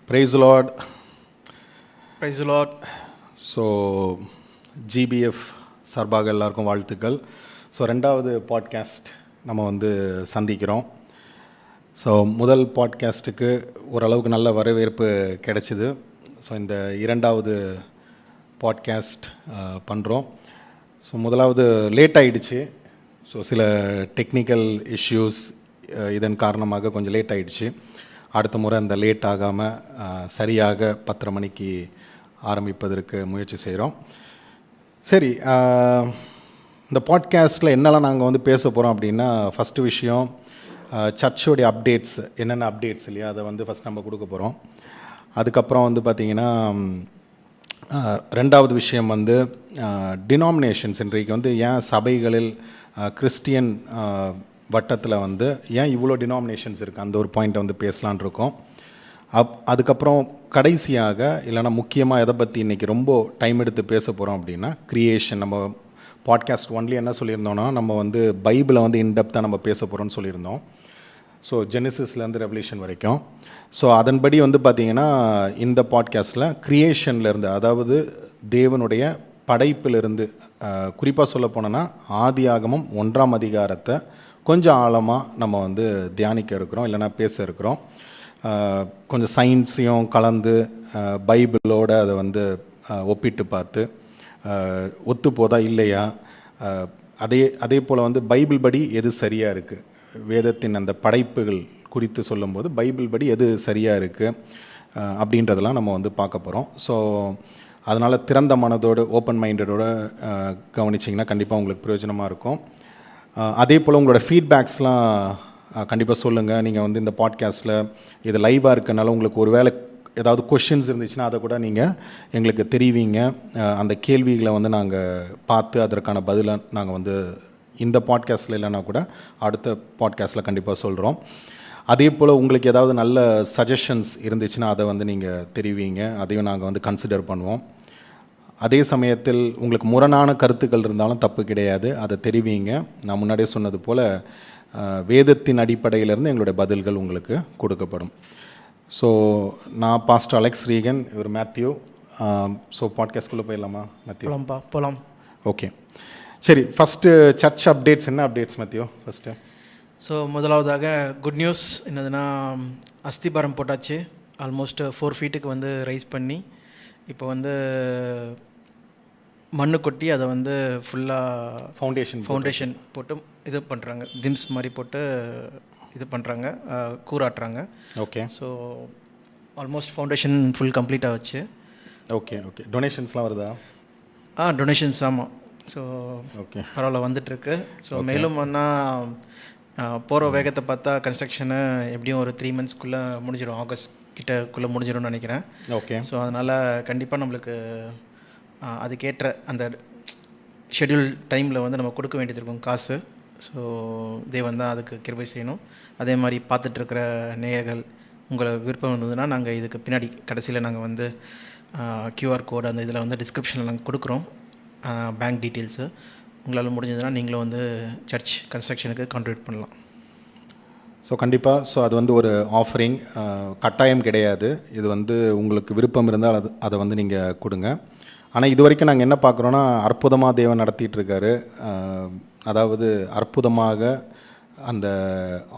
Praise the Lord. Praise the Lord. So GPF சார்பாக எல்லாருக்கும் வாழ்த்துக்கள். ஸோ ரெண்டாவது பாட்காஸ்ட் நம்ம சந்திக்கிறோம். ஸோ முதல் பாட்காஸ்ட்டுக்கு ஓரளவுக்கு நல்ல வரவேற்பு கிடைச்சிது. ஸோ இந்த இரண்டாவது பாட்காஸ்ட் பண்ணுறோம். ஸோ முதலாவது லேட் ஆகிடுச்சு. ஸோ சில டெக்னிக்கல் இஷ்யூஸ் இதன் காரணமாக கொஞ்சம் லேட் ஆகிடுச்சு. அடுத்த முறை அந்த லேட் ஆகாமல் சரியாக 10:30 மணிக்கு ஆரம்பிப்பதற்கு முயற்சி செய்கிறோம். சரி, இந்த பாட்காஸ்ட்டில் என்னெல்லாம் நாங்கள் பேச போகிறோம் அப்படின்னா, ஃபஸ்ட்டு விஷயம் சர்ச்சோடைய அப்டேட்ஸ், என்னென்ன அப்டேட்ஸ் இல்லையா, அதை ஃபஸ்ட் நம்ம கொடுக்க போகிறோம். அதுக்கப்புறம் பார்த்திங்கன்னா ரெண்டாவது விஷயம் டினாமினேஷன்ஸ் இன்றைக்கு ஏன் சபைகளில் கிறிஸ்டியன் வட்டத்தில் ஏன் இவ்வளோ டினாமினேஷன்ஸ் இருக்குது, அந்த ஒரு பாயிண்ட்டை பேசலான் இருக்கோம். அதுக்கப்புறம் கடைசியாக இல்லைனா முக்கியமாக எதை பற்றி இன்றைக்கி ரொம்ப டைம் எடுத்து பேச போகிறோம் அப்படின்னா க்ரியேஷன். நம்ம பாட்காஸ்ட் ஒன்லி என்ன சொல்லியிருந்தோன்னா, நம்ம பைபிளை இன்டெப்த்தாக நம்ம பேச போகிறோம்னு சொல்லியிருந்தோம். ஸோ ஜெனிசிஸ்லேருந்து ரெவல்யூஷன் வரைக்கும். ஸோ அதன்படி பார்த்திங்கன்னா இந்த பாட்காஸ்ட்டில் க்ரியேஷன்லேருந்து, அதாவது தேவனுடைய படைப்பிலிருந்து, குறிப்பாக சொல்ல போனோன்னா ஆதியாகமம் 1ஆம் அதிகாரத்தை கொஞ்சம் ஆழமாக நம்ம தியானிக்க இருக்கிறோம், இல்லைனா பேச இருக்கிறோம். கொஞ்சம் சயின்ஸையும் கலந்து பைபிளோடு அதை ஒப்பிட்டு பார்த்து ஒத்து போதா இல்லையா, அதே போல் பைபிள் படி எது சரியாக இருக்குது, வேதத்தின் அந்த படைப்புகள் குறித்து சொல்லும்போது பைபிள் படி எது சரியாக இருக்குது அப்படின்றதெல்லாம் நம்ம பார்க்க போகிறோம். ஸோ அதனால் திறந்த மனதோடு, ஓப்பன் மைண்டடோடு கவனிச்சிங்கன்னா கண்டிப்பாக உங்களுக்கு பிரயோஜனமாக இருக்கும். அதே போல் உங்களோட ஃபீட்பேக்ஸ்லாம் கண்டிப்பாக சொல்லுங்கள். நீங்கள் இந்த பாட்காஸ்ட்டில் இது லைவாக இருக்கனால உங்களுக்கு ஒரு வேளை ஏதாவது கொஷின்ஸ் இருந்துச்சுன்னா அதை கூட நீங்கள் எங்களுக்கு தெரிவிங்க. அந்த கேள்விகளை நாங்கள் பார்த்து அதற்கான பதிலை நாங்கள் இந்த பாட்காஸ்ட்டில் இல்லைன்னா கூட அடுத்த பாட்காஸ்ட்டில் கண்டிப்பாக சொல்கிறோம். அதே போல் உங்களுக்கு ஏதாவது நல்ல சஜஷன்ஸ் இருந்துச்சுன்னா அதை நீங்கள் தெரிவிங்க, அதையும் நாங்கள் கன்சிடர் பண்ணுவோம். அதே சமயத்தில் உங்களுக்கு முரணான கருத்துக்கள் இருந்தாலும் தப்பு கிடையாது, அதை தெரிவிங்க. நான் முன்னாடியே சொன்னது போல் வேதத்தின் அடிப்படையிலிருந்து எங்களுடைய பதில்கள் உங்களுக்கு கொடுக்கப்படும். ஸோ நான் பாஸ்டர் அலெக்ஸ் ரீகன், இவர் மேத்யூ. ஸோ பாட்காஸ்ட்குள்ளே போயிடலாமா மேத்யூ? போகலாம். ஓகே, சரி. First church updates. என்ன அப்டேட்ஸ் மேத்யூ ஃபஸ்ட்டு? ஸோ முதலாவதாக குட் நியூஸ் என்னதுன்னா, அஸ்திபாரம் போட்டாச்சு. ஆல்மோஸ்ட் 4 ஃபீட்டுக்கு ரைஸ் பண்ணி இப்போ மண்ணு கொட்டி அதை ஃபுல்லாக ஃபவுண்டேஷன் போட்டு இது பண்ணுறாங்க. திம்ஸ் மாதிரி போட்டு இது பண்ணுறாங்க, கூறாட்டுறாங்க. Okay. So almost foundation full complete ஆகிடுச்சு. ஓகே. டொனேஷன்ஸ்லாம் வருதா? டொனேஷன்ஸ் ஆமாம். ஸோ ஓகே, பரவாயில்ல வந்துட்டுருக்கு. ஸோ மேலும் போகிற வேகத்தை பார்த்தா கன்ஸ்ட்ரக்ஷனு எப்படியும் ஒரு 3 மந்த்ஸ்க்குள்ளே முடிஞ்சிடும், ஆகஸ்ட் கிட்டக்குள்ளே முடிஞ்சிடும்னு நினைக்கிறேன். ஓகே. ஸோ அதனால் கண்டிப்பாக நம்மளுக்கு அதுக்கேற்ற அந்த ஷெட்யூல் டைமில் நம்ம கொடுக்க வேண்டியது இருக்கும் காசு. ஸோ தேவன் தான் அதுக்கு கிருபை செய்யணும். அதே மாதிரி பார்த்துட்ருக்கிற நேயர்கள் உங்களை விருப்பம் இருந்ததுன்னா நாங்கள் இதுக்கு பின்னாடி கடைசியில் நாங்கள் கியூஆர் கோடு அந்த இதில் டிஸ்கிரிப்ஷனில் நாங்கள் கொடுக்குறோம், பேங்க் டீட்டெயில்ஸு. உங்களால் முடிஞ்சதுன்னா நீங்களும் சர்ச் கன்ஸ்ட்ரக்ஷனுக்கு கான்ட்ரிபியூட் பண்ணலாம். ஸோ கண்டிப்பாக. ஸோ அது ஒரு ஆஃபரிங், கட்டாயம் கிடையாது. இது உங்களுக்கு விருப்பம் இருந்தால் அதை நீங்கள் கொடுங்க. ஆனால் இது வரைக்கும் நாங்கள் என்ன பார்க்குறோன்னா, அற்புதமாக தேவன் நடத்திட்டுருக்காரு. அதாவது அற்புதமாக அந்த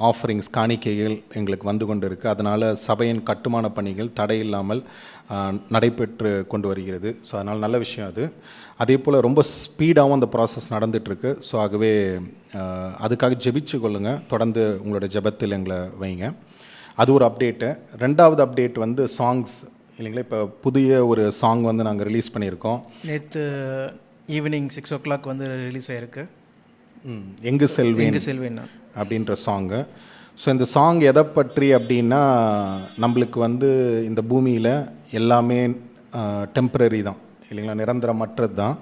ஆஃபரிங்ஸ், காணிக்கைகள் எங்களுக்கு கொண்டு இருக்குது. அதனால் சபையின் கட்டுமான பணிகள் தடையில்லாமல் நடைபெற்று கொண்டு வருகிறது. ஸோ அதனால் நல்ல விஷயம் அது. அதே போல் ரொம்ப ஸ்பீடாகவும் அந்த ப்ராசஸ் நடந்துகிட்ருக்கு. ஸோ ஆகவே அதுக்காக ஜெபிச்சு கொள்ளுங்கள். தொடர்ந்து உங்களோட ஜெபத்தில் எங்களை வைங்க. அது ஒரு அப்டேட்டு. ரெண்டாவது அப்டேட் சாங்ஸ் இல்லைங்களா. இப்போ புதிய ஒரு சாங் நாங்கள் ரிலீஸ் பண்ணியிருக்கோம். நேற்று ஈவினிங் 6 o'clock ரிலீஸ் ஆகிருக்கு. எங்கு செல்வேன் அப்படின்ற சாங்கு. ஸோ இந்த சாங் எதை பற்றி அப்படின்னா, நம்மளுக்கு இந்த பூமியில் எல்லாமே டெம்ப்ரரி தான் இல்லைங்களா, நிரந்தரமற்றது தான்.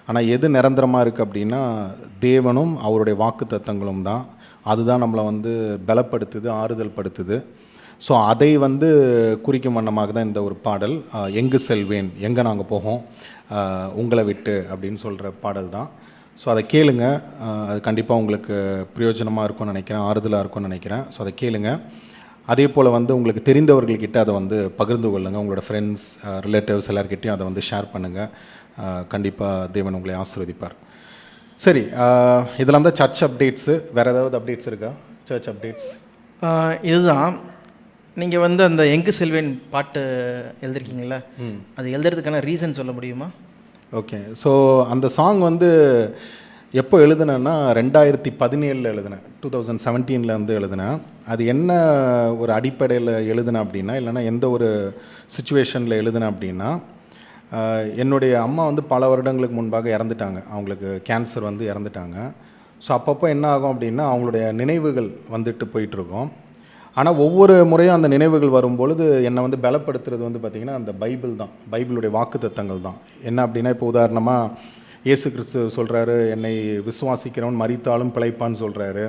ஆனால் எது நிரந்தரமாக இருக்குது அப்படின்னா தேவனும் அவருடைய வாக்கு தத்தங்களும் தான். அதுதான் நம்மளை பலப்படுத்துது, ஆறுதல் படுத்துது. ஸோ அதை குறிக்கும் வண்ணமாக தான் இந்த ஒரு பாடல், எங்கு செல்வேன், எங்கே நாங்கள் போவோம் உங்களை விட்டு அப்படின்னு சொல்கிற பாடல் தான். ஸோ அதை கேளுங்க. அது கண்டிப்பாக உங்களுக்கு பிரயோஜனமாக இருக்கும்னு நினைக்கிறேன், ஆறுதலாக இருக்கும்னு நினைக்கிறேன். ஸோ அதை கேளுங்க. அதே போல் வந்து உங்களுக்கு தெரிந்தவர்கள்கிட்ட அதை வந்து பகிர்ந்து கொள்ளுங்கள். உங்களோட ஃப்ரெண்ட்ஸ், ரிலேட்டிவ்ஸ் எல்லாருக்கிட்டையும் அதை வந்து ஷேர் பண்ணுங்கள். கண்டிப்பாக தேவன் உங்களை ஆசீர்வதிப்பார். சரி, இதெல்லாம் தான் சர்ச் அப்டேட்ஸு. வேறு ஏதாவது அப்டேட்ஸ் இருக்கா? சர்ச் அப்டேட்ஸ் இதுதான். நீங்கள் வந்து அந்த எங்கு செல்வேன் பாட்டு எழுதிருக்கீங்களா, அது எழுதுறதுக்கான ரீசன் சொல்ல முடியுமா? ஓகே. ஸோ அந்த சாங் வந்து எப்போ எழுதுனேன்னா 2017 எழுதினேன். 2017 வந்து எழுதினேன். அது என்ன ஒரு அடிப்படையில் எழுதினேன் அப்படின்னா, இல்லைனா எந்த ஒரு சுச்சுவேஷனில் எழுதினேன் அப்படின்னா, என்னுடைய அம்மா வந்து பல வருடங்களுக்கு முன்பாக இறந்துட்டாங்க. அவங்களுக்கு கேன்சர் வந்து இறந்துட்டாங்க. ஸோ அப்பப்போ என்ன ஆகும் அப்படின்னா, அவங்களுடைய நினைவுகள் வந்துட்டு போயிட்டுருக்கும். ஆனால் ஒவ்வொரு முறையும் அந்த நினைவுகள் வரும்பொழுது என்னை வந்து பலப்படுத்துறது வந்து பார்த்திங்கன்னா அந்த பைபிள் தான், பைபிளுடைய வாக்குத்தத்தங்கள் தான். என்ன அப்படின்னா, இப்போ உதாரணமாக இயேசு கிறிஸ்து சொல்கிறாரு, என்னை விசுவாசிக்கிறவன் மரித்தாலும் பிழைப்பான்னு சொல்கிறாரு.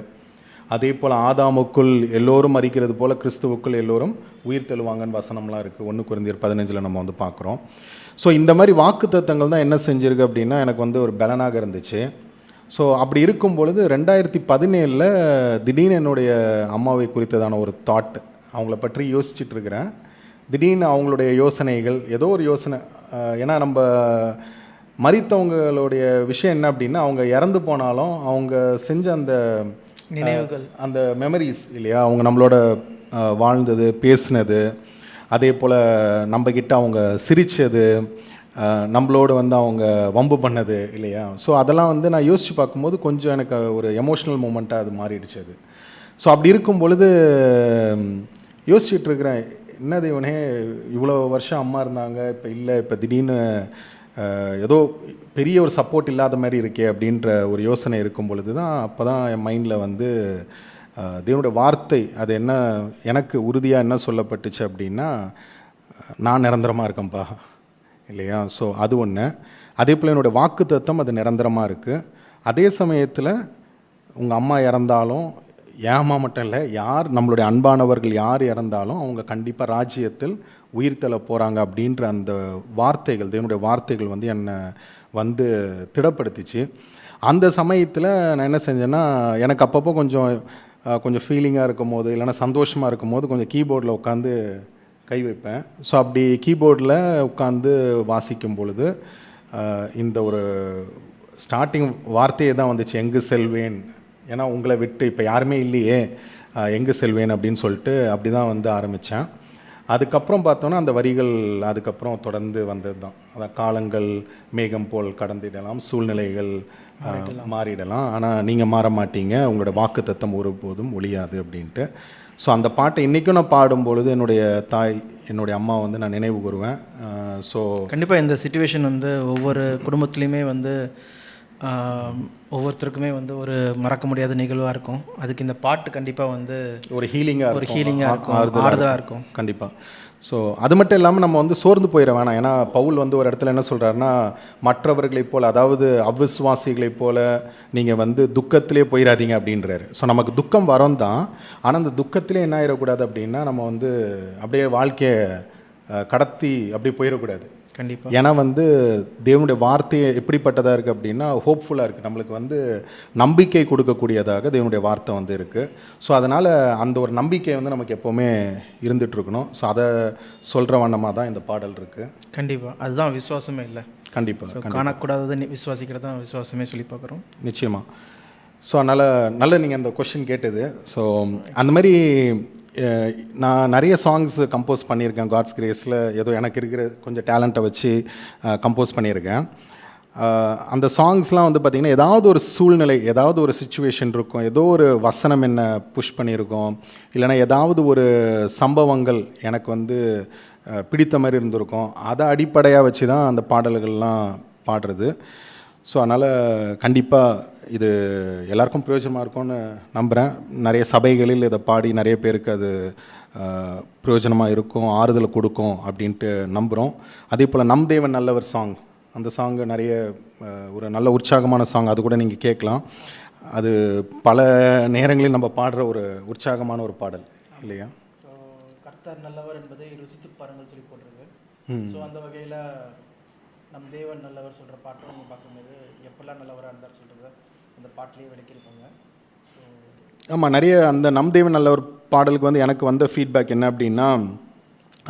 அதே போல் ஆதாமுக்குள் எல்லோரும் மரிக்கிறது போல் கிறிஸ்துவுக்குள் எல்லோரும் உயிர் தெழுவாங்கன்னு வசனம்லாம் இருக்குது. 1 கொரிந்தியர் 15 நம்ம வந்து பார்க்குறோம். ஸோ இந்த மாதிரி வாக்குத்தத்தங்கள் தான் என்ன செஞ்சுருக்கு அப்படின்னா எனக்கு வந்து ஒரு பலனாக இருந்துச்சு. ஸோ அப்படி இருக்கும் பொழுது 2017 திடீர்னு என்னுடைய அம்மாவை குறித்ததான ஒரு தாட், அவங்கள பற்றி யோசிச்சுட்டு இருக்கிறேன். திடீர்னு அவங்களுடைய யோசனைகள், ஏதோ ஒரு யோசனை. ஏன்னா நம்ம மரித்தவங்களுடைய விஷயம் என்ன அப்படின்னா, அவங்க இறந்து போனாலும் அவங்க செஞ்ச அந்த நினைவுகள், அந்த மெமரிஸ் இல்லையா, அவங்க நம்மளோட வாழ்ந்தது, பேசுனது, அதே போல் நம்மக்கிட்ட அவங்க சிரித்தது, நம்மளோட வந்து அவங்க வம்பு பண்ணது இல்லையா. ஸோ அதெல்லாம் வந்து நான் யோசித்து பார்க்கும்போது கொஞ்சம் எனக்கு ஒரு எமோஷ்னல் மூமெண்ட்டாக அது மாறிடுச்சு அது. ஸோ அப்படி இருக்கும் பொழுது யோசிச்சுட்ருக்கிறேன், என்னது இவனே இவ்வளோ வருஷம் அம்மா இருந்தாங்க, இப்போ இல்லை, இப்போ திடீர்னு ஏதோ பெரிய ஒரு சப்போர்ட் இல்லாத மாதிரி இருக்கே அப்படின்ற ஒரு யோசனை இருக்கும் பொழுது தான் அப்போ தான் என் மைண்டில் வந்து தேவனுடைய வார்த்தை அது என்ன எனக்கு உறுதியாக என்ன சொல்லப்பட்டுச்சு அப்படின்னா, நான் நிரந்தரமாக இருக்கேன்ப்பா இல்லையா. ஸோ அது ஒன்று. அதே போல் என்னோடய வாக்குத்தத்தம் அது நிரந்தரமாக இருக்குது. அதே சமயத்தில் உங்கள் அம்மா இறந்தாலும், என் அம்மா மட்டும் இல்லை, யார் நம்மளுடைய அன்பானவர்கள் யார் இறந்தாலும் அவங்க கண்டிப்பாக ராஜ்யத்தில் உயிர்த்தெழ போகிறாங்க அப்படின்ற அந்த வார்த்தைகள், தேவனுடைய வார்த்தைகள் வந்து என்னை வந்து திடப்படுத்திச்சு. அந்த சமயத்தில் நான் என்ன செஞ்சேன்னா, எனக்கு அப்பப்போ கொஞ்சம் ஃபீலிங்காக இருக்கும் போது, இல்லைனா சந்தோஷமாக இருக்கும் போது கொஞ்சம் கீபோர்டில் உட்காந்து கை வைப்பேன். ஸோ அப்படி கீபோர்டில் உட்காந்து வாசிக்கும் பொழுது இந்த ஒரு ஸ்டார்டிங் வார்த்தையே தான் வந்துச்சு, எங்கு செல்வேன், ஏன்னா உங்களை விட்டு இப்போ யாருமே இல்லையே, எங்கு செல்வேன் அப்படின்னு சொல்லிட்டு அப்படி தான் வந்து ஆரம்பித்தேன். அதுக்கப்புறம் பார்த்தோன்னா அந்த வரிகள் அதுக்கப்புறம் தொடர்ந்து வந்தது தான். அதான் காலங்கள் மேகம் போல் கடந்திடலாம், சூழ்நிலைகள் மாறிடலாம், ஆனால் நீங்கள் மாற மாட்டீங்க, உங்களோட வாக்குத்தத்தம் ஒருபோதும் ஒழியாது அப்படின்ட்டு. ஸோ அந்த பாட்டை இன்றைக்கும் நான் பாடும்பொழுது என்னுடைய தாய், என்னுடைய அம்மா வந்து நான் நினைவு கூறுவேன். ஸோ கண்டிப்பாக இந்த சிச்சுவேஷன் வந்து ஒவ்வொரு குடும்பத்துலேயுமே வந்து ஒவ்வொருத்தருக்குமே வந்து ஒரு மறக்க முடியாத நிகழ்வாக இருக்கும். அதுக்கு இந்த பாட்டு கண்டிப்பாக வந்து ஒரு ஹீலிங்காக இருக்கும், ஆறுதலாக இருக்கும் கண்டிப்பாக. ஸோ அது மட்டும் இல்லாமல் நம்ம வந்து சோர்ந்து போயிட வேணாம். ஏன்னா பவுல் வந்து ஒரு இடத்துல என்ன சொல்கிறாருன்னா, மற்றவர்களைப் போல், அதாவது அவ்விசுவாசிகளைப் போல் நீங்கள் வந்து துக்கத்திலே போயிடாதீங்க அப்படின்றாரு. ஸோ நமக்கு துக்கம் வரோம் தான், ஆனால் அந்த துக்கத்திலே என்ன ஆகிடக்கூடாது அப்படின்னா, நம்ம வந்து அப்படியே வாழ்க்கையை கடத்தி அப்படியே போயிடக்கூடாது. கண்டிப்பாக. ஏன்னா வந்து தேவனுடைய வார்த்தை எப்படிப்பட்டதாக இருக்குது அப்படின்னா ஹோப்ஃபுல்லாக இருக்குது, நம்மளுக்கு வந்து நம்பிக்கை கொடுக்கக்கூடியதாக தேவனுடைய வார்த்தை வந்து இருக்குது. ஸோ அதனால் அந்த ஒரு நம்பிக்கை வந்து நமக்கு எப்போவுமே இருந்துகிட்ருக்கணும். ஸோ அதை சொல்கிற வண்ணமாக தான் இந்த பாடல் இருக்குது. கண்டிப்பாக அதுதான் விசுவாசமே இல்லை. கண்டிப்பாக காணக்கூடாதது விசுவாசிக்கிறது தான் விசுவாசமே சொல்லி பார்க்குறோம். நிச்சயமாக. ஸோ அதனால் நல்ல நீங்கள் அந்த கொஷின் கேட்டது. ஸோ அந்த மாதிரி நான் நிறைய சாங்ஸ் கம்போஸ் பண்ணியிருக்கேன் காட்ஸ் கிரேஸில். ஏதோ எனக்கு இருக்கிற கொஞ்சம் டேலண்ட்டை வச்சு கம்போஸ் பண்ணியிருக்கேன். அந்த சாங்ஸ்லாம் வந்து பார்த்திங்கன்னா ஏதாவது ஒரு சூழ்நிலை, ஏதாவது ஒரு சிச்சுவேஷன் இருக்கும், ஏதோ ஒரு வசனம் என்ன புஷ் பண்ணியிருக்கோம், இல்லைனா ஏதாவது ஒரு சம்பவங்கள் எனக்கு வந்து பிடித்த மாதிரி இருந்திருக்கும். அதை அடிப்படையாக வச்சு தான் அந்த பாடல்கள்லாம் பாடுறது. ஸோ அதனால் கண்டிப்பாக இது எல்லாருக்கும் பிரயோஜனமாக இருக்கும்னு நம்புகிறேன். நிறைய சபைகளில் இதை பாடி நிறைய பேருக்கு அது பிரயோஜனமாக இருக்கும், ஆறுதலை கொடுக்கும் அப்படின்ட்டு நம்புகிறோம். அதே போல் நம் தேவன் நல்லவர் சாங், அந்த சாங்கு நிறைய ஒரு நல்ல உற்சாகமான சாங், அது கூட நீங்கள் கேட்கலாம். அது பல நேரங்களில் நம்ம பாடுற ஒரு உற்சாகமான ஒரு பாடல் இல்லையா. ஸோ கர்த்தர் நல்லவர் என்பதை ருசித்து பாருங்கள் சொல்லி போட்டிருக்கு. ஸோ அந்த வகையில் நம் தேவன் நல்லவர் சொல்கிற பாட்டும் நீங்கள் பார்க்கும்போது எப்பெல்லாம் நல்லவராக இருந்தார் சொல்கிறத அந்த பாட்டிலேயே விளக்கியிருப்பாங்க. ஸோ ஆமாம், நிறைய அந்த நம் தேவன் நல்லவர் பாடலுக்கு வந்து எனக்கு வந்த ஃபீட்பேக் என்ன அப்படின்னா,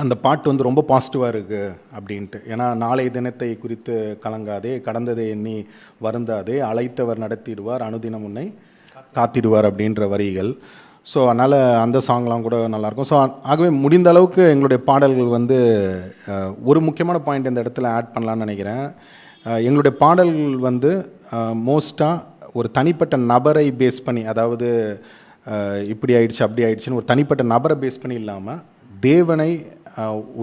அந்த பாட்டு வந்து ரொம்ப பாசிட்டிவாக இருக்குது அப்படின்ட்டு. ஏன்னா நாளை தினத்தை குறித்து கலங்காதே, கடந்ததை எண்ணி வருந்தாதே, அழைத்தவர் நடத்திடுவார், அனுதினம் உன்னை காத்திடுவார் அப்படின்ற வரிகள். ஸோ அதனால் அந்த சாங்லாம் கூட நல்லாயிருக்கும். ஸோ ஆகவே முடிந்த அளவுக்கு எங்களுடைய பாடல்கள் வந்து ஒரு முக்கியமான பாயிண்ட் இந்த இடத்துல ஆட் பண்ணலான்னு நினைக்கிறேன். எங்களுடைய பாடல்கள் வந்து மோஸ்ட்டாக ஒரு தனிப்பட்ட நபரை பேஸ் பண்ணி, அதாவது இப்படி ஆயிடுச்சு அப்படி ஆயிடுச்சுன்னு ஒரு தனிப்பட்ட நபரை பேஸ் பண்ணி இல்லாமல் தேவனை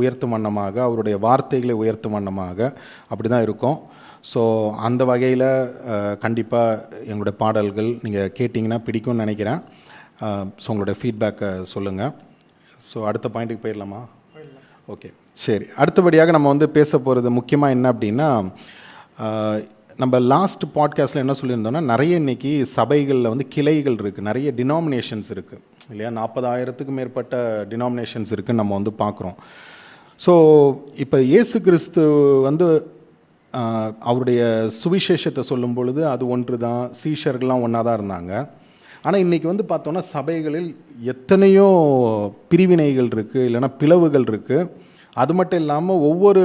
உயர்த்தும் வண்ணமாக, அவருடைய வார்த்தைகளை உயர்த்தும் வண்ணமாக அப்படி தான் இருக்கும். ஸோ அந்த வகையில் கண்டிப்பாக எங்களுடைய பாடல்கள் நீங்கள் கேட்டிங்கன்னா பிடிக்கும்னு நினைக்கிறேன். ஸோ உங்களுடைய ஃபீட்பேக்கை சொல்லுங்கள். ஸோ அடுத்த பாயிண்ட்டுக்கு போயிடலாமா? ஓகே, சரி. அடுத்தபடியாக நம்ம வந்து பேச போகிறது முக்கியமாக என்ன அப்படின்னா, நம்ம லாஸ்ட் பாட்காஸ்ட்டில் என்ன சொல்லியிருந்தோம்னா, நிறைய இன்றைக்கி சபைகளில் வந்து கிளைகள் இருக்குது, நிறைய டினாமினேஷன்ஸ் இருக்குது இல்லையா? 40,000க்கும் மேற்பட்ட டினாமினேஷன்ஸ் இருக்குதுன்னு நம்ம வந்து பார்க்குறோம். ஸோ இப்போ இயேசு கிறிஸ்து வந்து அவருடைய சுவிசேஷத்தை சொல்லும் பொழுது அது ஒன்று தான், சீஷர்கள்லாம் ஒன்றா தான் இருந்தாங்க. ஆனால் இன்றைக்கி வந்து பார்த்தோன்னா சபைகளில் எத்தனையோ பிரிவினைகள் இருக்குது, இல்லைனா பிளவுகள் இருக்குது. அது மட்டும் இல்லாமல் ஒவ்வொரு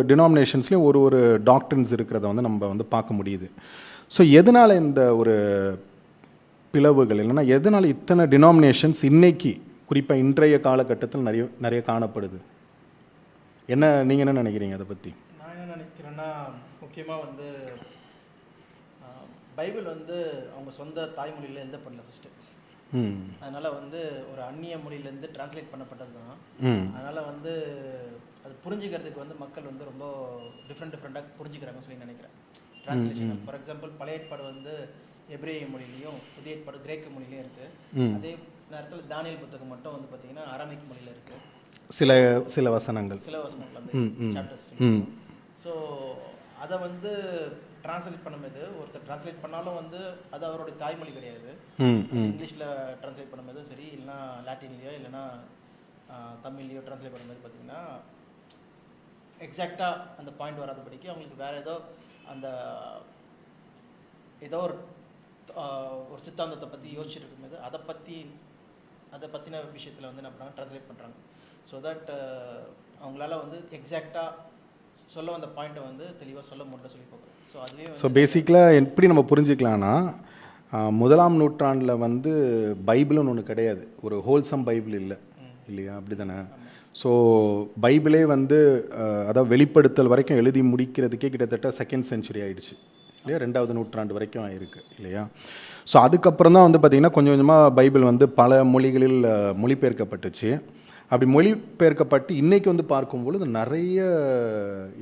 டினாமினேஷன்ஸ்லேயும் ஒரு ஒரு டாக்டர்ஸ் இருக்கிறத வந்து நம்ம வந்து பார்க்க முடியுது. ஸோ எதனால் இந்த ஒரு பிளவுகள், இல்லைனா எதனால் இத்தனை டினாமினேஷன்ஸ் இன்றைக்கி குறிப்பாக இன்றைய காலகட்டத்தில் நிறைய காணப்படுது? நீங்கள் என்ன நினைக்கிறீங்க அதை பற்றி? நான் என்ன நினைக்கிறேன்னா, முக்கியமாக வந்து பைபிள் வந்து அவங்க சொந்த தாய்மொழியில் எழுதப்படல ஃபஸ்ட்டு. அதனால் வந்து ஒரு அந்நிய மொழியிலேருந்து டிரான்ஸ்லேட் பண்ணப்பட்டது தான். அதனால் வந்து அது புரிஞ்சுக்கிறதுக்கு வந்து மக்கள் வந்து ரொம்ப டிஃப்ரெண்ட்டாக புரிஞ்சுக்கிறாங்கன்னு சொல்லி நினைக்கிறேன். டிரான்ஸ்லேஷன் ஃபார் எக்ஸாம்பிள் பழைய ஏற்பாடு வந்து எபிரேய மொழியிலையும் புதிய ஏற்பாடு கிரேக்க மொழியிலையும் இருக்குது. அதே நேரத்தில் தானியேல் புத்தகம் மட்டும் வந்து பார்த்தீங்கன்னா அரமிக் மொழியில் இருக்குது. சில வசனங்கள் வந்து சாப்டர்ஸ். ஸோ அதை வந்து டிரான்ஸ்லேட் பண்ணும்போது ஒருத்தர் டிரான்ஸ்லேட் பண்ணாலும் வந்து அது அவருடைய தாய்மொழி கிடையாது. இங்கிலீஷில் டிரான்ஸ்லேட் பண்ணும்போது சரி, இல்லைனா லாட்டின்லேயோ இல்லைனா தமிழ்லையோ டிரான்ஸ்லேட் பண்ணும்போது பார்த்தீங்கன்னா எக்ஸாக்டாக அந்த பாயிண்ட் வராதபடிக்கு அவங்களுக்கு வேறு ஏதோ ஒரு சித்தாந்தத்தை பற்றி யோசிச்சுட்டு இருக்கும்போது அதை பற்றின விஷயத்தில் வந்து என்ன பண்ணுறாங்க, டிரான்ஸ்லேட் பண்ணுறாங்க. ஸோ தட் அவங்களால வந்து எக்ஸாக்டாக சொல்ல வந்த பாயிண்ட்டை வந்து தெளிவாக சொல்ல முடியல சொல்லி பார்க்குறோம். ஸோ பேசிக்கலாக எப்படி நம்ம புரிஞ்சுக்கலான்னா, 1ஆம் நூற்றாண்டில் வந்து பைபிள்னு ஒன்று கிடையாது, ஒரு ஹோல்சம் பைபிள் இல்லையா? அப்படி தானே? ஸோ பைபிளே வந்து அதாவது வெளிப்படுத்தல் வரைக்கும் எழுதி முடிக்கிறதுக்கே கிட்டத்தட்ட 2nd century ஆகிடுச்சு இல்லையா? 2வது நூற்றாண்டு வரைக்கும் ஆயிருக்கு இல்லையா? ஸோ அதுக்கப்புறம் தான் வந்து பார்த்திங்கன்னா கொஞ்சம் கொஞ்சமாக பைபிள் வந்து பல மொழிகளில் மொழிபெயர்க்கப்பட்டுச்சு. அப்படி மொழிபெயர்க்கப்பட்டு இன்றைக்கி வந்து பார்க்கும்பொழுது நிறைய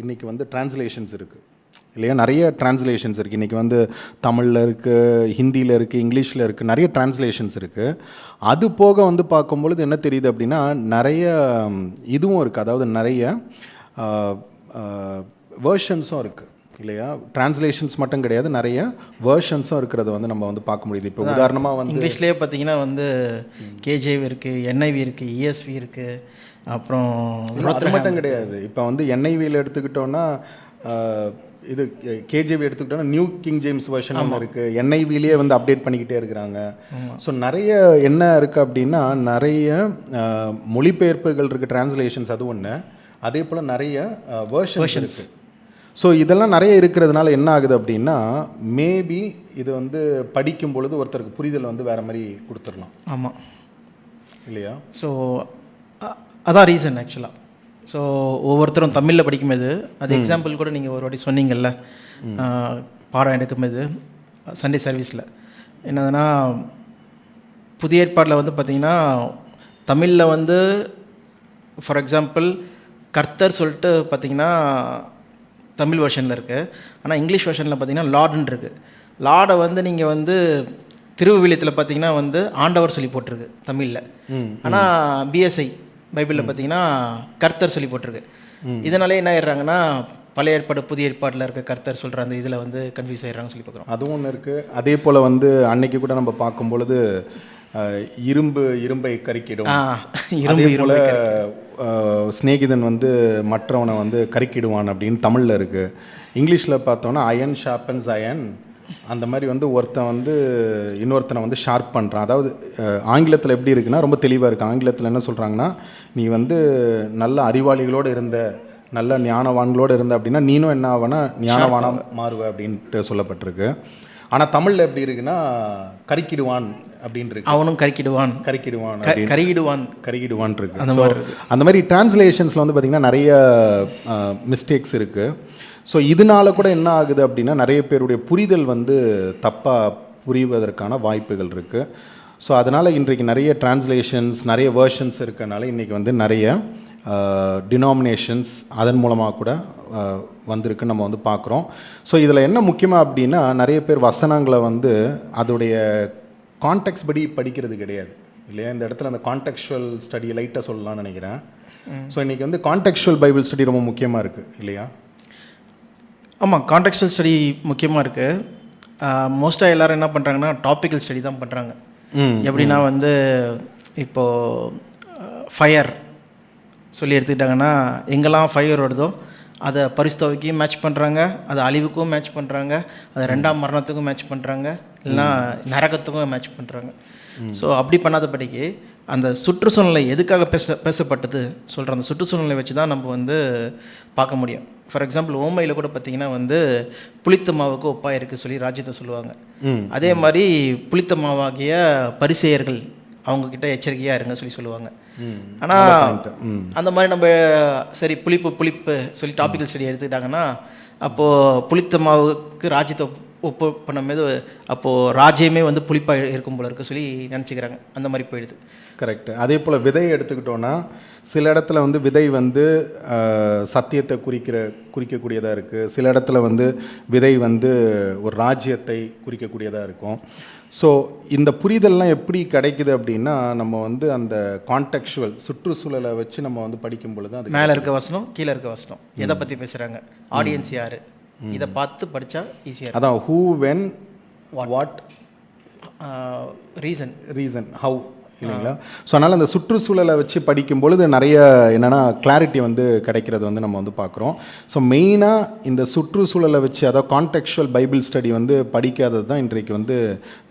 இன்றைக்கி வந்து டிரான்ஸ்லேஷன்ஸ் இருக்குது இல்லையா? நிறைய டிரான்ஸ்லேஷன்ஸ் இருக்குது. இன்றைக்கி வந்து தமிழில் இருக்குது, ஹிந்தியில் இருக்குது, இங்கிலீஷில் இருக்குது, நிறைய டிரான்ஸ்லேஷன்ஸ் இருக்குது. அது போக வந்து பார்க்கும்பொழுது என்ன தெரியுது அப்படின்னா, நிறைய இதுவும் இருக்குது, அதாவது நிறைய வேர்ஷன்ஸும் இருக்குது இல்லையா? டிரான்ஸ்லேஷன்ஸ் மட்டும் கிடையாது, நிறைய வேர்ஷன்ஸும் இருக்கிறத வந்து நம்ம வந்து பார்க்க முடியுது. இப்போ உதாரணமாக வந்து இங்கிலீஷ்லேயே பார்த்தீங்கன்னா வந்து KJV இருக்குது, NIV இருக்குது, ESV இருக்குது, அப்புறம் அது மட்டும் கிடையாது. இப்போ வந்து NIVயில் எடுத்துக்கிட்டோன்னா, இது KJV எடுத்துக்கிட்டோன்னா நியூ கிங் ஜேம்ஸ் வெர்ஷன் இருக்குது, NIVலேயே வந்து அப்டேட் பண்ணிக்கிட்டே இருக்கிறாங்க. ஸோ நிறைய என்ன இருக்குது அப்படின்னா, நிறைய மொழிபெயர்ப்புகள் இருக்குது, டிரான்ஸ்லேஷன்ஸ் அது ஒன்று. அதே போல் நிறைய வேர்ஷன்ஸ் இருக்குது. ஸோ இதெல்லாம் நிறைய இருக்கிறதுனால என்ன ஆகுது அப்படின்னா, மேபி இது வந்து படிக்கும் பொழுது ஒருத்தருக்கு புரிதல் வந்து வேறு மாதிரி கொடுத்துடலாம். ஆமாம் இல்லையா? ஸோ அதான் ரீசன் ஆக்சுவலாக. ஸோ ஒவ்வொருத்தரும் தமிழில் படிக்கும்போது, அது எக்ஸாம்பிள் கூட நீங்கள் ஒரு வாட்டி சொன்னீங்கல்ல, பாடம் எடுக்கும்போது சண்டே சர்வீஸில் என்னதுன்னா, புதிய ஏற்பாடில் வந்து பார்த்திங்கன்னா தமிழில் வந்து ஃபார் எக்ஸாம்பிள் கர்த்தர் சொல்லிட்டு பார்த்திங்கன்னா தமிழ் வெர்ஷனில் இருக்குது. ஆனால் இங்கிலீஷ் வெர்ஷனில் பார்த்தீங்கன்னா லார்டுன்னு இருக்குது. லார்டை வந்து நீங்கள் வந்து திருவிவிலியத்தில் பார்த்தீங்கன்னா வந்து ஆண்டவர் சொல்லி போட்டிருக்கு தமிழில். ஆனால் BSI பைபிளில் பார்த்தீங்கன்னா கர்த்தர் சொல்லி போட்டிருக்கு. இதனாலே என்ன ஆயிடுறாங்கன்னா, பழைய ஏற்பாடு புதிய ஏற்பாட்டில் இருக்க கர்த்தர் சொல்கிற அந்த இதில் வந்து கன்ஃபியூஸ் ஆகிடுறாங்கன்னு சொல்லி பார்க்குறோம். அதுவும் ஒன்று இருக்குது. அதே போல் வந்து அன்னைக்கு கூட நம்ம பார்க்கும் பொழுது இரும்பை கறிக்கிடும், இரும்பு ஸ்நேகிதன் வந்து மற்றவனை வந்து கறிக்கிடுவான் அப்படின்னு தமிழில் இருக்குது. இங்கிலீஷில் பார்த்தோன்னா அயன் ஷார்ப்பன்ஸ் அயன், அந்த மாதிரி வந்து ஒருத்தன் வந்து இன்னொருத்தனை வந்து ஷார்ப் பண்ணுறான். அதாவது ஆங்கிலத்தில் எப்படி இருக்குன்னா ரொம்ப தெளிவாக இருக்குது. ஆங்கிலத்தில் என்ன சொல்கிறாங்கன்னா, நீ வந்து நல்ல அறிவாளிகளோடு இருந்த, நல்ல ஞானவான்களோடு இருந்த அப்படின்னா நீனும் என்ன ஆவனா ஞானவானம் மாறுவ அப்படின்ட்டு சொல்லப்பட்டிருக்கு. ஆனால் தமிழில் எப்படி இருக்குன்னா கருக்கிடுவான் அப்படின்னு இருக்கு. அவனும் கருக்கிடுவான் கருகிடுவான் இருக்கு. அந்த மாதிரி டிரான்ஸ்லேஷன்ஸில் வந்து பார்த்திங்கன்னா நிறைய மிஸ்டேக்ஸ் இருக்குது. ஸோ இதனால கூட என்ன ஆகுது அப்படின்னா நிறைய பேருடைய புரிதல் வந்து தப்பாக புரிவதற்கான வாய்ப்புகள் இருக்குது. ஸோ அதனால் இன்றைக்கு நிறைய டிரான்ஸ்லேஷன்ஸ், நிறைய வேர்ஷன்ஸ் இருக்கனால இன்றைக்கி வந்து நிறைய டினாமினேஷன்ஸ் அதன் மூலமாக கூட வந்திருக்குன்னு நம்ம வந்து பார்க்குறோம். ஸோ இதில் என்ன முக்கியமாக அப்படின்னா நிறைய பேர் வசனங்களை வந்து அதோடைய கான்டெக்ஸ்ட் படி படிக்கிறது கிடையாது இல்லையா. இந்த இடத்துல அந்த கான்டெக்சுவல் ஸ்டடி லைட்டாக சொல்லலாம்னு நினைக்கிறேன். ஸோ இன்றைக்கி வந்து கான்டெக்சுவல் பைபிள் ஸ்டடி ரொம்ப முக்கியமாக இருக்குது இல்லையா. ஆமாம், கான்டெக்சுவல் ஸ்டடி முக்கியமாக இருக்குது. மோஸ்ட்டாக எல்லோரும் என்ன பண்ணுறாங்கன்னா டாப்பிக்கல் ஸ்டடி தான் பண்ணுறாங்க. எப்படின்னா வந்து இப்போது ஃபயர் சொல்லி எடுத்துக்கிட்டாங்கன்னா எங்கெல்லாம் ஃபயர் வருதோ அதை பரிசுத்தவைக்கும் மேட்ச் பண்ணுறாங்க, அதை அழிவுக்கும் மேட்ச் பண்ணுறாங்க, அதை 2ஆம் மரணத்துக்கும் மேட்ச் பண்ணுறாங்க, இல்லைனா நரகத்துக்கும் மேட்ச் பண்ணுறாங்க. ஸோ அப்படி பண்ணாதபடிக்கு அந்த சுற்றுச்சூழ்நிலை எதுக்காக பேசப்பட்டது சொல்கிற அந்த சுற்றுச்சூழ்நிலை வச்சு தான் நம்ம வந்து பார்க்க முடியும். ஃபார் எக்ஸாம்பிள் ஓமையில் கூட பார்த்திங்கன்னா வந்து புளித்த மாவுக்கு ஒப்பாக இருக்குது சொல்லி ராஜ்யத்தை சொல்லுவாங்க. அதே மாதிரி புளித்த மாவாகிய பரிசேயர்கள் அவங்கக்கிட்ட எச்சரிக்கையாக இருங்க சொல்லி சொல்லுவாங்க. ஆனால் அந்த மாதிரி நம்ம சரி புளிப்பு சொல்லி டாபிக்கல் ஸ்டடி எடுத்துக்கிட்டாங்கன்னா அப்போது புளித்த மாவுக்கு ராஜ்யத்தை ஒப்பு பண்ணும்போது அப்போது ராஜ்யமே வந்து புளிப்பாக இருக்கும் போல இருக்குது சொல்லி நினச்சிக்கிறாங்க. அந்த மாதிரி போயிடுது. கரெக்டு. அதே போல் விதையை எடுத்துக்கிட்டோன்னா சில இடத்துல வந்து விதை வந்து சத்தியத்தை குறிக்கக்கூடியதாக இருக்குது. சில இடத்துல வந்து விதை வந்து ஒரு ராஜ்யத்தை குறிக்கக்கூடியதாக இருக்கும். ஸோ இந்த புரிதல்லாம் எப்படி கிடைக்குது அப்படின்னா நம்ம வந்து அந்த கான்டெக்சுவல் சுற்றுச்சூழலை வச்சு நம்ம வந்து படிக்கும் பொழுது அது மேலே இருக்க வசனம் கீழே இருக்க வசனம் எதை பற்றி பேசுகிறாங்க, ஆடியன்ஸ் யார், இதை பார்த்து படித்தா ஈஸியாக. அதான் who, when, what, reason, how இல்லைங்களா. ஸோ அதனால் அந்த சுற்றுச்சூழலை வச்சு படிக்கும் பொழுது நிறைய என்னென்னா கிளாரிட்டி வந்து கிடைக்கிறது வந்து நம்ம வந்து பார்க்குறோம். ஸோ மெயினாக இந்த சுற்றுச்சூழலை வச்சு அதாவது கான்டெக்சுவல் பைபிள் ஸ்டடி வந்து படிக்காதது தான் இன்றைக்கு வந்து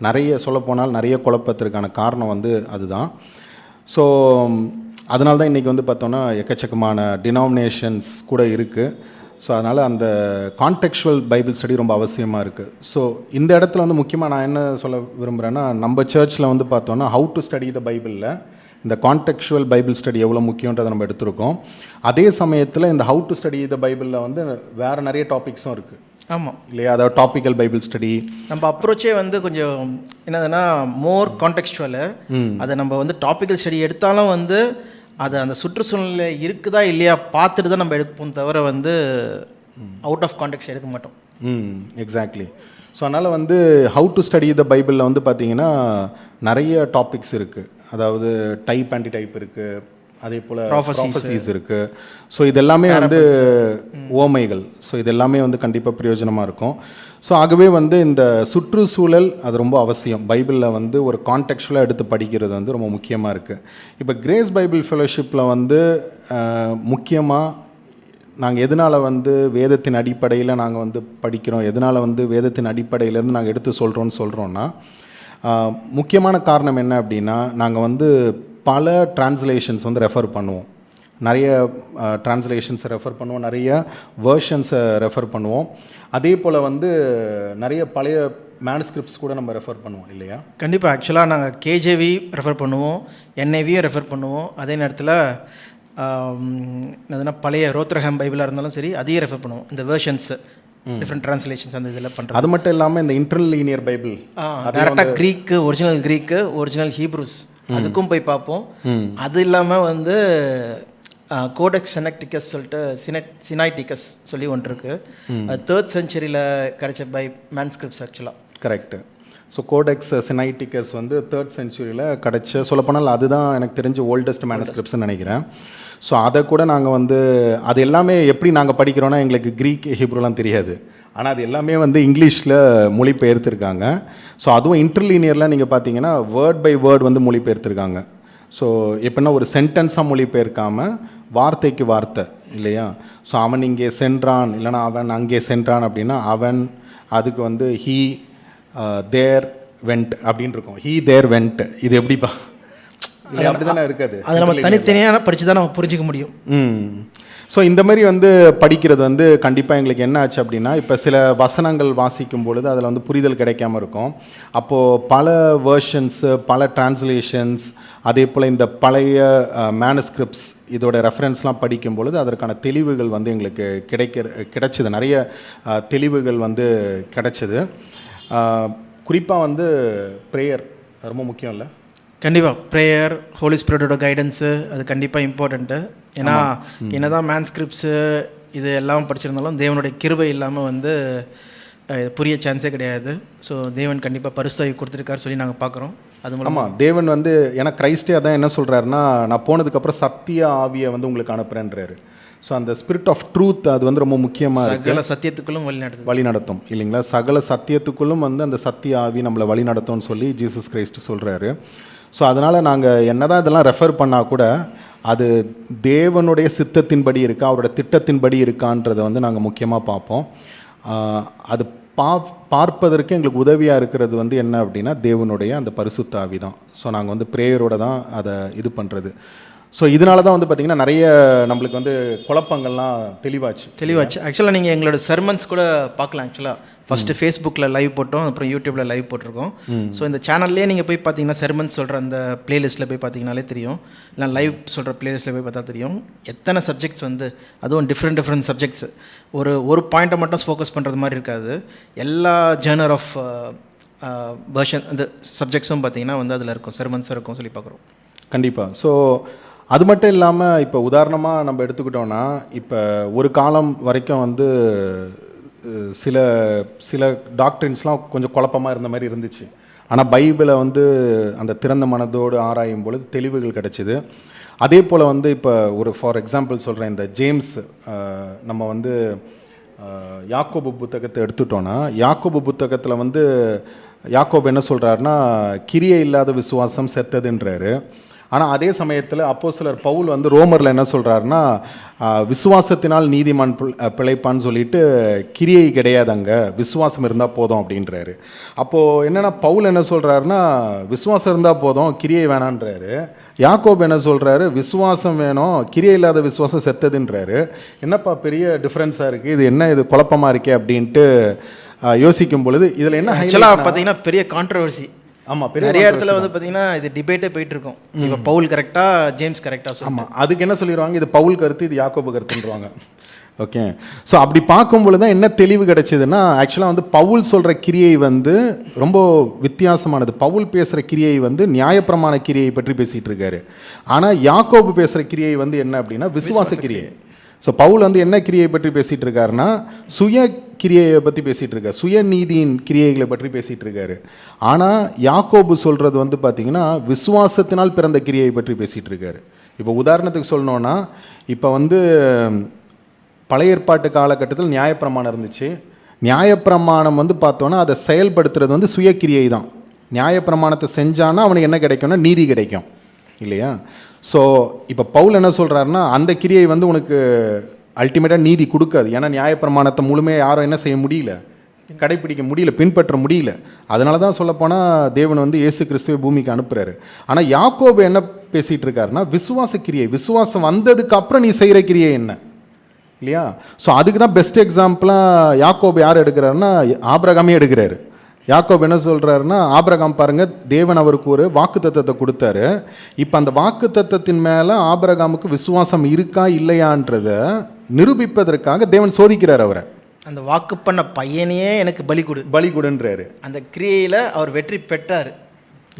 நிறைய சொல்லப்போனால் நிறைய குழப்பத்திற்கான காரணம் வந்து அதுதான். ஸோ அதனால தான் இன்றைக்கி வந்து பார்த்தோன்னா எக்கச்சக்கமான டினாமினேஷன்ஸ் கூட இருக்குது. ஸோ அதனால் அந்த கான்டெக்சுவல் பைபிள் ஸ்டடி ரொம்ப அவசியமாக இருக்குது. ஸோ இந்த இடத்துல வந்து முக்கியமாக நான் என்ன சொல்ல விரும்புகிறேன்னா நம்ம சர்ச்சில் வந்து பார்த்தோன்னா ஹவு டு ஸ்டடி த பைபிளில் இந்த கான்டெக்சுவல் பைபிள் ஸ்டடி எவ்வளோ முக்கியன்றதை நம்ம எடுத்திருக்கோம். அதே சமயத்தில் இந்த ஹவு டு ஸ்டடி த பைபிளில் வந்து வேறு நிறைய டாபிக்ஸும் இருக்குது. ஆமாம் இல்லையா. அதாவது டாபிக்கல் பைபிள் ஸ்டடி நம்ம அப்ரோச்சே வந்து கொஞ்சம் என்னதுன்னா மோர் கான்டெக்சுவல். அதை நம்ம வந்து டாபிக்கல் ஸ்டடி எடுத்தாலும் வந்து அது அந்த சுற்றுச்சூழ்நிலை இருக்குதா இல்லையா பார்த்துட்டு தான் நம்ம எடுப்போம் தவிர வந்து அவுட் ஆஃப் கான்டெக்ஸ்ட் எடுக்க மாட்டோம். எக்ஸாக்ட்லி. ஸோ அதனால் வந்து ஹவு டு ஸ்டடி த பைபிளில் வந்து பார்த்திங்கன்னா நிறைய டாபிக்ஸ் இருக்குது. அதாவது டைப் ஆன்டி டைப் இருக்குது, அதே போல் ப்ராஃபஸீஸ் இருக்குது. ஸோ இதெல்லாமே வந்து ஓமைகள். ஸோ இதெல்லாமே வந்து கண்டிப்பாக பிரயோஜனமாக இருக்கும். ஸோ ஆகவே வந்து இந்த சுற்றுச்சூழல் அது ரொம்ப அவசியம். பைபிளில் வந்து ஒரு கான்டெக்சுவலாக எடுத்து படிக்கிறது வந்து ரொம்ப முக்கியமாக இருக்குது. இப்போ கிரேஸ் பைபிள் ஃபெலோஷிப்பில் வந்து முக்கியமாக நாங்கள் எதனால் வந்து வேதத்தின் அடிப்படையில் நாங்கள் வந்து படிக்கிறோம், எதனால் வந்து வேதத்தின் அடிப்படையிலேருந்து நாங்கள் எடுத்து சொல்கிறோன்னா முக்கியமான காரணம் என்ன அப்படின்னா நாங்கள் வந்து பல டிரான்ஸ்லேஷன்ஸ் வந்து ரெஃபர் பண்ணுவோம். நிறைய டிரான்ஸ்லேஷன்ஸை ரெஃபர் பண்ணுவோம், நிறைய வேர்ஷன்ஸை ரெஃபர் பண்ணுவோம். அதே போல் வந்து நிறைய பழைய மேனுஸ்கிரிப்ட்ஸ் கூட நம்ம ரெஃபர் பண்ணுவோம் இல்லையா. கண்டிப்பாக. ஆக்சுவலாக நாங்கள் கேஜேவி ரெஃபர் பண்ணுவோம், என்ஐவியும் ரெஃபர் பண்ணுவோம். அதே நேரத்தில் எதுனா பழைய ரோத்ரஹாம் பைபிளாக இருந்தாலும் சரி அதையும் ரெஃபர் பண்ணுவோம். இந்த வேர்ஷன்ஸு டிஃப்ரெண்ட் ட்ரான்ஸ்லேஷன்ஸ் அந்த இதில் பண்ணுறோம். அது மட்டும் இல்லாமல் இந்த இன்டர்லீனியர் பைபிள் டேரெக்டாக க்ரீக்கு, ஒரிஜினல் ஹீப்ரூஸ் அதுக்கும் போய் பார்ப்போம். அது இல்லாமல் வந்து கோடெக்ஸ் சினக்டிகஸ் சொல்லிட்டு சினைட்டிகஸ் சொல்லி ஒன்று இருக்குது. அது 3rd centuryயில் கிடைச்ச மேன்ஸ்கிரிப்ட்ஸ் ஆக்சுவலாக. கரெக்டு. ஸோ கோடெக்ஸ் சினைட்டிகஸ் வந்து 3rd centuryயில் கிடைச்ச சொல்லப்போனால் அதுதான் எனக்கு தெரிஞ்ச ஓல்டஸ்ட் மேனுஸ்கிரிப்ட்ஸ்னு நினைக்கிறேன். ஸோ அதை கூட நாங்கள் வந்து அது எல்லாமே எப்படி நாங்கள் படிக்கிறோன்னா எங்களுக்கு க்ரீக் ஹீப்ரூலாம் தெரியாது. ஆனால் அது எல்லாமே வந்து இங்கிலீஷில் மொழிபெயர்த்துருக்காங்க. ஸோ அதுவும் இன்டர்லீனியரில் நீங்கள் பார்த்தீங்கன்னா வேர்ட் பை வேர்ட் வந்து மொழிபெயர்த்துருக்காங்க. ஸோ எப்படின்னா ஒரு சென்டென்ஸாக மொழிபெயர்க்காமல் வார்த்தைக்கு வார்த்தை இல்லையா. ஸோ அவன் இங்கே சென்றான் இல்லைனா அவன் அங்கே சென்றான் அப்படின்னா அவன் அதுக்கு வந்து ஹீ தேர் வெண்ட் அப்படின்னு இருக்கும். ஹீ தேர் வெண்ட், இது எப்படிப்பா? இல்லை அப்படி தானே இருக்காது. அது நம்ம தனித்தனியாக படித்து தான் நம்ம புரிஞ்சிக்க முடியும். ஸோ இந்த மாதிரி வந்து படிக்கிறது வந்து கண்டிப்பாக எங்களுக்கு என்ன ஆச்சு அப்படின்னா, இப்போ சில வசனங்கள் வாசிக்கும் பொழுது அதில் வந்து புரிதல் கிடைக்காம இருக்கும். அப்போது பல வேர்ஷன்ஸு, பல டிரான்ஸ்லேஷன்ஸ், அதே போல் இந்த பழைய மேனுஸ்கிரிப்ட்ஸ் இதோட ரெஃபரன்ஸ்லாம் படிக்கும் பொழுது அதற்கான தெளிவுகள் வந்து எங்களுக்கு கிடைச்சிது. நிறைய தெளிவுகள் வந்து கிடைச்சிது. குறிப்பாக வந்து ப்ரேயர் ரொம்ப முக்கியம் இல்லை? கண்டிப்பாக ப்ரேயர், ஹோலி ஸ்பிரிட்டோட கைடன்ஸு அது கண்டிப்பாக இம்பார்ட்டண்ட்டு. ஏன்னா என்ன தான் மேன்ஸ்கிரிப்ட்ஸு இது எல்லாம் படிச்சிருந்தாலும் தேவனுடைய கிருபை இல்லாமல் வந்து புரிய சான்ஸே கிடையாது. ஸோ தேவன் கண்டிப்பாக பரிசுத்தாவி கொடுத்துருக்காரு சொல்லி நாங்கள் பார்க்குறோம். அது மூலமாக தேவன் வந்து, ஏன்னா கிரைஸ்டே அதான் என்ன சொல்கிறாருன்னா, நான் போனதுக்கப்புறம் சத்திய ஆவியை வந்து உங்களுக்கு அனுப்புகிறேன்றாரு. ஸோ அந்த ஸ்பிரிட் ஆஃப் ட்ரூத் அது வந்து ரொம்ப முக்கியமாக இருக்குது. சகல சத்தியத்துக்குள்ளும் வழி நடத்தும் இல்லைங்களா? சகல சத்தியத்துக்குள்ளும் வந்து அந்த சத்திய ஆவி நம்மளை வழி நடத்தும்னு சொல்லி ஜீசஸ் கிரைஸ்ட் சொல்கிறாரு. ஸோ அதனால் நாங்கள் என்ன தான் இதெல்லாம் ரெஃபர் பண்ணால் கூட அது தேவனுடைய சித்தத்தின்படி இருக்கா, அவரோட திட்டத்தின்படி இருக்கான்றதை வந்து நாங்கள் முக்கியமாக பார்ப்போம். அது பார்ப்பதற்கு எங்களுக்கு உதவியாக இருக்கிறது வந்து என்ன அப்படின்னா தேவனுடைய அந்த பரிசுத்த ஆவி தான். ஸோ நாங்கள் வந்து ப்ரேயரோடு தான் அதை இது பண்ணுறது. ஸோ இதனால தான் வந்து பார்த்திங்கன்னா நிறைய நம்மளுக்கு வந்து குழப்பங்கள்லாம் தெளிவாச்சு. ஆக்சுவலாக நீங்கள் எங்களோட சர்மன்ஸ் கூட பார்க்கலாம். ஆக்சுவலாக ஃபஸ்ட்டு ஃபேஸ்புக்கில் லைவ் போட்டோம், அப்புறம் யூடியூப்பில் லைவ் போட்டிருக்கோம். ஸோ இந்த சேனல்லே நீங்கள் போய் பார்த்தீங்கன்னா சர்மன்ஸ் சொல்கிற அந்த பிளேலிஸ்ட்டில் போய் பார்த்தீங்கனாலே தெரியும், இல்லை லைவ் சொல்கிற பிளேலிஸ்ட்டில் போய் பார்த்தா தெரியும் எத்தனை சப்ஜெக்ட்ஸ் வந்து, அதுவும் டிஃப்ரெண்ட் சப்ஜெக்ட்ஸ். ஒரு பாயிண்ட்டை மட்டும் ஃபோக்கஸ் பண்ணுறது மாதிரி இருக்காது. எல்லா ஜேர்னர் ஆஃப் வெர்ஷன் அந்த சப்ஜெக்ட்ஸும் பார்த்தீங்கன்னா வந்து அதில் இருக்கும், சர்மன்ஸும் இருக்கும் சொல்லி பார்க்குறோம். கண்டிப்பாக. ஸோ அது மட்டும் இல்லாமல் இப்போ உதாரணமாக நம்ம எடுத்துக்கிட்டோன்னா, இப்போ ஒரு காலம் வரைக்கும் வந்து சில டாக்டரின்ஸ்லாம் கொஞ்சம் குழப்பமாக இருந்த மாதிரி இருந்துச்சு. ஆனால் பைபிளை வந்து அந்த திறந்த மனதோடு ஆராயும் பொழுது தெளிவுகள் கிடச்சிது. அதே போல் வந்து இப்போ ஒரு ஃபார் எக்ஸாம்பிள் சொல்கிறேன், இந்த ஜேம்ஸ் நம்ம வந்து யாக்கோபு புத்தகத்தை எடுத்துட்டோன்னா, யாக்கோபு புத்தகத்தில் வந்து யாக்கோபு என்ன சொல்கிறாருன்னா, கிரியை இல்லாத விசுவாசம் செத்ததுன்றாரு. ஆனால் அதே சமயத்தில் அப்போஸ்தலர் பவுல் வந்து ரோமரில் என்ன சொல்கிறாருன்னா, விசுவாசத்தினால் நீதிமான் பிழைப்பான்னு சொல்லிட்டு கிரியை கிடையாது, அங்கே விசுவாசம் இருந்தால் போதும் அப்படின்றாரு. அப்போது என்னென்னா பவுல் என்ன சொல்கிறாருன்னா, விசுவாசம் இருந்தால் போதும் கிரியை வேணான்றாரு. யாக்கோபு என்ன சொல்கிறாரு, விசுவாசம் வேணும், கிரியை இல்லாத விசுவாசம் செத்ததுன்றாரு. என்னப்பா பெரிய டிஃப்ரென்ஸாக இருக்குது, இது என்ன இது குழப்பமாக இருக்கே அப்படின்ட்டு யோசிக்கும் பொழுது இதில் என்ன ஆக்சுவலாக பார்த்தீங்கன்னா பெரிய கான்ட்ரவர்சி. ஆமாம், நிறைய இடத்துல வந்து பார்த்தீங்கன்னா இது டிபேட்டே போயிட்டு இருக்கும். இப்போ பவுல் கரெக்டாக, ஜேம்ஸ் கரெக்டாக. ஆமாம், அதுக்கு என்ன சொல்லிடுவாங்க, இது பவுல் கருத்து, இது யாக்கோபு கருத்துன்றாங்க. ஓகே. ஸோ அப்படி பார்க்கும்பொழுது தான் என்ன தெளிவு கிடைச்சிதுன்னா, ஆக்சுவலாக வந்து பவுல் சொல்கிற கிரியை வந்து ரொம்ப வித்தியாசமானது. பவுல் பேசுகிற கிரியை வந்து நியாயப்பிரமாண கிரியை பற்றி பேசிகிட்டு இருக்காரு. ஆனால் யாக்கோபு பேசுகிற கிரியை வந்து என்ன அப்படின்னா விசுவாச கிரியை. ஸோ பவுல் வந்து என்ன கிரியை பற்றி பேசிகிட்டு இருக்காருன்னா, சுய கிரியையை பற்றி பேசிகிட்டு இருக்காரு, சுயநீதியின் கிரியைகளை பற்றி பேசிகிட்டு இருக்காரு. ஆனால் யாக்கோபு சொல்கிறது வந்து பார்த்திங்கன்னா விசுவாசத்தினால் பிறந்த கிரியை பற்றி பேசிகிட்டு இருக்காரு. இப்போ உதாரணத்துக்கு சொல்லணுன்னா, இப்போ வந்து பழைய ஏற்பாட்டு காலகட்டத்தில் நியாயப்பிரமாணம் இருந்துச்சு. நியாயப்பிரமாணம் வந்து பார்த்தோன்னா அதை செயல்படுத்துறது வந்து சுயக்கிரியை தான். நியாயப்பிரமாணத்தை செஞ்சானா அவனுக்கு என்ன கிடைக்கும்னா நீதி கிடைக்கும் இல்லையா? ஸோ இப்போ பவுல் என்ன சொல்கிறாருன்னா, அந்த கிரியை வந்து உனக்கு அல்டிமேட்டாக நீதி கொடுக்காது. ஏன்னா நியாயப்பிரமாணத்தை முழுமையாக யாரும் என்ன செய்ய முடியல, கடைப்பிடிக்க முடியல, பின்பற்ற முடியல. அதனால தான் சொல்லப்போனால் தேவன் வந்து இயேசு கிறிஸ்துவை பூமிக்கு அனுப்புகிறாரு. ஆனால் யாக்கோபு என்ன பேசிகிட்டு இருக்காருன்னா, விசுவாச கிரியை, விசுவாசம் வந்ததுக்கு அப்புறம் நீ செய்கிற கிரியை என்ன இல்லையா? ஸோ அதுக்கு தான் பெஸ்ட் எக்ஸாம்பிளாக யாக்கோபு யார் எடுக்கிறாருன்னா ஆபிரகாமே எடுக்கிறாரு. யாக்கோபு என்ன சொல்கிறாருன்னா, ஆபிரகாம் பாருங்கள், தேவன் அவருக்கு ஒரு வாக்குத்தத்தத்தை கொடுத்தாரு. இப்போ அந்த வாக்குத்தத்தத்தின் மேலே ஆபிரகாமுக்கு விசுவாசம் இருக்கா இல்லையான்றதை நிரூபிப்பதற்காக தேவன் சோதிக்கிறார் அவரை. அந்த வாக்கு பண்ண பையனையே எனக்கு பலி கொடுன்றாரு. அந்த கிரியையில் அவர் வெற்றி பெற்றார்.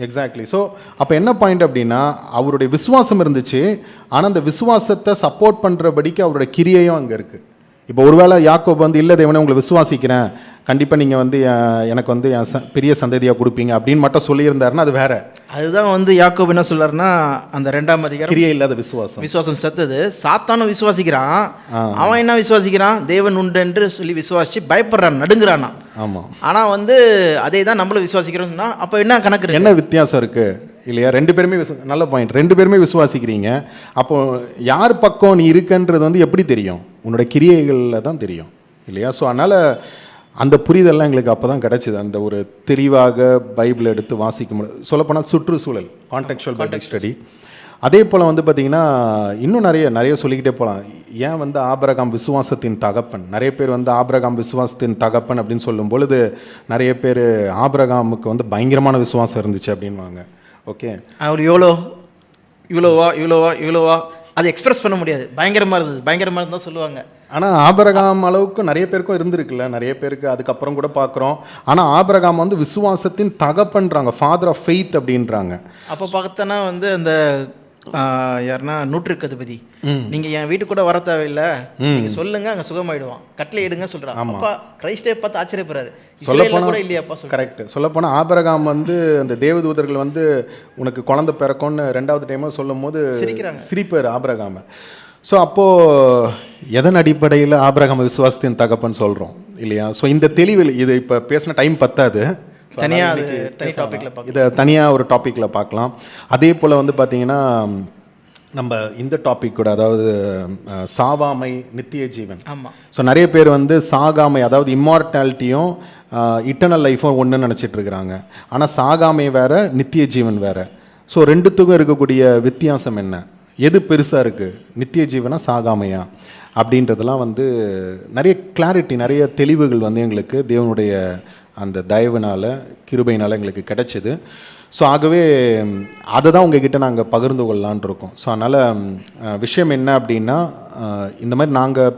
எக்ஸாக்ட்லி. ஸோ அப்போ என்ன பாயிண்ட் அப்படின்னா, அவருடைய விசுவாசம் இருந்துச்சு, ஆனால் அந்த விசுவாசத்தை சப்போர்ட் பண்ணுறபடிக்கு அவருடைய கிரியையும் அங்கே இருக்குது. இப்போ ஒருவேளை யாக்கோபு வந்து இல்லை தேவனே உங்களை விசுவாசிக்கிறேன், கண்டிப்பாக நீங்கள் வந்து எனக்கு வந்து என் பெரிய சந்ததியாக கொடுப்பீங்க அப்படின்னு மட்டும் சொல்லியிருந்தாருன்னா அது வேற. அதுதான் வந்து யாக்கோபு என்ன சொல்றாருன்னா, அந்த 2ஆம் அதிகாரம் கிரியை இல்லாத விசுவாசம் செத்தது. சாத்தானும் விசுவாசிக்கிறான், அவன் என்ன விசுவாசிக்கிறான், தேவன் உண்டு என்று சொல்லி விசுவாசிச்சு பயப்படுறான், நடுங்குறானா. ஆமாம். ஆனால் வந்து அதே தான் நம்மளும் விசுவாசிக்கிறோம்னா அப்போ என்ன கணக்கு, என்ன வித்தியாசம் இருக்குது இல்லையா? ரெண்டு பேருமே நல்ல பாயிண்ட், ரெண்டு பேருமே விசுவாசிக்கிறீங்க. அப்போ யார் பக்கம் நீ இருக்குன்றது வந்து எப்படி தெரியும்? உன்னோட கிரியைகளில் தான் தெரியும் இல்லையா? ஸோ அதனால் அந்த புரிதல்லாம் எங்களுக்கு அப்போ தான் கிடச்சிது. அந்த ஒரு தெளிவாக பைபிள் எடுத்து வாசிக்க முடியும். சொல்லப்போனால் சுற்றுச்சூழல், கான்டெக்சுவல் பைபிள் ஸ்டடி. அதே போல் வந்து பார்த்திங்கன்னா இன்னும் நிறைய சொல்லிக்கிட்டே போகலாம். ஏன் வந்து ஆபிரகாம் விசுவாசத்தின் தகப்பன், நிறைய பேர் வந்து ஆபிரகாம் விசுவாசத்தின் தகப்பன் அப்படின்னு சொல்லும் பொழுது நிறைய பேர் ஆபிரகாமுக்கு வந்து பயங்கரமான விசுவாசம் இருந்துச்சு அப்படின்வாங்க. ஓகே, அவர் இவ்வளோவா அது எக்ஸ்பிரஸ் பண்ண முடியாது, பயங்கரமாக இருந்தது தான் சொல்லுவாங்க. ஆனால் ஆபிரகாம் அளவுக்கு நிறைய பேருக்கும் இருந்திருக்குல்ல, நிறைய பேருக்கு அதுக்கப்புறம் கூட பார்க்குறோம். ஆனால் ஆபிரகாம் வந்து விசுவாசத்தின் தகப்பன்றாங்க, ஃபாதர் ஆஃப் ஃபெய்த் அப்படின்றாங்க. அப்போ பார்த்தோன்னா வந்து அந்த யாருன்னா நூற்றுக்கு அதிபதி, நீங்கள் என் வீட்டுக்கு கூட வர தேவையில்லை, நீங்கள் சொல்லுங்க அங்கே சுகமாயிடுவான், கட்டளை எடுங்க சொல்கிறான். அப்பா கிரைஸ்டே பார்த்து ஆச்சரியப்படுறாரு, சொல்லப்போனால் கூட இல்லையாப்பா. கரெக்ட். சொல்லப்போனால் ஆபிரகாம் வந்து அந்த தேவதூதர்கள் வந்து உனக்கு குழந்தை பிறக்கும்னு 2வது டைமாக சொல்லும் போது சிரிப்பார் ஆபிரகாம. ஸோ அப்போது எதன் அடிப்படையில் ஆபிரகாம் விசுவாசத்தின் தகப்பன்னு சொல்கிறோம் இல்லையா? ஸோ இந்த தெளிவில் இது இப்போ பேசின டைம் பத்தாது, இதை தனியாக ஒரு டாப்பிக்கில் பார்க்கலாம். அதே போல் வந்து பார்த்திங்கன்னா நம்ம இந்த டாபிக் கூட, அதாவது சாவாமை நித்திய ஜீவன். ஸோ நிறைய பேர் வந்து சாகாமை, அதாவது இம்மார்டாலிட்டியும் இட்டர்னல் லைஃப்பும் ஒன்றுன்னு நினச்சிட்டு இருக்கிறாங்க. ஆனால் சாகாமை வேறு, நித்திய ஜீவன் வேறு. ஸோ ரெண்டுத்துக்கும் இருக்கக்கூடிய வித்தியாசம் என்ன, எது பெருசாக இருக்குது, நித்திய ஜீவனா சாகாமையா அப்படின்றதெல்லாம் வந்து நிறைய கிளாரிட்டி, நிறைய தெளிவுகள் வந்து எங்களுக்கு தேவனுடைய அந்த தயவுனால் கிருபையினால் எங்களுக்கு கிடைச்சிது. ஸோ ஆகவே அதை தான் உங்ககிட்ட நாங்கள் பகிர்ந்து கொள்ளலான் இருக்கோம். ஸோ அதனால் விஷயம் என்ன அப்படின்னா, இந்த மாதிரி நாங்கள்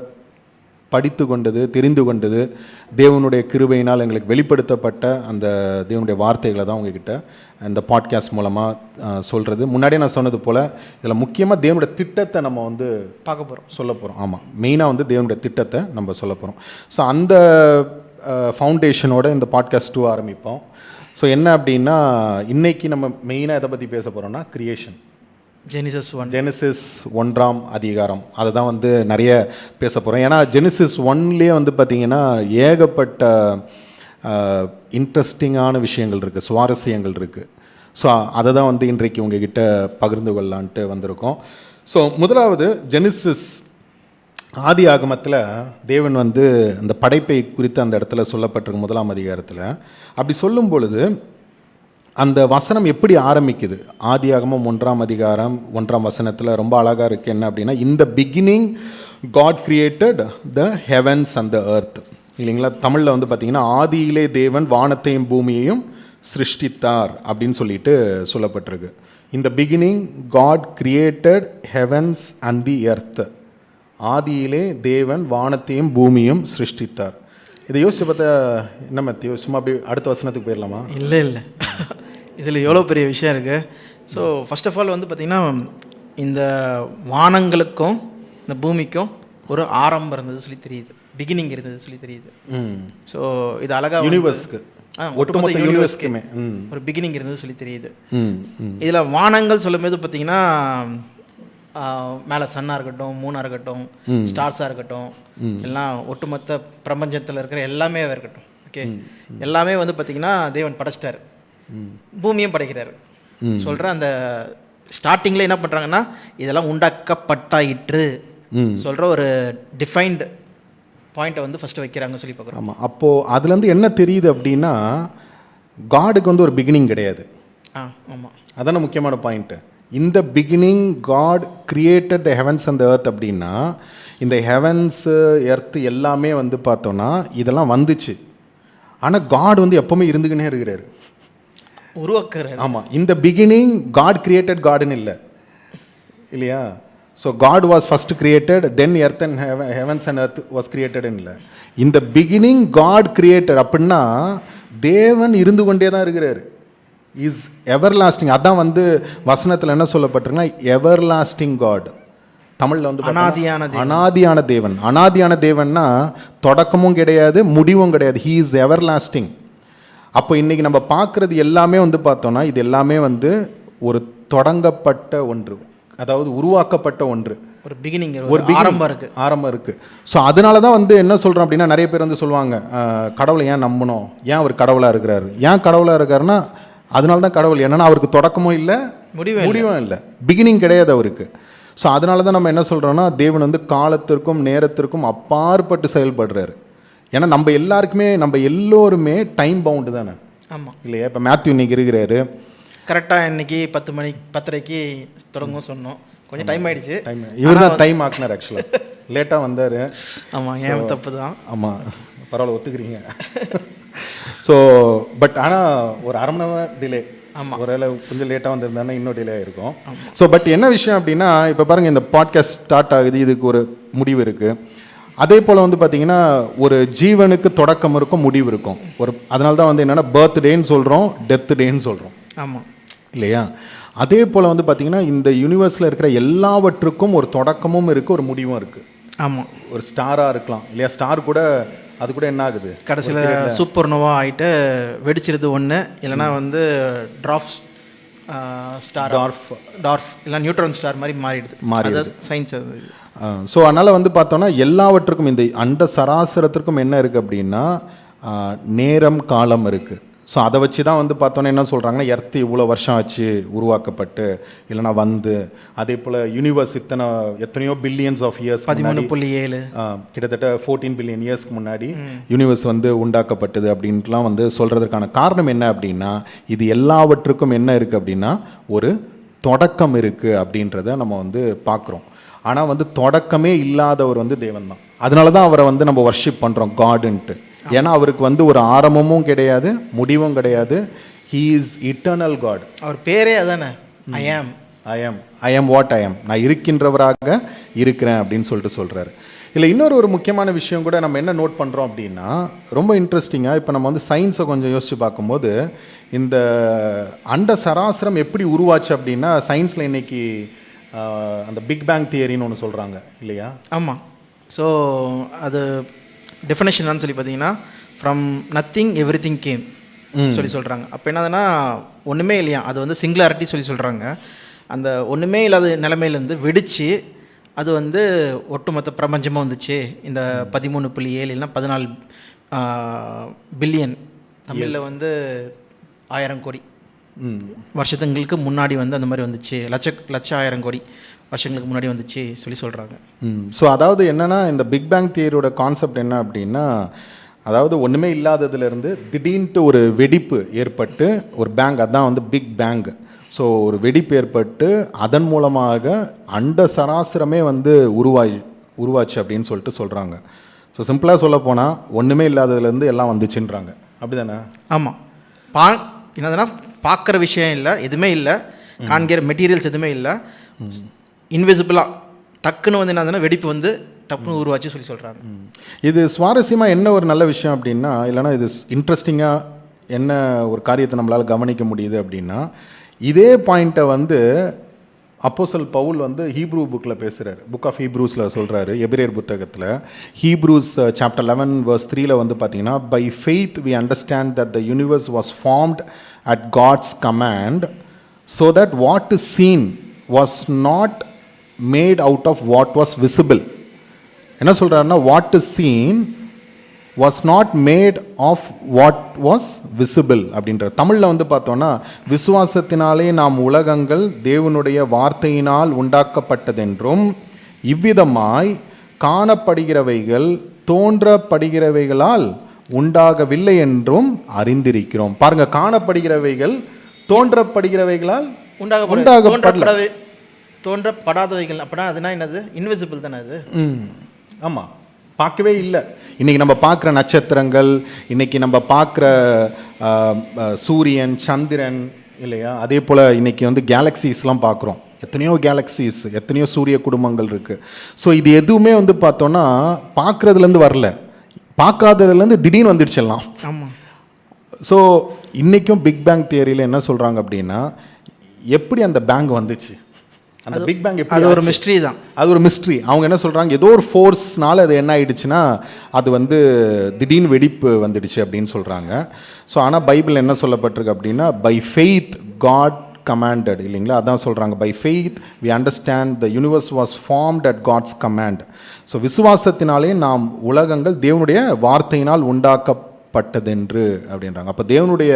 படித்து கொண்டது, தெரிந்து கொண்டது, தேவனுடைய கிருபையினால் எங்களுக்கு வெளிப்படுத்தப்பட்ட அந்த தேவனுடைய வார்த்தைகளை தான் உங்ககிட்ட இந்த பாட்காஸ்ட் மூலமாக சொல்கிறது. முன்னாடியே நான் சொன்னது போல் இதில் முக்கியமாக தேவனுடைய திட்டத்தை நம்ம வந்து பார்க்க போகிறோம், சொல்ல போகிறோம். ஆமாம், மெயினாக வந்து தேவனுடைய திட்டத்தை நம்ம சொல்ல போகிறோம். ஸோ அந்த ஃபவுண்டேஷனோட இந்த பாட்காஸ்ட் 2 ஆரம்பிப்போம். ஸோ என்ன அப்படின்னா, இன்றைக்கி நம்ம மெயினாக எதை பற்றி பேச போகிறோம்னா கிரியேஷன், ஜெனிசிஸ் 1ஆம் அதிகாரம். அதை தான் வந்து நிறைய பேச போகிறோம். ஏன்னா ஜெனிசிஸ் 1லேயே வந்து பார்த்திங்கன்னா ஏகப்பட்ட இன்ட்ரெஸ்டிங்கான விஷயங்கள் இருக்குது, சுவாரஸ்யங்கள் இருக்குது. ஸோ அதை தான் வந்து இன்றைக்கு உங்ககிட்ட பகிர்ந்து கொள்ளலான்ட்டு வந்திருக்கோம். ஸோ முதலாவது ஜெனிசிஸ் ஆதி ஆகமத்தில் தேவன் வந்து அந்த படைப்பை குறித்து அந்த இடத்துல சொல்லப்பட்டிருக்கு 1ஆம் அதிகாரத்தில். அப்படி சொல்லும் பொழுது அந்த வசனம் எப்படி ஆரம்பிக்குது, ஆதி ஆகமம் 1ஆம் அதிகாரம் 1ஆம் வசனத்தில் ரொம்ப அழகாக இருக்குது. என்ன அப்படின்னா, இந்த beginning God created the heavens and the earth இல்லைங்களா? தமிழில் வந்து பார்த்திங்கன்னா ஆதியிலே தேவன் வானத்தையும் பூமியையும் சிருஷ்டித்தார் அப்படின்னு சொல்லிட்டு சொல்லப்பட்டிருக்கு. இந்த beginning God created heavens and the earth, ஆதியிலே தேவன் வானத்தையும் பூமியும் சிருஷ்டித்தார். இதை யோசிச்சு பார்த்தா என்ன மத்தியோ, சும்மா அப்படி அடுத்த வசனத்துக்கு போயிடலாமா? இல்லை இதில் எவ்வளோ பெரிய விஷயம் இருக்குது. ஸோ ஃபர்ஸ்ட் ஆஃப் ஆல் வந்து பார்த்திங்கன்னா, இந்த வானங்களுக்கும் இந்த பூமிக்கும் ஒரு ஆரம்பம் இருந்தது சொல்லி தெரியுது, பிகினிங் இருந்தது சொல்லி தெரியுது. ஸோ இது அழகாக யூனிவர்ஸ்க்கு, ஒட்டுமொத்த யூனிவர்ஸ்க்குமே ஒரு பிகினிங் இருந்தது சொல்லி தெரியுது. இதில் வானங்கள் சொல்லும்போது பார்த்திங்கன்னா, மேலே சன்னாக இருக்கட்டும், மூனாக இருக்கட்டும், ஸ்டார்ஸாக இருக்கட்டும், எல்லாம் ஒட்டுமொத்த பிரபஞ்சத்தில் இருக்கிற எல்லாமே இருக்கட்டும், ஓகே, எல்லாமே வந்து பார்த்திங்கன்னா தேவன் படைச்சிட்டார், பூமியும் படைக்கிறார். சொல்கிற அந்த ஸ்டார்டிங்கில் என்ன பண்ணுறாங்கன்னா, இதெல்லாம் உண்டாக்கப்பட்டாயிற்று சொல்கிற ஒரு டிஃபைன்டு பாயிண்ட்டை வந்து ஃபஸ்ட்டு வைக்கிறாங்க சொல்லி பார்க்குறோம். ஆமாம், அப்போது அதுலேருந்து என்ன தெரியுது அப்படின்னா, காடுக்கு வந்து ஒரு பிகினிங் கிடையாது. ஆமாம், அதான முக்கியமான பாயிண்ட்டு. இந்த beginning God created the heavens and the earth அப்படின்னா, இந்த ஹெவன்ஸு எர்த்து எல்லாமே வந்து பார்த்தோன்னா இதெல்லாம் வந்துச்சு. ஆனால் காட் வந்து எப்போவுமே இருந்துக்கினே இருக்கிறாரு, உருவாக்குறாரு. ஆமாம், இந்த பிகினிங் காட் கிரியேட்டட் காடுன்னு இல்லை இல்லையா? So God was first created, then earth and heavens and earth was கிரியேட்டட்னு இல்லை. இந்த பிகினிங் காட் கிரியேட்டட் அப்படின்னா தேவன் இருந்து கொண்டே தான் இருக்கிறாரு, இஸ் எவர் லாஸ்டிங். அதான் வந்து வசனத்தில் என்ன சொல்லப்பட்டிருக்குன்னா, எவர் லாஸ்டிங் காட். தமிழில் வந்து அனாதியான தேவன். அனாதியான தேவன்னா தொடக்கமும் கிடையாது, முடிவும் கிடையாது, ஹீ இஸ் எவர் லாஸ்டிங். அப்போ இன்றைக்கி நம்ம பார்க்குறது எல்லாமே வந்து பார்த்தோன்னா, இது எல்லாமே வந்து ஒரு தொடங்கப்பட்ட ஒன்று, அதாவது உருவாக்கப்பட்ட ஒன்று, ஒரு பிகினிங், ஒரு ஆரம்பம் இருக்குது. ஸோ அதனால தான் வந்து என்ன சொல்கிறோம் அப்படின்னா, நிறைய பேர் வந்து சொல்லுவாங்க, கடவுளை ஏன் நம்பணும், ஏன் அவர் கடவுளாக இருக்கிறாரு, ஏன் கடவுளாக இருக்காருன்னா அதனால தான் கடவுள். என்னென்னா அவருக்கு தொடக்கமும் இல்லை, முடிவும் இல்லை, பிகினிங் கிடையாது அவருக்கு. ஸோ அதனால தான் நம்ம என்ன சொல்கிறோன்னா, தேவன் வந்து காலத்திற்கும் நேரத்திற்கும் அப்பாற்பட்டு செயல்படுறாரு. ஏன்னா நம்ம எல்லாருக்குமே நம்ம எல்லோருமே டைம் பவுண்டு தானே ஆமாம் இல்லையா? இப்போ மேத்யூ இன்னைக்கு இருக்கிறாரு, கரெக்டாக இன்றைக்கி 10 மணி 10:30க்கு தொடங்கும் சொன்னோம், கொஞ்சம் டைம் ஆகிடுச்சு. இவர் தான் டைம் ஆக்குனார் ஆக்சுவலாக, லேட்டாக வந்தார். ஆமாம், ஏன் தப்பு தான். ஆமாம், பரவாயில்ல, ஒத்துக்கிறீங்க. ஸோ பட் ஆனால் ஒரு அரை மணி நேரம் டிலே. ஆமாம், ஒருவேளை கொஞ்சம் லேட்டாக வந்திருந்தானே இன்னும் டிலே ஆகிருக்கும். ஸோ பட் என்ன விஷயம் அப்படின்னா, இப்போ பாருங்கள், இந்த பாட்காஸ்ட் ஸ்டார்ட் ஆகுது, இதுக்கு ஒரு முடிவு இருக்குது. அதே போல் வந்து பார்த்திங்கன்னா ஒரு ஜீவனுக்கு தொடக்கம் இருக்கும், முடிவு இருக்கும். அதனால தான் வந்து என்னென்னா பர்த்டேன்னு சொல்கிறோம், டெத் டேன்னு சொல்கிறோம். ஆமாம் இல்லையா? அதே போல் வந்து பார்த்திங்கன்னா இந்த யூனிவர்ஸில் இருக்கிற எல்லாவற்றுக்கும் ஒரு தொடக்கமும் இருக்குது, ஒரு முடிவும் இருக்குது. ஆமாம், ஒரு ஸ்டாராக இருக்கலாம் இல்லையா? ஸ்டார் கூட அது கூட என்ன ஆகுது, கடைசியில் சூப்பர் நோவா ஆகிட்டு வெடிச்சிருது ஒன்று, இல்லைனா வந்து டார்ஃப் இல்லை நியூட்ரான் ஸ்டார் மாதிரி மாறிடுது சயின்ஸ். ஸோ அதனால் வந்து பார்த்தோன்னா எல்லாவற்றுக்கும் இந்த அண்ட சராசரத்திற்கும் என்ன இருக்குது அப்படின்னா நேரம் காலம் இருக்குது. ஸோ அதை வச்சு தான் வந்து பார்த்தோன்னா என்ன சொல்கிறாங்கன்னா, எர்த்து இவ்வளோ வருஷம் ஆச்சு உருவாக்கப்பட்டு, இல்லைனா வந்து அதே போல் யூனிவர்ஸ் எத்தனையோ பில்லியன்ஸ் ஆஃப் இயர்ஸ் 13.7 கிட்டத்தட்ட 14 பில்லியன் இயர்ஸ்க்கு முன்னாடி யூனிவர்ஸ் வந்து உண்டாக்கப்பட்டது அப்படின்ட்டுலாம் வந்து சொல்கிறதுக்கான காரணம் என்ன அப்படின்னா, இது எல்லாவற்றுக்கும் என்ன இருக்குது அப்படின்னா ஒரு தொடக்கம் இருக்குது அப்படின்றத நம்ம வந்து பார்க்குறோம். ஆனால் வந்து தொடக்கமே இல்லாதவர் வந்து தேவன் தான். அதனால தான் அவரை வந்து நம்ம வர்ஷிப் பண்ணுறோம் காடுன்ட்டு. ஏன்னா அவருக்கு வந்து ஒரு ஆரம்பமும் கிடையாது, முடிவும் கிடையாது. He is eternal God. அவர் பேரே அதானே, ஐ ஆம் வாட் ஐ ஆம், நான் இருக்கின்றவராக இருக்கிறேன் அப்படின்னு சொல்கிறாரு. இல்லை இன்னொரு முக்கியமான விஷயம் கூட நம்ம என்ன நோட் பண்ணுறோம் அப்படின்னா, ரொம்ப இன்ட்ரெஸ்டிங்காக இப்போ நம்ம வந்து சயின்ஸை கொஞ்சம் யோசித்து பார்க்கும்போது, இந்த அண்ட சராசரம் எப்படி உருவாச்சு அப்படின்னா, சயின்ஸில் இன்னைக்கு அந்த பிக் பேங் தியரின்னு ஒன்று சொல்கிறாங்க இல்லையா? ஆமாம். ஸோ அது டெஃபினேஷன் சொல்லி பார்த்தீங்கன்னா, from nothing every thing game சொல்லி சொல்கிறாங்க. அப்போ என்னதுன்னா ஒன்றுமே இல்லையா, அது வந்து சிங்குலாரிட்டி சொல்லி சொல்கிறாங்க. அந்த ஒன்றுமே இல்லாத நிலைமையிலேருந்து வெடித்து அது வந்து ஒட்டுமொத்த பிரபஞ்சமாக வந்துச்சு. இந்த 13.7 இல்லைன்னா 14 பில்லியன், தமிழில் வந்து 1000 கோடி வருஷத்துங்களுக்கு முன்னாடி வந்து அந்த மாதிரி வந்துச்சு. லட்ச 1000 கோடி வருஷங்களுக்கு முன்னாடி வந்துச்சு சொல்லி சொல்கிறாங்க. ஸோ அதாவது என்னென்னா, இந்த பிக் பேங் தியரியோட கான்செப்ட் என்ன அப்படின்னா, அதாவது ஒன்றுமே இல்லாததுலேருந்து திடீர்னு ஒரு வெடிப்பு ஏற்பட்டு ஒரு பேங், அதுதான் வந்து பிக் பேங். ஸோ ஒரு வெடிப்பு ஏற்பட்டு அதன் மூலமாக அண்ட சராசரமே வந்து உருவாச்சு அப்படின்னு சொல்லிட்டு சொல்கிறாங்க. ஸோ சிம்பிளாக சொல்ல போனால் ஒன்றுமே இல்லாததுலேருந்து எல்லாம் வந்துச்சுன்றாங்க, அப்படி தானே? ஆமாம். என்னதுன்னா பார்க்குற விஷயம் இல்லை, எதுவுமே இல்லை, காண்கிற மெட்டீரியல்ஸ் எதுவுமே இல்லை, இன்விசிபிளாக டக்குன்னு வந்து என்னதுன்னா வெடிப்பு வந்து டக்குன்னு உருவாச்சு சொல்லி சொல்கிறாங்க. இது சுவாரஸ்யமாக என்ன ஒரு நல்ல விஷயம் அப்படின்னா, இல்லைனா இது இன்ட்ரெஸ்டிங்காக என்ன ஒரு காரியத்தை நம்மளால் கவனிக்க முடியுது அப்படின்னா, இதே பாயிண்ட்டை வந்து அப்போஸ்தலன் பவுல் வந்து ஹீப்ரூ புக்கில் பேசுகிறார். புக் ஆஃப் ஹீப்ரூஸில் சொல்கிறாரு, எபிரேயர் புத்தகத்தில் ஹீப்ரூஸ் சாப்டர் 11 verse 3 வந்து பார்த்தீங்கன்னா, by faith we understand that the universe was formed at God's command so that what is seen was not made out of what was visible. என்ன சொல்கிறாருன்னா, what is seen was not made of what was visible அப்படின்ற. தமிழில் வந்து பார்த்தோன்னா, விசுவாசத்தினாலே நாம் உலகங்கள் தேவனுடைய வார்த்தையினால் உண்டாக்கப்பட்டதென்றும் இவ்விதமாய் காணப்படுகிறவைகள் தோன்றப்படுகிறவைகளால் உண்டாகவில்லை என்றும் அறிந்திருக்கிறோம். பாருங்க, காணப்படுகிறவைகள் தோன்றப்படுகிறவைகளால் தோன்றப்படாதவைகள். அப்படின்னா அதுனா என்னது? இன்விசிபிள் தானே அது. ஆமாம், பார்க்கவே இல்லை. இன்றைக்கி நம்ம பார்க்குற நட்சத்திரங்கள், இன்றைக்கி நம்ம பார்க்குற சூரியன், சந்திரன் இல்லையா? அதே போல் இன்றைக்கி வந்து கேலக்ஸிஸ்லாம் பார்க்குறோம். எத்தனையோ கேலக்ஸிஸ், எத்தனையோ சூரிய குடும்பங்கள் இருக்குது. ஸோ இது எதுவுமே வந்து பார்த்தோன்னா பார்க்குறதுலேருந்து வரல, பார்க்காததுலேருந்து திடீர்னு வந்துடுச்சிடலாம். ஆமாம். ஸோ இன்றைக்கும் பிக் பேங் தியரியில் என்ன சொல்கிறாங்க அப்படின்னா, எப்படி அந்த பேங்க் வந்துச்சு, அந்த பிக் பேங் எப்படி, அது ஒரு மிஸ்ட்ரி தான். அது ஒரு மிஸ்ட்ரி. அவங்க என்ன சொல்கிறாங்க, ஏதோ ஒரு ஃபோர்ஸ்னால அது என்ன ஆயிடுச்சுன்னா அது வந்து திடீர்னு வெடிப்பு வந்துடுச்சு அப்படின்னு சொல்கிறாங்க. ஸோ ஆனால் பைபிள் என்ன சொல்லப்பட்டிருக்கு அப்படின்னா, பை ஃபெய்த் காட் கமாண்டட் இல்லைங்களா? அதான் சொல்கிறாங்க, by faith we understand the universe was formed at God's command. So விசுவாசத்தினாலே நாம் உலகங்கள் தேவனுடைய வார்த்தையினால் உண்டாக்கப்பட்டதென்று அப்படின்றாங்க. அப்போ தேவனுடைய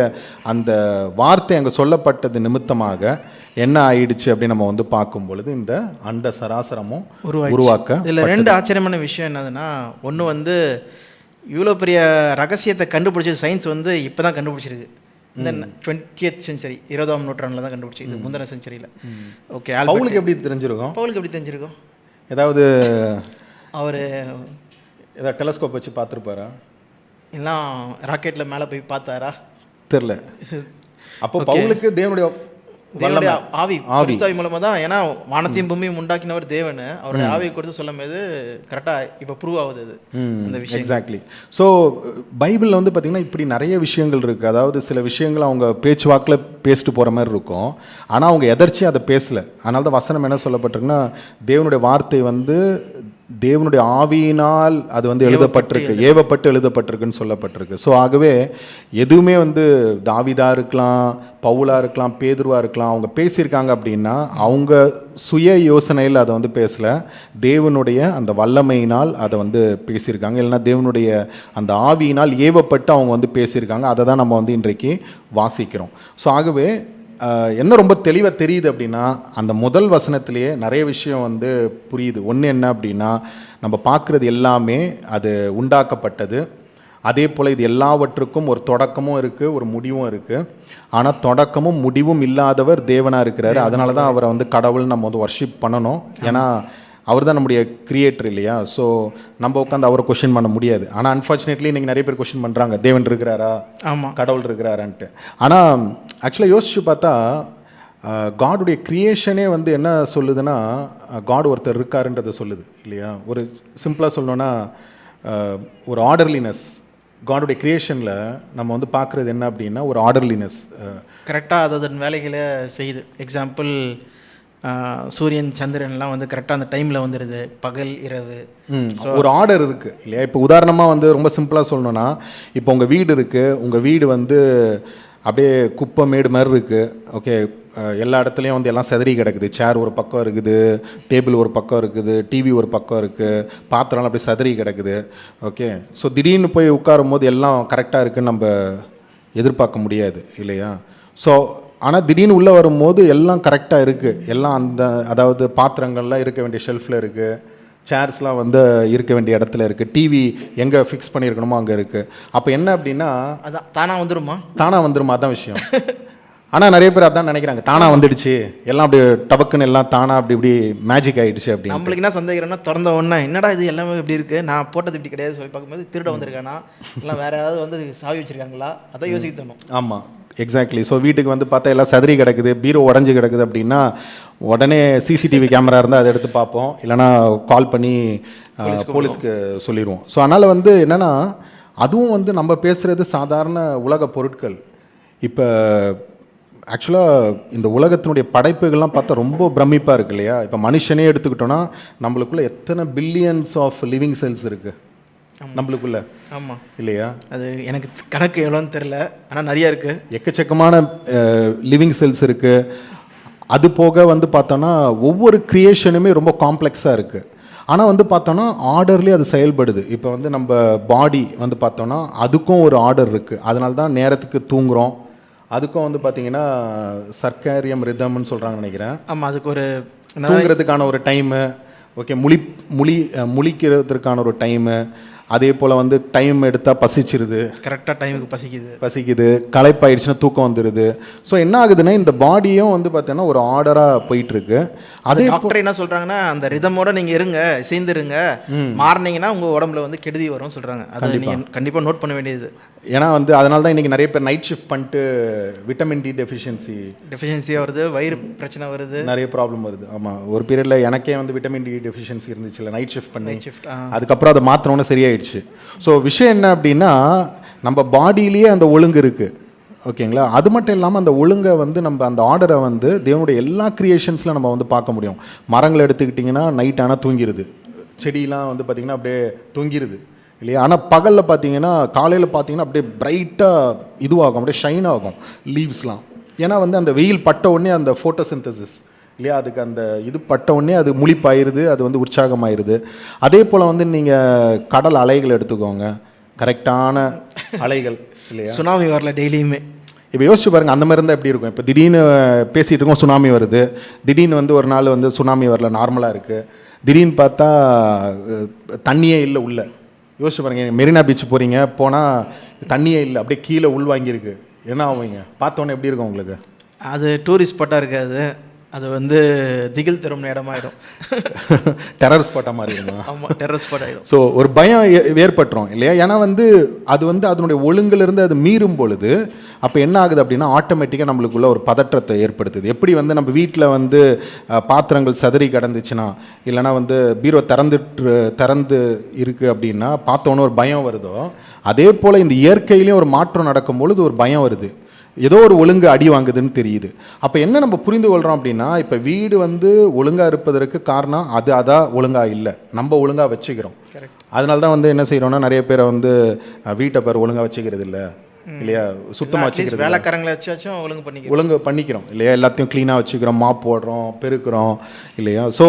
அந்த வார்த்தை அங்கே சொல்லப்பட்டது நிமித்தமாக என்ன ஆயிடுச்சு அப்படின்னு நம்ம வந்து பார்க்கும் பொழுது இந்த அண்ட சராசரமும் உருவாக்க. இதில் ரெண்டு ஆச்சரியமான விஷயம் என்னதுன்னா, ஒன்று வந்து இவ்வளோ பெரிய ரகசியத்தை கண்டுபிடிச்சது சயின்ஸ் வந்து இப்போ தான் கண்டுபிடிச்சிருக்கு. இந்த 20th செஞ்சுரி 20ஆம் நூற்றாண்டில் தான் கண்டுபிடிச்சி, இது முந்தின செஞ்சுரியில். ஓகே, பவுலுக்கு எப்படி தெரிஞ்சிருக்கும்? பவுலுக்கு எப்படி தெரிஞ்சிருக்கும்? ஏதாவது அவர் ஏதாவது டெலஸ்கோப் வச்சு பார்த்துருப்பாரா? இல்லை ராக்கெட்டில் மேலே போய் பார்த்தாரா? தெரில. அப்போ பவுலுக்கு தேவனுடைய ஆவி கிறிஸ்துவின் மூலமாக தான். ஏன்னா வானத்தையும் பூமியும் உண்டாக்கினவர் தேவன், அவருடைய ஆவியை கொடுத்து சொல்லும் போது கரெக்டாக இப்போ ப்ரூவ் ஆகுது அது அந்த விஷயம். எக்ஸாக்ட்லி. ஸோ பைபிளில் வந்து பார்த்திங்கன்னா இப்படி நிறைய விஷயங்கள் இருக்குது. அதாவது சில விஷயங்கள் அவங்க பேச்சுவாக்கில் பேசிட்டு போகிற மாதிரி இருக்கும், ஆனால் அவங்க எதர்ச்சியாக அதை பேசலை. அதனால தான் வசனம் என்ன சொல்லப்பட்டிருக்குன்னா, தேவனுடைய வார்த்தை வந்து தேவனுடைய ஆவியினால் அது வந்து எழுதப்பட்டிருக்கு, ஏவப்பட்டு எழுதப்பட்டிருக்குன்னு சொல்லப்பட்டிருக்கு. ஸோ ஆகவே எதுவுமே வந்து தாவீதா இருக்கலாம், பவுலா இருக்கலாம், பேதுருவா இருக்கலாம், அவங்க பேசியிருக்காங்க அப்படின்னா அவங்க சுய யோசனையில் அதை வந்து பேசலை, தேவனுடைய அந்த வல்லமையினால் அதை வந்து பேசியிருக்காங்க. இல்லைன்னா தேவனுடைய அந்த ஆவியினால் ஏவப்பட்டு அவங்க வந்து பேசியிருக்காங்க. அதை தான் நம்ம வந்து இன்றைக்கு வாசிக்கிறோம். ஸோ ஆகவே என்ன ரொம்ப தெளிவாக தெரியுது அப்படின்னா, அந்த முதல் வசனத்திலேயே நிறைய விஷயம் வந்து புரியுது. ஒன்று என்ன அப்படின்னா, நம்ம பார்க்குறது எல்லாமே அது உண்டாக்கப்பட்டது, அதே போல் இது எல்லாவற்றுக்கும் ஒரு தொடக்கமும் இருக்குது, ஒரு முடிவும் இருக்குது. ஆனால் தொடக்கமும் முடிவும் இல்லாதவர் தேவனாக இருக்கிறாரு. அதனால தான் அவரை வந்து கடவுள் நம்ம வந்து வர்ஷிப் பண்ணணும். ஏன்னா அவர் தான் நம்முடைய கிரியேட்டர் இல்லையா? ஸோ நம்ம உட்காந்து அவரை கொஷின் பண்ண முடியாது. ஆனால் அன்ஃபார்ச்சுனேட்லி இன்றைக்கி நிறைய பேர் கொஷின் பண்ணுறாங்க, தேவன் இருக்கிறாரா, ஆமாம், கடவுள் இருக்கிறாரான்ட்டு. ஆனால் ஆக்சுவலாக யோசிச்சு பார்த்தா காடுடைய க்ரியேஷனே வந்து என்ன சொல்லுதுன்னா, காட் ஒருத்தர் இருக்காருன்றதை சொல்லுது இல்லையா? ஒரு சிம்பிளாக சொல்லணுன்னா ஒரு ஆர்டர்லினஸ் காடுடைய க்ரியேஷனில் நம்ம வந்து பார்க்குறது என்ன அப்படின்னா ஒரு ஆர்டர்லினஸ். கரெக்டாக அதோட வேலைகளை செய்யுது. எக்ஸாம்பிள் சூரியன் சந்திரன்லாம் வந்து கரெக்டாக அந்த டைமில் வந்துடுது, பகல் இரவு. ஒரு ஆர்டர் இருக்குது இல்லையா? இப்போ உதாரணமாக வந்து ரொம்ப சிம்பிளாக சொல்லணுன்னா, இப்போ உங்கள் வீடு இருக்குது, உங்கள் வீடு வந்து அப்படியே குப்பை மேடு மாதிரி இருக்குது. ஓகே, எல்லா இடத்துலையும் வந்து எல்லாம் செதறி கிடக்குது. சேர் ஒரு பக்கம் இருக்குது, டேபிள் ஒரு பக்கம் இருக்குது, டிவி ஒரு பக்கம் இருக்குது, பாத்திரம்லாம் அப்படியே செதறி கிடக்குது. ஓகே, ஸோ திடீர்னு போய் உட்காரும் போது எல்லாம் கரெக்டாக இருக்குதுன்னு நம்ம எதிர்பார்க்க முடியாது இல்லையா? ஸோ ஆனால் திடீர்னு உள்ளே வரும்போது எல்லாம் கரெக்டாக இருக்குது, எல்லாம் அந்த அதாவது பாத்திரங்கள்லாம் இருக்க வேண்டிய ஷெல்ஃபில் இருக்குது, சேர்ஸ்லாம் வந்து இருக்க வேண்டிய இடத்துல இருக்குது, டிவி எங்கே ஃபிக்ஸ் பண்ணியிருக்கணுமோ அங்கே இருக்குது. அப்போ என்ன அப்படின்னா அதான் தானாக வந்துடுமா? தானாக வந்துடுமா? அதான் விஷயம். ஆனால் நிறைய பேர் அதான் நினைக்கிறாங்க, தானாக வந்துடுச்சு எல்லாம், அப்படி டபக்குன்னு எல்லாம் தானாக அப்படி இப்படி மேஜிக் ஆகிடுச்சு அப்படின்னு. நம்மளுக்கு என்ன சந்தேகம்னா, திறந்த ஒன்றா என்னடா இது எல்லாமே இப்படி இருக்குது, நான் போட்டது இப்படி கிடையாது சொல்லி பார்க்கும்போது திருட வந்திருக்கானா, இல்லை வேறு ஏதாவது வந்து சாவி வச்சுருக்காங்களா, அதான் யோசிக்க தோணும். ஆமாம், எக்ஸாக்ட்லி. ஸோ வீட்டுக்கு வந்து பார்த்தா எல்லாம் சதறி கிடக்குது, பீரோ உடஞ்சி கிடக்குது அப்படின்னா உடனே சிசிடிவி கேமரா இருந்தால் அதை எடுத்து பார்ப்போம், இல்லைனா கால் பண்ணி போலீஸ்க்கு சொல்லிடுவோம். ஸோ அதனால் வந்து என்னென்னா, அதுவும் வந்து நம்ம பேசுகிறது சாதாரண உலக பொருட்கள். இப்போ ஆக்சுவலாக இந்த உலகத்தினுடைய படைப்புகள்லாம் பார்த்தா ரொம்ப பிரமிப்பாக இருக்கு இல்லையா? இப்போ மனுஷனே எடுத்துக்கிட்டோன்னா நம்மளுக்குள்ளே எத்தனை பில்லியன்ஸ் ஆஃப் லிவிங் செல்ஸ் இருக்குது நம்மளுக்குள்ள. ஆமாம் இல்லையா? அது எனக்கு கணக்கு எவ்வளோன்னு தெரில, ஆனால் நிறையா இருக்குது, எக்கச்சக்கமான லிவிங் செல்ஸ் இருக்குது. அது போக வந்து பார்த்தோன்னா ஒவ்வொரு க்ரியேஷனுமே ரொம்ப காம்ப்ளெக்ஸாக இருக்குது. ஆனால் வந்து பார்த்தோன்னா ஆர்டர்லேயே அது செயல்படுது. இப்போ வந்து நம்ம பாடி வந்து பார்த்தோன்னா அதுக்கும் ஒரு ஆர்டர் இருக்குது. அதனால தான் நேரத்துக்கு தூங்குகிறோம். அதுக்கும் வந்து பார்த்தீங்கன்னா சர்க்காரியம் ரிதம்னு சொல்கிறாங்கன்னு நினைக்கிறேன். ஆமாம், அதுக்கு ஒரு தூங்குறதுக்கான ஒரு டைமு, ஓகே, முழிக்கிறதுக்கான ஒரு டைமு, அதே போல் வந்து டைம் எடுத்தால் பசிச்சிருது, கரெக்டாக டைமுக்கு பசிக்குது, களைப்பாயிடுச்சுன்னா தூக்கம் வந்துடுது. ஸோ என்ன ஆகுதுன்னா இந்த பாடியும் வந்து பார்த்தீங்கன்னா ஒரு ஆர்டராக போயிட்டுருக்கு. அதே டாக்டர் என்ன சொல்கிறாங்கன்னா, அந்த ரிதமோட நீங்கள் இருங்க, சேர்ந்துருங்க, மாறினீங்கன்னா உங்கள் உடம்புல வந்து கெடுதி வரும்னு சொல்கிறாங்க. அதை நீங்கள் கண்டிப்பாக நோட் பண்ண வேண்டியது. ஏன்னா வந்து அதனால தான் இன்றைக்கி நிறைய பேர் நைட் ஷிஃப்ட் பண்ணிட்டு விட்டமின் டி டெஃபிஷியன்சியாக வருது, வயிறு பிரச்சனை வருது, நிறைய ப்ராப்ளம் வருது. ஆமாம், ஒரு பீரியடில் எனக்கே வந்து விட்டமின் டி டெஃபிஷியன்சி இருந்துச்சு இல்லை, நைட் ஷிஃப்ட் பண்ணி அதுக்கப்புறம் அதை மாற்றினோன்னு சரியாயிடுச்சு. ஸோ விஷயம் என்ன அப்படின்னா, நம்ம பாடியிலேயே அந்த ஒழுங்கு இருக்குது. ஓகேங்களா? அது மட்டும் இல்லாமல் அந்த ஒழுங்கை வந்து நம்ம அந்த ஆர்டரை வந்து தேவனுடைய எல்லா க்ரியேஷன்ஸில் நம்ம வந்து பார்க்க முடியும். மரங்களை எடுத்துக்கிட்டிங்கன்னா நைட் ஆனால் தூங்கிடுது, செடியெலாம் வந்து பார்த்திங்கன்னா அப்படியே தூங்கிடுது இல்லையா? ஆனால் பகலில் பார்த்தீங்கன்னா காலையில் பார்த்தீங்கன்னா அப்படியே பிரைட்டாக இதுவாகும், அப்படியே ஷைன் ஆகும் லீவ்ஸ்லாம். ஏன்னா வந்து அந்த வெயில் பட்ட உடனே அந்த ஃபோட்டோசிந்தசிஸ் இல்லையா, அதுக்கு அந்த இது பட்ட உடனே அது முழிப்பாயிருது, அது வந்து உற்சாகமாயிருது. அதே போல் வந்து நீங்கள் கடல் அலைகள் எடுத்துக்கோங்க, கரெக்டான அலைகள் இல்லையா? சுனாமி வரல டெய்லியுமே. இப்போ யோசிச்சு பாருங்கள், அந்த மாதிரி இருந்தால் எப்படி இருக்கும்? இப்போ திடீர்னு பேசிகிட்டு இருக்கோம், சுனாமி வருது, திடீர்னு வந்து ஒரு நாள் வந்து சுனாமி வரல, நார்மலாக இருக்குது, திடீர்னு பார்த்தா தண்ணியே இல்லை உள்ள யோசிச்சு பாருங்க, மெரினா பீச் போகிறீங்க, போனால் தண்ணியே இல்லை, அப்படியே கீழே உள்வாங்கியிருக்கு, என்ன ஆவீங்க? பார்த்தோன்னே எப்படி இருக்கும் உங்களுக்கு? அது டூரிஸ்ட் ஸ்பாட்டாக இருக்காது, அது வந்து திகில் தரும் இடமாயிடும். டெரர் ஸ்பாட்டாக மாதிரி இருக்கும். ஆமாம், டெரர் ஸ்பாட் ஆகிடும். ஸோ ஒரு பயம் ஏற்பட்டுரும் இல்லையா? ஏன்னா வந்து அது வந்து அதனுடைய ஒழுங்கிலிருந்து அது மீறும் பொழுது அப்போ என்ன ஆகுது அப்படின்னா ஆட்டோமேட்டிக்காக நம்மளுக்குள்ள ஒரு பதற்றத்தை ஏற்படுத்துது. எப்படி வந்து நம்ம வீட்டில் வந்து பாத்திரங்கள் சதறி கிடந்துச்சுன்னா, இல்லைனா வந்து பீரோ திறந்து இருக்குது அப்படின்னா பார்த்தோன்னே ஒரு பயம் வருதோ, அதே போல் இந்த இயற்கையிலையும் ஒரு மாற்றம் நடக்கும் பொழுது ஒரு பயம் வருது, ஏதோ ஒரு ஒழுங்கு அடி வாங்குதுன்னு தெரியுது. அப்போ என்ன நம்ம புரிந்து கொள்கிறோம் அப்படின்னா, இப்போ வீடு வந்து ஒழுங்காக இருப்பதற்கு காரணம் அதான் ஒழுங்காக இல்லை, நம்ம ஒழுங்காக வச்சுக்கிறோம். அதனால தான் வந்து என்ன செய்கிறோம்னா, நிறைய பேரை வந்து வீட்டை பேர் ஒழுங்காக வச்சுக்கிறது இல்லை இல்லையா, சுத்தமாக வச்சுக்கிறது, வேலைக்காரங்களை வச்சாச்சும் ஒழுங்கு பண்ணிக்கிறோம் இல்லையா, எல்லாத்தையும் க்ளீனாக வச்சுக்கிறோம், மாப் போடுறோம், பெருக்கிறோம் இல்லையா. ஸோ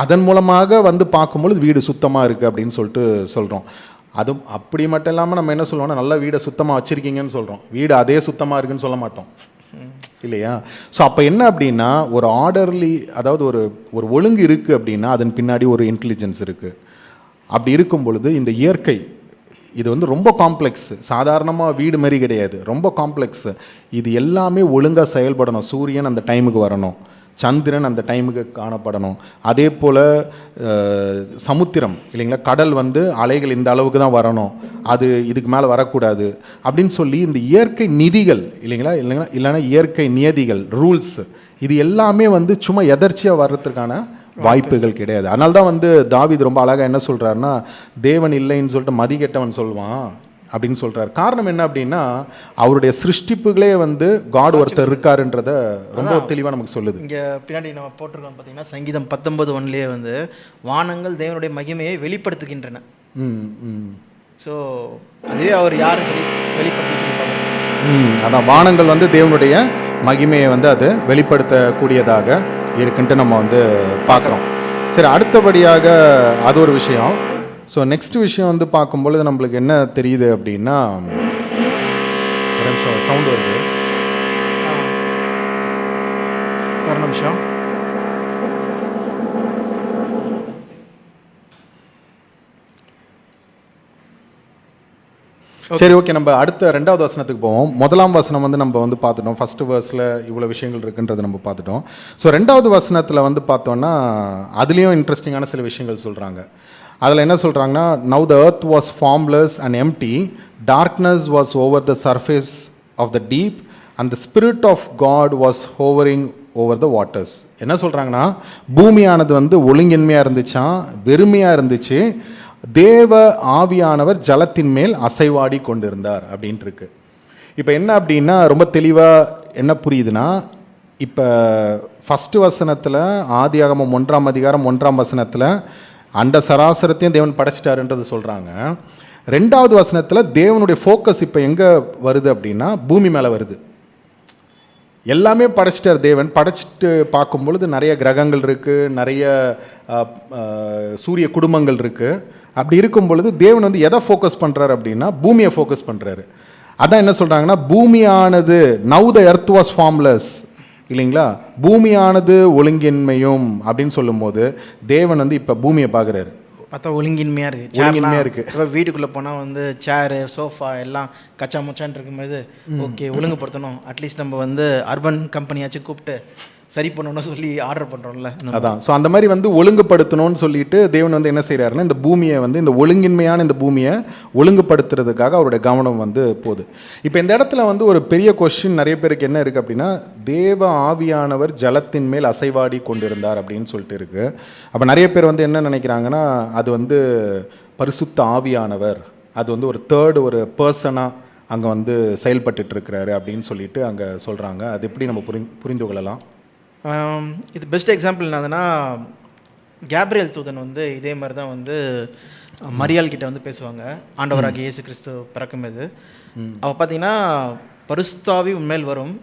அதன் மூலமாக வந்து பார்க்கும்பொழுது வீடு சுத்தமாக இருக்குது அப்படின்னு சொல்லிட்டு சொல்கிறோம். அதுவும் அப்படி மட்டும் இல்லாமல் நம்ம என்ன சொல்லுவோம்னா, நல்லா வீடை சுத்தமாக வச்சுருக்கீங்கன்னு சொல்கிறோம், வீடு அதே சுத்தமாக இருக்குன்னு சொல்ல மாட்டோம் இல்லையா. ஸோ அப்போ என்ன அப்படின்னா, ஒரு ஆர்டர்லி, அதாவது ஒரு ஒழுங்கு இருக்குது அப்படின்னா அதன் பின்னாடி ஒரு இன்டெலிஜென்ஸ் இருக்குது. அப்படி இருக்கும் பொழுது இந்த இயற்கை இது வந்து ரொம்ப காம்ப்ளெக்ஸ், சாதாரணமாக வீடு மாதிரி கிடையாது, ரொம்ப காம்ப்ளெக்ஸ். இது எல்லாமே ஒழுங்காக செயல்படணும். சூரியன் அந்த டைமுக்கு வரணும், சந்திரன் அந்த டைமுக்கு காணப்படணும், அதே போல் சமுத்திரம் இல்லைங்களா, கடல் வந்து அலைகள் இந்த அளவுக்கு தான் வரணும், அது இதுக்கு மேலே வரக்கூடாது அப்படின்னு சொல்லி இந்த இயற்கை நிதிகள் இல்லைன்னா இயற்கை நியதிகள், ரூல்ஸ், இது எல்லாமே வந்து சும்மா எதர்ச்சியாக வர்றதுக்கான வாய்ப்புகள் கிடையாது. அதனால தான் வந்து தாவீது ரொம்ப அழகாக என்ன சொல்கிறாருன்னா, தேவன் இல்லைன்னு சொல்லிட்டு மதிக்கெட்டவன் சொல்வான் அப்படின்னு சொல்கிறார். காரணம் என்ன அப்படின்னா, அவருடைய சிருஷ்டிப்புகளே வந்து காட் ஒருத்தர் இருக்காருன்றத ரொம்ப தெளிவாக நமக்கு சொல்லுது. இங்கே பின்னாடி நம்ம போட்டிருக்கோம் பார்த்தீங்கன்னா, சங்கீதம் 19:1 வந்து வானங்கள் தேவனுடைய மகிமையை வெளிப்படுத்துகின்றன. ஸோ அதுவே அவர் யாருன்னு சொல்லி வெளிப்படுத்தி சொல்லிப்பாங்க. அதான் வானங்கள் வந்து தேவனுடைய மகிமையை வந்து அது வெளிப்படுத்தக்கூடியதாக இருக்குன்ட்டு நம்ம வந்து பார்க்குறோம். சரி, அடுத்தபடியாக அது ஒரு விஷயம். ஸோ நெக்ஸ்ட் விஷயம் வந்து பார்க்கும்பொழுது நம்மளுக்கு என்ன தெரியுது அப்படின்னா, ஒரு நிமிஷம் சவுண்ட் வருது, ஒரு நிமிஷம். சரி, ஓகே, நம்ம அடுத்த 2வது வசனத்துக்கு போவோம். 1ஆம் வசனம் வந்து நம்ம வந்து பார்த்துட்டோம், ஃபர்ஸ்ட் வேர்ஸில் இவ்வளோ விஷயங்கள் இருக்குன்றது நம்ம பார்த்துட்டோம். ஸோ 2வது வசனத்தில் வந்து பார்த்தோன்னா அதுலேயும் இன்ட்ரெஸ்டிங்கான சில விஷயங்கள் சொல்கிறாங்க. அதில் என்ன சொல்கிறாங்கன்னா, now the earth was formless and empty, darkness was over the surface of the deep and the spirit of God was hovering over the waters. என்ன சொல்கிறாங்கன்னா, பூமியானது வந்து ஒழுங்கின்மையாக இருந்துச்சான், வெறுமையாக இருந்துச்சு, தேவ ஆவியானவர் ஜலத்தின் மேல் அசைவாடி கொண்டிருந்தார் அப்படின்ட்டு இருக்கு. இப்போ என்ன அப்படின்னா, ரொம்ப தெளிவாக என்ன புரியுதுன்னா, இப்போ ஃபஸ்ட்டு வசனத்தில் ஆதியாகமம் 1ஆம் அதிகாரம் 1ஆம் வசனத்தில் அண்ட சராசரத்தையும் தேவன் படைச்சிட்டாருன்றது சொல்கிறாங்க. 2வது வசனத்தில் தேவனுடைய ஃபோக்கஸ் இப்போ எங்கே வருது அப்படின்னா, பூமி மேலே வருது. எல்லாமே படைச்சிட்டார் தேவன். படைச்சிட்டு பார்க்கும் பொழுது நிறைய கிரகங்கள் இருக்குது, நிறைய சூரிய குடும்பங்கள் இருக்குது. அப்படி இருக்கும் பொழுது தேவன் வந்து எதை ஃபோக்கஸ் பண்ணுறாரு அப்படின்னா, பூமியை ஃபோக்கஸ் பண்ணுறாரு. அதான் என்ன சொல்கிறாங்கன்னா, பூமியானது now the earth was formless இல்லைங்களா, பூமியானது ஒழுங்கின்மையும் அப்படின்னு சொல்லும்போது தேவன் வந்து இப்போ பூமியை பார்க்குறாரு, பார்த்தா ஒழுங்கின்மையாக இருக்குது. இப்போ வீட்டுக்குள்ளே போனால் வந்து சேரு சோஃபா எல்லாம் கச்சா முச்சான் இருக்கும்போது ஓகே ஒழுங்குபடுத்தணும், அட்லீஸ்ட் நம்ம வந்து அர்பன் கம்பெனியாச்சும் கூப்பிட்டு சரி பண்ணணும்னு சொல்லி ஆர்டர் பண்ணுறோம்ல. அதான், ஸோ அந்த மாதிரி வந்து ஒழுங்குபடுத்தணும்னு சொல்லிட்டு தேவன் வந்து என்ன செய்கிறாருன்னா, இந்த பூமியை வந்து இந்த ஒழுங்கின்மையான இந்த பூமியை ஒழுங்குபடுத்துறதுக்காக அவருடைய கவனம் வந்து போகுது. இப்போ இந்த இடத்துல வந்து ஒரு பெரிய கொஸ்டின் நிறைய பேருக்கு என்ன இருக்குது அப்படின்னா, தேவ ஆவியானவர் ஜலத்தின் மேல் அசைவாடி கொண்டிருந்தார் அப்படின்னு சொல்லிட்டு இருக்குது. அப்போ நிறைய பேர் வந்து என்ன நினைக்கிறாங்கன்னா, அது வந்து பரிசுத்த ஆவியானவர், அது வந்து ஒரு தேர்டு ஒரு பர்சனாக அங்கே வந்து செயல்பட்டு இருக்கிறாரு அப்படின்னு சொல்லிட்டு அங்கே சொல்கிறாங்க. அது எப்படி நம்ம புரிந்து கொள்ளலாம்? இது பெஸ்ட் எக்ஸாம்பிள் என்னதுன்னா, கேப்ரியல் தூதன் வந்து இதே மாதிரி தான் வந்து மரியாள் கிட்ட வந்து பேசுவாங்க, ஆண்டவராக இயேசு கிறிஸ்து பிறக்கும் இது. அவள் பார்த்தீங்கன்னா, பரிசுத்தாவி உண்மையில் வரும்,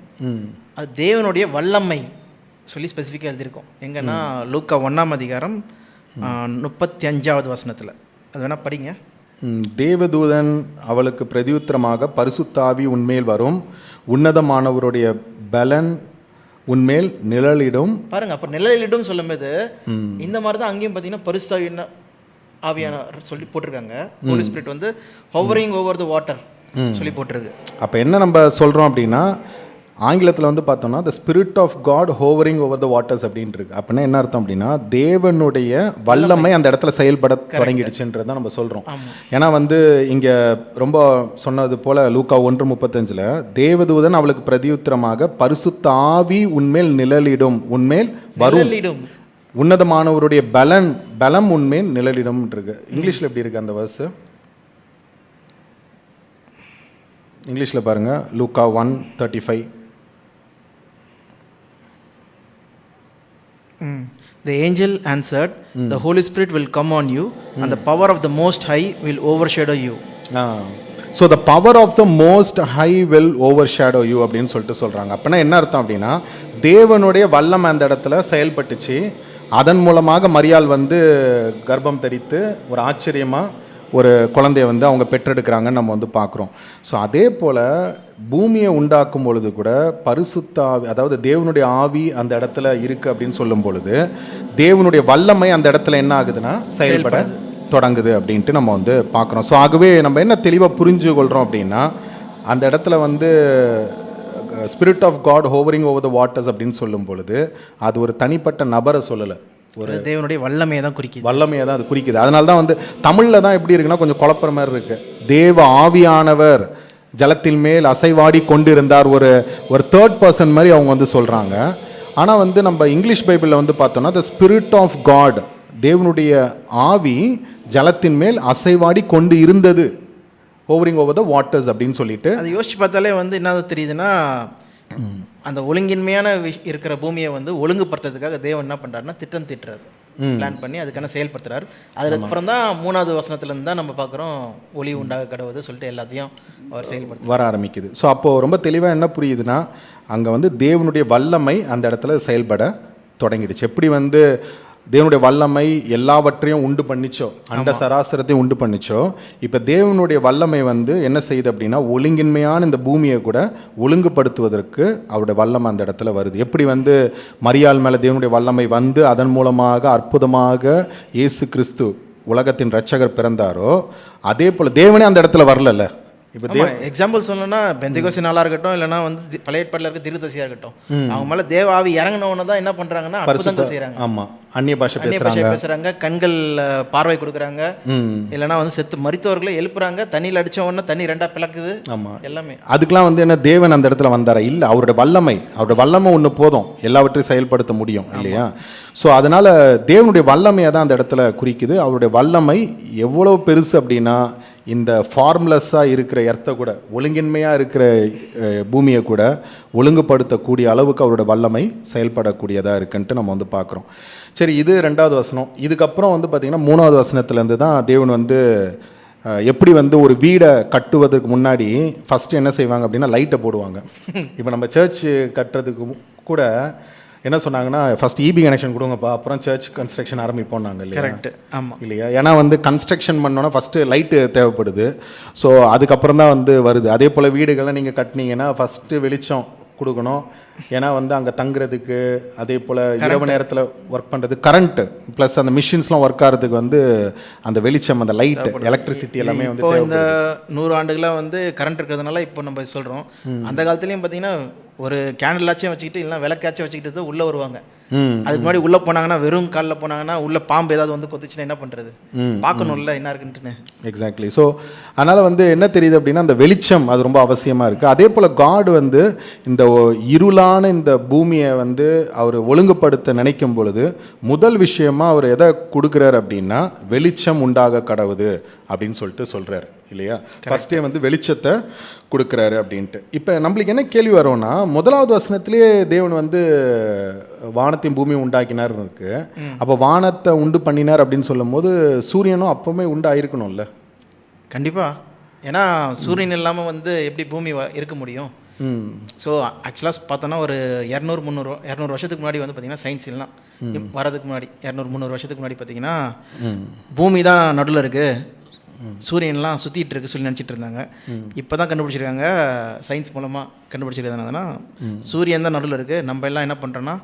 அது தேவனுடைய வல்லமை சொல்லி ஸ்பெசிஃபிக்காக எழுதியிருக்கோம். எங்கன்னா லூக்கா 1ஆம் அதிகாரம் 35வது வசனத்தில். அது வேணால் படிங்க. தேவதூதன் அவளுக்கு பிரதியுத்தரமாக, பரிசுத்தாவி உண்மையில் வரும், உன்னதமானவருடைய பலன் உண்மையில் நிழலிடும். பாருங்க, அப்போ நிழலிடும் சொல்லும்போது இந்த மாதிரி தான் அங்கேயும் பார்த்தீங்கன்னா பரிசுத்தாவி ஆவியான சொல்லி போட்டிருக்காங்க. ஹோலி ஸ்பிரிட் வந்து ஹவரிங் ஓவர் த வாட்டர் சொல்லி போட்டிருக்கு. அப்போ என்ன நம்ம சொல்கிறோம் அப்படின்னா, ஆங்கிலத்தில் வந்து பார்த்தோம்னா the spirit of God hovering over the waters அப்படின்னு இருக்கு. அப்படின்னா என்ன அர்த்தம் அப்படின்னா, தேவனுடைய வல்லமை அந்த இடத்துல செயல்பட தொடங்கிடுச்சுன்றது தான் நம்ம சொல்கிறோம். ஏன்னா வந்து இங்கே ரொம்ப சொன்னது போல் லூக்கா 1:35 தேவதூதன் அவளுக்கு பிரதியுத்தரமாக பரிசுத்த ஆவி உன்மேல் நிழலிடும், உன்மேல் வரும், உன்னதமானவருடைய பலம் உன்மேல் நிழலிடும் இருக்கு. இங்கிலீஷில் எப்படி இருக்கு அந்த வேர்ஸ்? இங்கிலீஷில் பாருங்க, லூக்கா 1:35. The angel answered, the Holy Spirit will come on you, and the power of the Most High will overshadow you. So the power of the Most High will overshadow you அப்படின்னு சொல்லிட்டு சொல்கிறாங்க. அப்படின்னா என்ன அர்த்தம் அப்படின்னா, தேவனுடைய வல்லமை அந்த இடத்துல செயல்பட்டுச்சு. அதன் மூலமாக மரியாள் வந்து கர்ப்பம் தரித்து ஒரு ஆச்சரியமாக ஒரு குழந்தைய வந்து அவங்க பெற்றெடுக்கிறாங்கன்னு நம்ம வந்து பார்க்குறோம். ஸோ அதே போல் பூமியை உண்டாக்கும் பொழுது கூட பரிசுத்த ஆவி, அதாவது தேவனுடைய ஆவி அந்த இடத்துல இருக்குது அப்படின்னு சொல்லும் பொழுது தேவனுடைய வல்லமை அந்த இடத்துல என்ன ஆகுதுன்னா செயல்பட தொடங்குது அப்படின்ட்டு நம்ம வந்து பார்க்குறோம். ஸோ ஆகவே நம்ம என்ன தெளிவாக புரிஞ்சு கொள்கிறோம் அப்படின்னா, அந்த இடத்துல வந்து spirit of God hovering over the waters அப்படின்னு சொல்லும் பொழுது அது ஒரு தனிப்பட்ட நபரை சொல்லலை, ஒரு தேவனுடைய வல்லமையை தான் குறிக்குது. வல்லமையை தான் அது குறிக்குது. அதனால தான் வந்து தமிழில் தான் எப்படி இருக்குன்னா கொஞ்சம் குழப்பற மாதிரி இருக்கு. தேவ ஆவியானவர் ஜலத்தின் மேல் அசைவாடி கொண்டிருந்தார், ஒரு தேர்ட் பர்சன் மாதிரி அவங்க வந்து சொல்கிறாங்க. ஆனால் வந்து நம்ம இங்கிலீஷ் பைபிளில் வந்து பார்த்தோம்னா த ஸ்பிரிட் ஆஃப் காட், தேவனுடைய ஆவி ஜலத்தின் மேல் அசைவாடி கொண்டு இருந்தது, ஹோவரிங் ஓவர் த வாட்டர்ஸ் அப்படின்னு சொல்லிட்டு. அதை யோசிச்சு பார்த்தாலே வந்து என்ன தெரியுதுன்னா, அந்த ஒழுங்கின்மையான இருக்கிற பூமியை வந்து ஒழுங்குபடுத்துறதுக்காக தேவன் என்ன பண்ணுறாருன்னா திட்டம் தீட்டுறாரு, பிளான் பண்ணி அதுக்கான செயல்படுத்துறாரு. அதுக்கப்புறம் தான் 3வது வசனத்துலேருந்து தான் நம்ம பார்க்குறோம் ஒளி உண்டாக கடவுது சொல்லிட்டு எல்லாத்தையும் அவர் செயல்படுத்த வர ஆரம்பிக்குது. ஸோ அப்போது ரொம்ப தெளிவாக என்ன புரியுதுன்னா, அங்கே வந்து தேவனுடைய வல்லமை அந்த இடத்துல செயல்பட தொடங்கிடுச்சு. எப்படி வந்து தேவனுடைய வல்லமை எல்லாவற்றையும் உண்டு பண்ணிச்சோ, அண்ட சராசரத்தையும் உண்டு பண்ணிச்சோ, இப்போ தேவனுடைய வல்லமை வந்து என்ன செய்யுது அப்படின்னா ஒழுங்கின்மையான இந்த பூமியை கூட ஒழுங்குபடுத்துவதற்கு அவருடைய வல்லமை அந்த இடத்துல வருது. எப்படி வந்து மரியாள் மேலே தேவனுடைய வல்லமை வந்து அதன் மூலமாக அற்புதமாக இயேசு கிறிஸ்து உலகத்தின் இரட்சகர் பிறந்தாரோ, அதே போல் தேவனே அந்த இடத்துல வரல. இப்போ எக்ஸாம்பிள் சொல்லணும்னா பெந்தகோஸ்தி நாளாக இருக்கட்டும், இல்லைனா வந்து பழைய ஏற்பாட்டில் இருக்க தீர்க்கதரிசியாக இருக்கட்டும், அவங்க மேலே தேவ ஆவி இறங்கினவன தான் என்ன பண்ணுறாங்கன்னா அற்புதங்கள் செய்கிறாங்க. ஆமாம், அந்நிய பாஷை பேசுகிறாங்க, கண்கள் பார்வை கொடுக்குறாங்க, இல்லைனா வந்து செத்து மரித்தவர்களை எழுப்புறாங்க, தண்ணியில் அடித்த உடனே தண்ணி 2ஆக பிளக்குது. ஆமாம், எல்லாமே அதுக்கெலாம் வந்து என்ன தேவன் அந்த இடத்துல வந்தாரா? இல்லை, அவருடைய வல்லமை ஒன்று போதும் எல்லாவற்றையும் செயல்படுத்த முடியும் இல்லையா? ஸோ அதனால் தேவனுடைய வல்லமையை தான் அந்த இடத்துல குறிக்குது. அவருடைய வல்லமை எவ்வளோ பெருசு அப்படின்னா, இந்த ஃபார்ம்லெஸ்ஸாக இருக்கிற எர்த்தை கூட, ஒழுங்கின்மையாக இருக்கிற பூமியை கூட ஒழுங்குபடுத்தக்கூடிய அளவுக்கு அவரோட வல்லமை செயல்படக்கூடியதாக இருக்குன்ட்டு நம்ம வந்து பார்க்குறோம். சரி, இது 2வது வசனம். இதுக்கப்புறம் வந்து பார்த்திங்கன்னா 3வது வசனத்துலேருந்து தான் தேவன் வந்து எப்படி வந்து ஒரு வீடை கட்டுவதற்கு முன்னாடி ஃபஸ்ட்டு என்ன செய்வாங்க அப்படின்னா லைட்டை போடுவாங்க. இப்போ நம்ம சர்ச் கட்டுறதுக்கு கூட என்ன சொன்னாங்கன்னா, ஃபர்ஸ்ட் இபி கனெக்ஷன் கொடுங்கப்பா, அப்புறம் சர்ச் கன்ஸ்ட்ரக்ஷன் ஆரம்பிப்போம்னாங்க இல்லையா? கரெக்ட், ஆமாம் இல்லையா? ஏன்னா வந்து கன்ஸ்ட்ரக்ஷன் பண்ணோன்னா ஃபஸ்ட்டு லைட்டு தேவைப்படுது. ஸோ அதுக்கப்புறம் தான் வந்து வருது. அதே போல் வீடுகள்லாம் நீங்கள் கட்டினீங்கன்னா ஃபஸ்ட்டு வெளிச்சம் கொடுக்கணும். ஏன்னா வந்து அங்கே தங்குறதுக்கு, அதே போல் இரவு நேரத்தில் ஒர்க் பண்ணுறது, கரண்ட்டு ப்ளஸ் அந்த மிஷின்ஸ்லாம் ஒர்க் ஆகிறதுக்கு வந்து அந்த வெளிச்சம், அந்த லைட்டு, எலக்ட்ரிசிட்டி எல்லாமே வந்து இப்போ இந்த 100 ஆண்டுகளாக வந்து கரண்ட் இருக்கிறதுனால இப்போ நம்ம சொல்கிறோம். அந்த காலத்துலேயும் பார்த்தீங்கன்னா ஒரு கேண்டிலாச்சும் வச்சுக்கிட்டு இல்லைனா விளக்காச்சும் வச்சுக்கிட்டு உள்ளே வருவாங்க. அதுக்கு முன்னாடி உள்ளே போனாங்கன்னா, வெறும் காலில் போனாங்கன்னா உள்ள பாம்பு ஏதாவது வந்து கொத்துச்சுன்னா என்ன பண்ணுறது? பார்க்கணும்ல என்ன இருக்குன்ட்டுன்னு. எக்ஸாக்ட்லி. ஸோ அதனால் வந்து என்ன தெரியுது அப்படின்னா, அந்த வெளிச்சம் அது ரொம்ப அவசியமாக இருக்குது. அதே போல் காட் வந்து இந்த இருளான இந்த பூமியை வந்து அவர் ஒழுங்குபடுத்த நினைக்கும் பொழுது முதல் விஷயமாக அவர் எதை கொடுக்குறாரு அப்படின்னா, வெளிச்சம் உண்டாக கடவுது அப்படின்னு சொல்லிட்டு சொல்கிறார் இல்லையா? ஃபஸ்ட்டே வந்து வெளிச்சத்தை கொடுக்குறாரு அப்படின்ட்டு. இப்போ நம்மளுக்கு என்ன கேள்வி வரும்னா, 1வது வசனத்திலே தேவன் வந்து வானத்தையும் பூமியும் உண்டாக்கினார்னு இருக்கு. அப்போ வானத்தை உண்டு பண்ணினார் அப்படின்னு சொல்லும் போது சூரியனும் அப்போவுமே உண்டாயிருக்கணும்ல? கண்டிப்பாக. ஏன்னா சூரியன் இல்லாமல் வந்து எப்படி பூமி இருக்க முடியும்? ஸோ ஆக்சுவலாக பார்த்தோன்னா ஒரு 200 வருஷத்துக்கு முன்னாடி வந்து பார்த்திங்கன்னா சயின்ஸ் எல்லாம் வரதுக்கு முன்னாடி 200-300 வருஷத்துக்கு முன்னாடி பார்த்திங்கன்னா பூமி தான் நடுவில் இருக்குது, சூரியன்லாம் சுற்றிட்டு இருக்கு சொல்லி நினச்சிட்டு இருந்தாங்க. இப்போ தான் கண்டுபிடிச்சிருக்காங்க, சயின்ஸ் மூலமாக கண்டுபிடிச்சிருக்கிறதுனா சூரியன் தான் நடுவில் இருக்குது, நம்ம எல்லாம் என்ன பண்ணுறோன்னா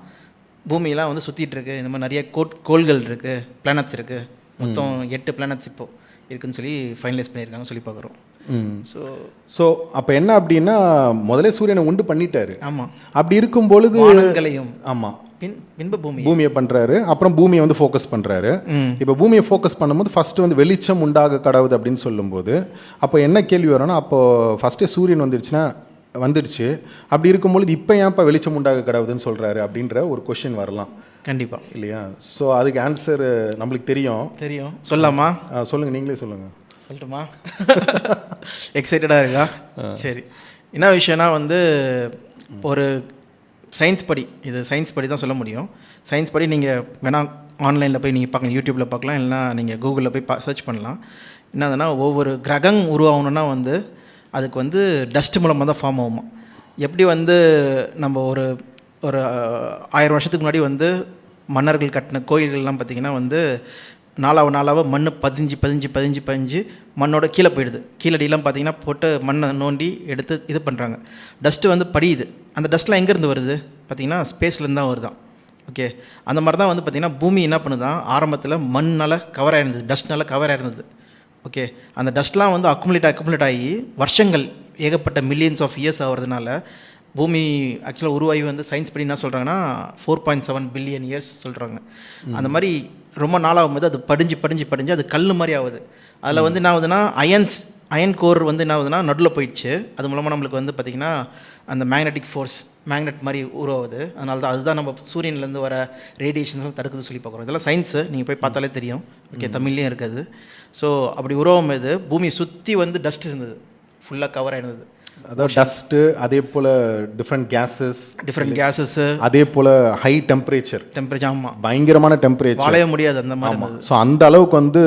பூமியெல்லாம் வந்து சுற்றிட்டு இருக்கு, இந்த மாதிரி நிறைய கோள்கள் இருக்குது, பிளானட்ஸ் இருக்குது மொத்தம் 8 பிளானட்ஸ் இப்போ இருக்குன்னு சொல்லி ஃபைனலைஸ் பண்ணியிருக்காங்க சொல்லி பார்க்குறோம். ஸோ அப்போ என்ன அப்படின்னா முதலே சூரியனை உண்டு பண்ணிட்டாரு. ஆமாம், அப்படி இருக்கும் பொழுது வானங்களையும் ஆமாம் பின்பு பூமியை பண்ணுறாரு, அப்புறம் பூமியை வந்து ஃபோக்கஸ் பண்ணுறாரு. இப்போ பூமியை ஃபோக்கஸ் பண்ணும்போது ஃபஸ்ட்டு வந்து வெளிச்சம் உண்டாக கடவுது அப்படின்னு சொல்லும்போது அப்போ என்ன கேள்வி வரும்னா, அப்போது ஃபஸ்ட்டே சூரியன் வந்துடுச்சு, அப்படி இருக்கும்பொழுது இப்போ ஏன்ப்பா வெளிச்சம் உண்டாக கடவுதுன்னு சொல்கிறாரு அப்படின்ற ஒரு கொஷின் வரலாம். கண்டிப்பாக இல்லையா? ஸோ அதுக்கு ஆன்சர் நம்மளுக்கு தெரியும். சொல்லலாமா? சொல்லுங்கள், நீங்களே சொல்லுங்கள். சொல்லட்டுமா? எக்ஸைட்டடாக இருக்கா? சரி. என்ன விஷயம்னா வந்து ஒரு சயின்ஸ் படி, இது சயின்ஸ் படி தான் சொல்ல முடியும். சயின்ஸ் படி நீங்கள் வேணால் ஆன்லைனில் போய் நீங்கள் பார்க்கலாம், யூடியூப்பில் பார்க்கலாம், இல்லைனா நீங்கள் கூகுளில் போய் சர்ச் பண்ணலாம். என்னதுன்னா ஒவ்வொரு கிரகம் உருவாகணுன்னா வந்து அதுக்கு வந்து டஸ்ட் மூலமாக தான் ஃபார்ம் ஆகுமா. எப்படி வந்து நம்ம ஒரு 1000 வருஷத்துக்கு முன்னாடி வந்து மன்னர்கள் கட்டின கோயில்கள்லாம் பார்த்திங்கன்னா வந்து நாளாக மண் பதிஞ்சு மண்ணோட கீழே போயிடுது. கீழடியெல்லாம் பார்த்திங்கன்னா போட்டு மண்ணை நோண்டி எடுத்து இது பண்ணுறாங்க. டஸ்ட்டு வந்து படியுது. அந்த டஸ்ட்லாம் எங்கேருந்து வருது பார்த்திங்கன்னா ஸ்பேஸ்லேருந்து தான் வருதான். ஓகே, அந்த மாதிரி தான் வந்து பார்த்திங்கன்னா பூமி என்ன பண்ணுதான், ஆரம்பத்தில் மண்ணால் கவர் ஆகிருந்தது, டஸ்ட்னால் கவர் ஆகிருந்தது. ஓகே, அந்த டஸ்ட்லாம் வந்து அக்குமுலேட் ஆகி வருஷங்கள் ஏகப்பட்ட மில்லியன்ஸ் ஆஃப் இயர்ஸ் ஆகிறதுனால பூமி ஆக்சுவலாக உருவாகி வந்து சயின்ஸ் படி என்ன சொல்கிறாங்கன்னா 4.7 பில்லியன் இயர்ஸ் சொல்கிறாங்க. அந்த மாதிரி ரொம்ப நாளாகும் போது அது படிஞ்சு அது கல் மாதிரி ஆகுது. அதில் வந்து என்ன ஆகுதுன்னா அயன் கோர் வந்து என்ன ஆகுதுன்னா நடுவில் போயிடுச்சு. அது மூலமாக நம்மளுக்கு வந்து பார்த்திங்கன்னா அந்த மேக்னெட்டிக் ஃபோர்ஸ், மேக்னெட் மாதிரி உருவாகுது. அதனால தான் அதுதான் நம்ம சூரியன்லேருந்து வர ரேடியேஷன்ஸ்லாம் தடுக்குது சொல்லி பார்க்குறோம். இதெல்லாம் சயின்ஸு, நீங்கள் போய் பார்த்தாலே தெரியும். ஓகே, தமிழ்லேயும் இருக்குது. ஸோ அப்படி உருவாகும் போது பூமியை சுற்றி வந்து டஸ்ட் இருந்தது, ஃபுல்லாக கவர் ஆகிருந்தது. அதாவது டஸ்ட்டு, அதே போல் டிஃப்ரெண்ட் கேஸஸ், அதே போல் ஹை டெம்பரேச்சர். ஆமாம், பயங்கரமான டெம்பரேச்சர், வாழவே முடியாது அந்த மாதிரி. ஸோ அந்த அளவுக்கு வந்து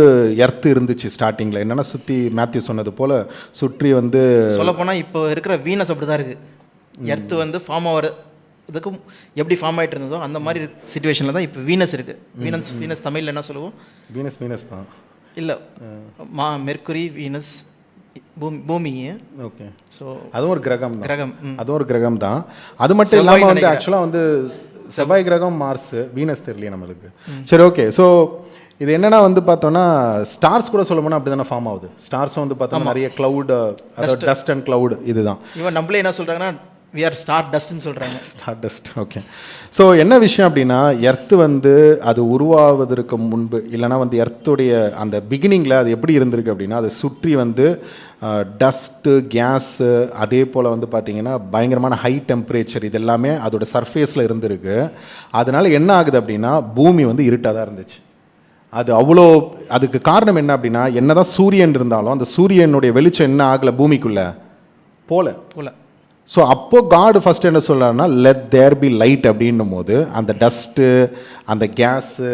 எர்த்து இருந்துச்சு ஸ்டார்டிங்கில். என்னென்னா சுற்றி மேத்யூ சொன்னது போல் சுற்றி வந்து சொல்லப்போனால் இப்போ இருக்கிற வீனஸ் அப்படி தான் இருக்குது. எர்த்து வந்து ஃபார்ம் ஆகிற இதுக்கும் எப்படி ஃபார்ம் ஆகிட்டு இருந்ததோ அந்த மாதிரி சுச்சுவேஷனில் தான் இப்போ வீனஸ் இருக்குது. வீனஸ் தமிழில் என்ன சொல்லுவோம்? வீனஸ் தான் இல்லை, மெர்க்குரி, வீனஸ், பூமி. ஓகே, ஸோ அதுவும் ஒரு கிரகம் தான். அது மட்டும் இல்லாமல் வந்து ஆக்சுவலாக வந்து செவ்வாய் கிரகம், மார்ஸ், வீனஸ் தெரியலையே நம்மளுக்கு. சரி, ஓகே. ஸோ இது என்னன்னா வந்து பார்த்தோன்னா ஸ்டார்ஸ் கூட சொல்ல போனால் அப்படி தானே ஃபார்ம் ஆகுது. ஸ்டார்ஸும் வந்து பார்த்தோம்னா நிறைய க்ளவுட், அதாவது டஸ்ட் அண்ட் க்ளவுட். இதுதான் இவன் நம்மளே என்ன சொல்கிறாங்கன்னா we are star dustன்னு சொல்கிறாங்க. Star dust. ஓகே. ஸோ என்ன விஷயம் அப்படின்னா எர்த்து வந்து அது உருவாவதற்கு முன்பு, இல்லைனா வந்து எர்த்துடைய அந்த பிகினிங்கில் அது எப்படி இருந்திருக்கு அப்படின்னா அதை சுற்றி வந்து டஸ்ட்டு, கேஸு, அதே போல் வந்து பார்த்திங்கன்னா பயங்கரமான ஹை டெம்பரேச்சர், இது எல்லாமே அதோட சர்ஃபேஸில் இருந்திருக்கு. அதனால் என்ன ஆகுது அப்படின்னா பூமி வந்து இருட்டாக தான் இருந்துச்சு. அது அவ்வளோ, அதுக்கு காரணம் என்ன அப்படின்னா என்னதான் சூரியன் இருந்தாலும் அந்த சூரியனுடைய வெளிச்சம் என்ன ஆகலை, பூமிக்குள்ளே போல. ஸோ அப்போது காடு ஃபஸ்ட்டு என்ன சொல்கிறாருன்னா லெட் தேர் பி லைட் அப்படின்னும் போது அந்த டஸ்ட்டு, அந்த கேஸு,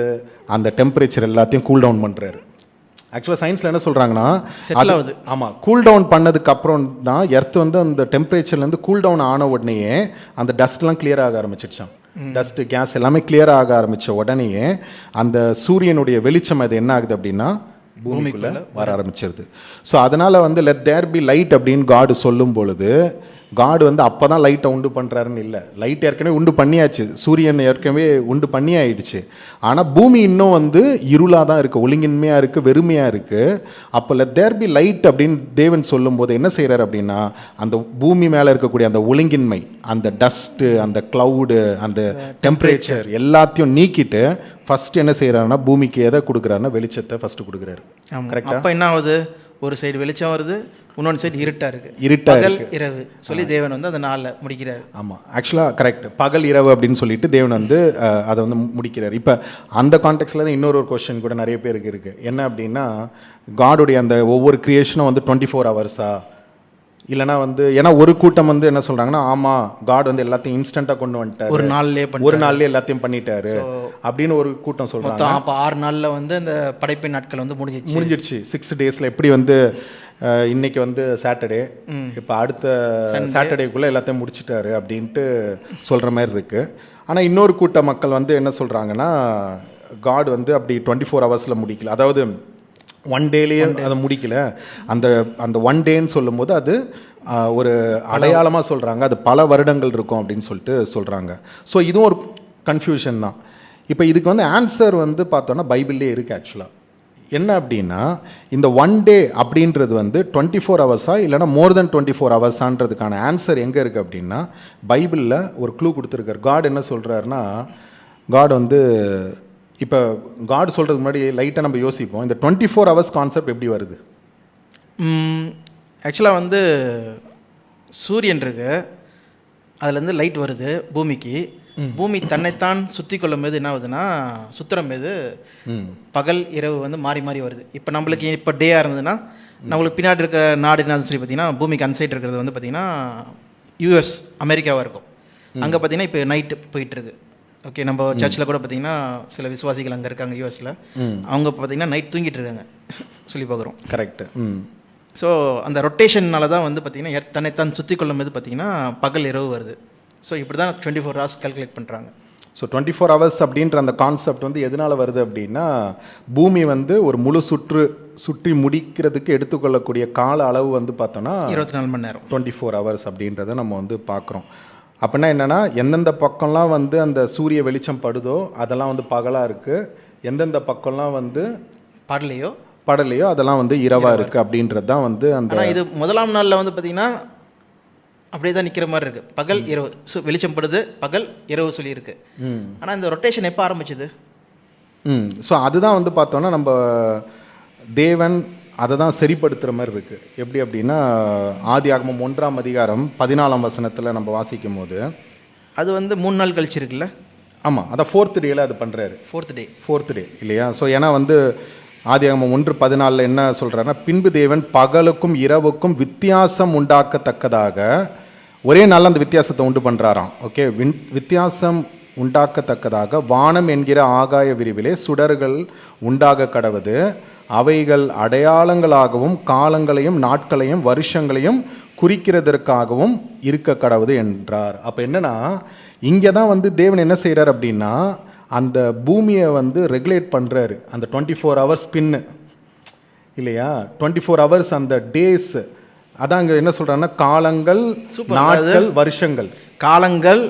அந்த டெம்பரேச்சர் எல்லாத்தையும் கூல் டவுன் பண்ணுறாரு. ஆக்சுவலாக சயின்ஸில் என்ன சொல்கிறாங்கன்னா அது ஆமாம், கூல் டவுன் பண்ணதுக்கு அப்புறம் தான் எர்த் வந்து அந்த டெம்பரேச்சர்லேருந்து கூல் டவுன் ஆன உடனேயே அந்த டஸ்ட்லாம் கிளியர் ஆக ஆரம்பிச்சிடுச்சான். டஸ்ட்டு, கேஸ் எல்லாமே கிளியர் ஆக ஆரம்பித்த உடனேயே அந்த சூரியனுடைய வெளிச்சம் அது என்ன ஆகுது அப்படின்னா பூமிக்குள்ளே வர ஆரம்பிச்சிருது. ஸோ அதனால் வந்து லெட் தேர் பி லைட் அப்படின்னு காடு சொல்லும் பொழுது காடு வந்து அப்போ தான் லைட்டை உண்டு பண்ணுறாருன்னு இல்லை. லைட் ஏற்கனவே உண்டு பண்ணியாச்சு, சூரியன் ஏற்கனவே உண்டு பண்ணி ஆயிடுச்சு. ஆனால் பூமி இன்னும் வந்து இருளாக தான் இருக்குது, ஒழுங்கின்மையாக இருக்குது, வெறுமையாக இருக்குது. அப்போ லெட் தேர் பி லைட் அப்படின்னு தேவன் சொல்லும்போது என்ன செய்கிறார் அப்படின்னா அந்த பூமி மேலே இருக்கக்கூடிய அந்த ஒழுங்கின்மை, அந்த டஸ்ட்டு, அந்த க்ளவுடு, அந்த டெம்பரேச்சர் எல்லாத்தையும் நீக்கிட்டு ஃபஸ்ட்டு என்ன செய்கிறாருன்னா பூமிக்கு எதை கொடுக்குறாருன்னா வெளிச்சத்தை ஃபஸ்ட்டு கொடுக்குறாரு. கரெக்டாக? அப்போ என்ன ஆகுது, ஒரு சைடு வெளிச்சம் வருது, இன்னொன்று சைடு இருட்டாக இருக்குது. பகல் இரவு சொல்லி தேவன் வந்து அந்த நாளில் முடிக்கிறார். ஆமாம், ஆக்சுவலாக கரெக்ட், பகல் இரவு அப்படின்னு சொல்லிட்டு தேவன் வந்து அதை வந்து முடிக்கிறார். இப்போ அந்த கான்டெக்ட்ல தான் இன்னொரு கொஸ்டின் கூட நிறைய பேருக்கு இருக்குது. என்ன அப்படின்னா காடுடைய அந்த ஒவ்வொரு கிரியேஷனும் வந்து 24 ஹவர்ஸா, இல்லைனா வந்து ஏன்னா ஒரு கூட்டம் வந்து என்ன சொல்கிறாங்கன்னா ஆமாம் காட் வந்து எல்லாத்தையும் இன்ஸ்டண்ட்டாக கொண்டு வந்துட்டார், ஒரு நாள்லேயே எல்லாத்தையும் பண்ணிட்டாரு அப்படின்னு ஒரு கூட்டம் சொல்கிறாங்க. அப்போ 6 நாளில் வந்து அந்த படைப்பின் நாட்கள் வந்து முடிஞ்சிடுச்சு. 6 டேஸில் எப்படி வந்து இன்னைக்கு வந்து சாட்டர்டே, இப்போ அடுத்த சாட்டர்டேக்குள்ளே எல்லாத்தையும் முடிச்சிட்டாரு அப்படின்ட்டு சொல்கிற மாதிரி இருக்குது. ஆனால் இன்னொரு கூட்ட மக்கள் வந்து என்ன சொல்கிறாங்கன்னா காட் வந்து அப்படி 24 ஹவர்ஸில் முடிக்கல, அதாவது 1 டேலேயே அதை முடிக்கல. அந்த 1 டேன்னு சொல்லும்போது அது ஒரு அடையாளமாக சொல்கிறாங்க, அது பல வருடங்கள் இருக்கும் அப்படின்னு சொல்லிட்டு சொல்கிறாங்க. ஸோ இதுவும் ஒரு கன்ஃபியூஷன் தான். இப்போ இதுக்கு வந்து ஆன்சர் வந்து பார்த்தோன்னா பைபிள்லேயே இருக்குது. ஆக்சுவலாக என்ன அப்படின்னா இந்த ஒன் டே அப்படின்றது வந்து 24 ஹவர்ஸா இல்லைனா மோர் தென் 24 ஹவர்ஸான்றதுக்கான ஆன்சர் எங்கே இருக்குது அப்படின்னா பைபிளில் ஒரு க்ளூ கொடுத்துருக்காரு. காட் என்ன சொல்கிறாருன்னா, காட் வந்து இப்போ காட் சொல்கிறதுக்கு முன்னாடி லைட்டாக நம்ம யோசிப்போம், இந்த 24 ஹவர்ஸ் கான்செப்ட் எப்படி வருது? ஆக்சுவலாக வந்து சூரியன் இருக்கு, அதுலேருந்து லைட் வருது பூமிக்கு. பூமி தன்னைத்தான் சுற்றி கொள்ளும் போது என்ன ஆகுதுன்னா, சுத்திரம் போது பகல் இரவு வந்து மாறி மாறி வருது. இப்போ நம்மளுக்கு இப்போ டேயாக இருந்ததுன்னா நம்மளுக்கு பின்னாடி இருக்க நாடு என்னன்னு சொல்லி பார்த்தீங்கன்னா, பூமிக்கு அன்சைட் இருக்கிறது வந்து பார்த்திங்கன்னா யூஎஸ் அமெரிக்காவாக இருக்கும். அங்கே பார்த்தீங்கன்னா இப்போ நைட்டு போயிட்டுருக்கு. ஓகே, நம்ம சர்ச்சில் கூட பார்த்தீங்கன்னா சில விசுவாசிகள் அங்கே இருக்காங்க யூஎஸில், அவங்க பார்த்தீங்கன்னா நைட் தூங்கிட்டு இருக்காங்க சொல்லி பார்க்குறோம். கரெக்டு. ஸோ அந்த ரொட்டேஷன்னால தான் வந்து பார்த்திங்கன்னா தன்னைத்தான் சுற்றி கொள்ளும் போது பார்த்திங்கன்னா பகல் இரவு வருது. ஸோ இப்படி தான் 24 ஹவர்ஸ் கால்குலேட் பண்ணுறாங்க. ஸோ 24 ஹவர்ஸ் அப்படின்ற அந்த கான்செப்ட் வந்து எதனால் வருது அப்படின்னா, பூமி வந்து ஒரு முழு சுற்றி முடிக்கிறதுக்கு எடுத்துக்கொள்ளக்கூடிய கால அளவு வந்து பார்த்தோன்னா 24 மணி நேரம், 24 ஹவர்ஸ் அப்படின்றத நம்ம வந்து பார்க்குறோம். அப்படின்னா என்னென்னா, எந்தெந்த பக்கம்லாம் வந்து அந்த சூரிய வெளிச்சம் படுதோ அதெல்லாம் வந்து பகலாக இருக்குது, எந்தெந்த பக்கம்லாம் வந்து படலையோ அதெல்லாம் வந்து இரவாக இருக்குது அப்படின்றது தான் வந்து அந்த. இது முதலாம் நாளில் வந்து பார்த்திங்கன்னா அப்படியே தான் நிற்கிற மாதிரி இருக்குது. பகல் இரவு வெளிச்சம் படுது, பகல் இரவு சொல்லியிருக்கு. ஆனால் இந்த ரொட்டேஷன் எப்போ ஆரம்பிச்சுது? ஸோ அதுதான் வந்து பார்த்தோன்னா நம்ம தேவன் அதை தான் சரிப்படுத்துகிற மாதிரி இருக்குது. எப்படி அப்படின்னா, ஆதியாகமம் 1ஆம் அதிகாரம் 14ஆம் வசனத்தில் நம்ம வாசிக்கும் போது அது வந்து 3 நாள் கழிச்சு இருக்குல்ல. ஆமாம், அதான் 4th டேயில் அது பண்ணுறாரு. 4th டே இல்லையா? ஸோ ஏன்னா வந்து ஆதியாகமம் 1:14 என்ன சொல்கிறாருன்னா, பின்பு தேவன் பகலுக்கும் இரவுக்கும் வித்தியாசம் உண்டாக்கத்தக்கதாக, ஒரே நாளில் அந்த வித்தியாசத்தை உண்டு பண்ணுறாராம். ஓகே, வித்தியாசம் உண்டாக்கத்தக்கதாக வானம் என்கிற ஆகாய விரிவிலே சுடர்கள் உண்டாக கடவது, அவைகள் அடையாளங்களாகவும் காலங்களையும் நாட்களையும் வருஷங்களையும் குறிக்கிறதற்காகவும் இருக்க கடவுது என்றார். அப்போ என்னன்னா, இங்கே தான் வந்து தேவன் என்ன செய்கிறார் அப்படின்னா, அந்த பூமியை வந்து ரெகுலேட் பண்ணுறாரு. அந்த 24 ஹவர்ஸ் ஸ்பின்னு இல்லையா, 24 ஹவர்ஸ் அந்த டேஸ். அதான் அங்கே என்ன சொல்கிறாங்கன்னா, காலங்கள், நாட்கள், வருஷங்கள், காலங்கள்,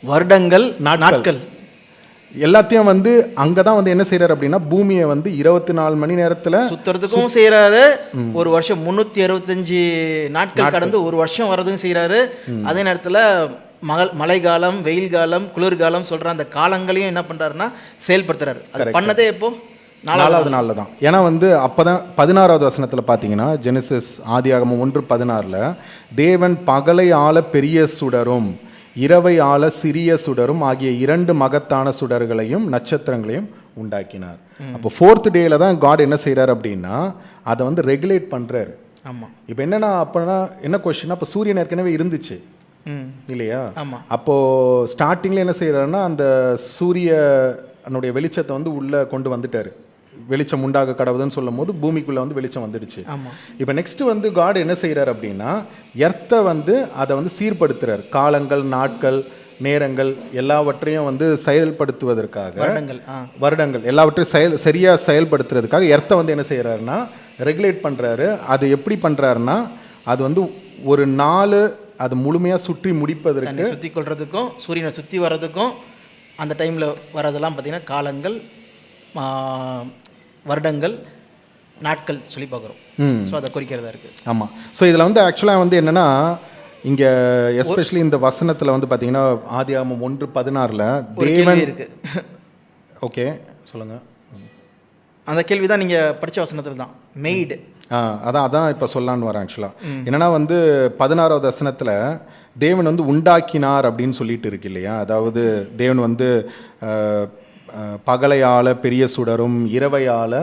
வருடங்கள், நாட்கள் எல்லாத்தையும் வந்து அங்கே தான் வந்து என்ன செய்கிறார் அப்படின்னா, பூமியை வந்து 24 மணி நேரத்தில் சுற்றுறதுக்கும் செய்கிறாரு. ஒரு வருஷம் 365 நாட்கள் கடந்து ஒரு வருஷம் வர்றதுக்கும் செய்கிறாரு. அதே நேரத்தில் மழை காலம், வெயில் காலம், குளிர்காலம் சொல்கிற அந்த காலங்களையும் என்ன பண்ணுறாருன்னா செயல்படுத்துறாரு. அது பண்ணதே எப்போ? 4வது நாளில் தான். ஏன்னா வந்து அப்போ தான் 16வது வசனத்தில் பார்த்தீங்கன்னா, ஜெனிசிஸ் ஆதியாகமம் 1:16 தேவன் பகலை ஆள பெரிய சுடரும் இரவை ஆள சிறிய சுடரும் ஆகிய 2 மகத்தான சுடர்களையும் நட்சத்திரங்களையும் உண்டாக்கினார். அப்போ 4th டேயில் தான் காட் என்ன செய்கிறார் அப்படின்னா, அதை வந்து ரெகுலேட் பண்ணுறாரு. ஆமாம். இப்போ என்னென்னா, அப்போனா என்ன கொஸ்டின், அப்போ சூரியன் ஏற்கனவே இருந்துச்சு இல்லையா? அப்போது ஸ்டார்டிங்கில் என்ன செய்கிறாருன்னா, அந்த சூரியனுடைய வெளிச்சத்தை வந்து உள்ளே கொண்டு வந்துட்டார். வெளிச்சம் உண்டாக கடவுதுன்னு சொல்லும் போது பூமிக்குள்ளே வந்து வெளிச்சம் வந்துடுச்சு. இப்போ நெக்ஸ்ட் வந்து காட் என்ன செய்கிறார் அப்படின்னா, எர்த்தை வந்து அதை வந்து சீர்படுத்துகிறார். காலங்கள், நாட்கள், நேரங்கள் எல்லாவற்றையும் வந்து செயல்படுத்துவதற்காக, வருடங்கள் எல்லாவற்றையும் சரியாக செயல்படுத்துறதுக்காக எர்த்தை வந்து என்ன செய்கிறாருன்னா ரெகுலேட் பண்ணுறாரு. அது எப்படி பண்ணுறாருன்னா, அது வந்து ஒரு நாள் அது முழுமையாக சுற்றி முடிப்பதற்கு, சுற்றி கொள்றதுக்கும் சூரியனை சுற்றி வர்றதுக்கும் அந்த டைமில் வர்றதெல்லாம் பார்த்திங்கன்னா காலங்கள், வருடங்கள், நாட்கள் சொல்லி பார்க்குறோம். ஸோ அதை குறிக்கிறதா இருக்குது. ஆமாம். ஸோ இதில் வந்து ஆக்சுவலாக வந்து என்னென்னா, இங்கே எஸ்பெஷலி இந்த வசனத்தில் வந்து பார்த்தீங்கன்னா ஆதியாகமம் 1:16 தேவன் இருக்குது. ஓகே, சொல்லுங்கள். அந்த கேள்வி தான் நீங்கள் படித்த வசனத்தில் தான் மெய்டு. அதான் இப்போ சொல்லான்னு வரேன். ஆக்சுவலாக என்னென்னா வந்து 16வது வசனத்தில் தேவன் வந்து உண்டாக்கினார் அப்படின்னு சொல்லிட்டு இருக்கு இல்லையா? அதாவது தேவன் வந்து பகலையால பெரிய சுடரும் இரவையால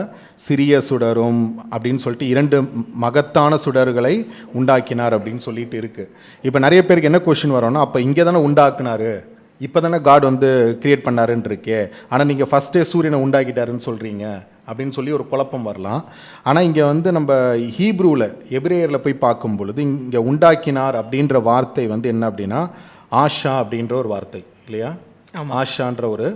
சிறிய சுடரும் அப்படின்னு சொல்லிட்டு 2 மகத்தான சுடர்களை உண்டாக்கினார் அப்படின்னு சொல்லிட்டு இருக்கு. இப்போ நிறைய பேருக்கு என்ன கொஸ்டின் வரோம்னா, அப்போ இங்கே தானே உண்டாக்குனாரு, இப்போ தானே காட் வந்து கிரியேட் பண்ணாருன்னு இருக்கே, ஆனால் நீங்கள் ஃபஸ்ட்டே சூரியனை உண்டாக்கிட்டாருன்னு சொல்கிறீங்க அப்படின்னு சொல்லி ஒரு குழப்பம் வரலாம். ஆனால் இங்கே வந்து நம்ம ஹீப்ரூவில் எபிரேயரில் போய் பார்க்கும் பொழுது இங்கே உண்டாக்கினார் அப்படின்ற வார்த்தை வந்து என்ன அப்படின்னா ஆஷா அப்படின்ற ஒரு வார்த்தை இல்லையா? ஆஷான்ற ஒரு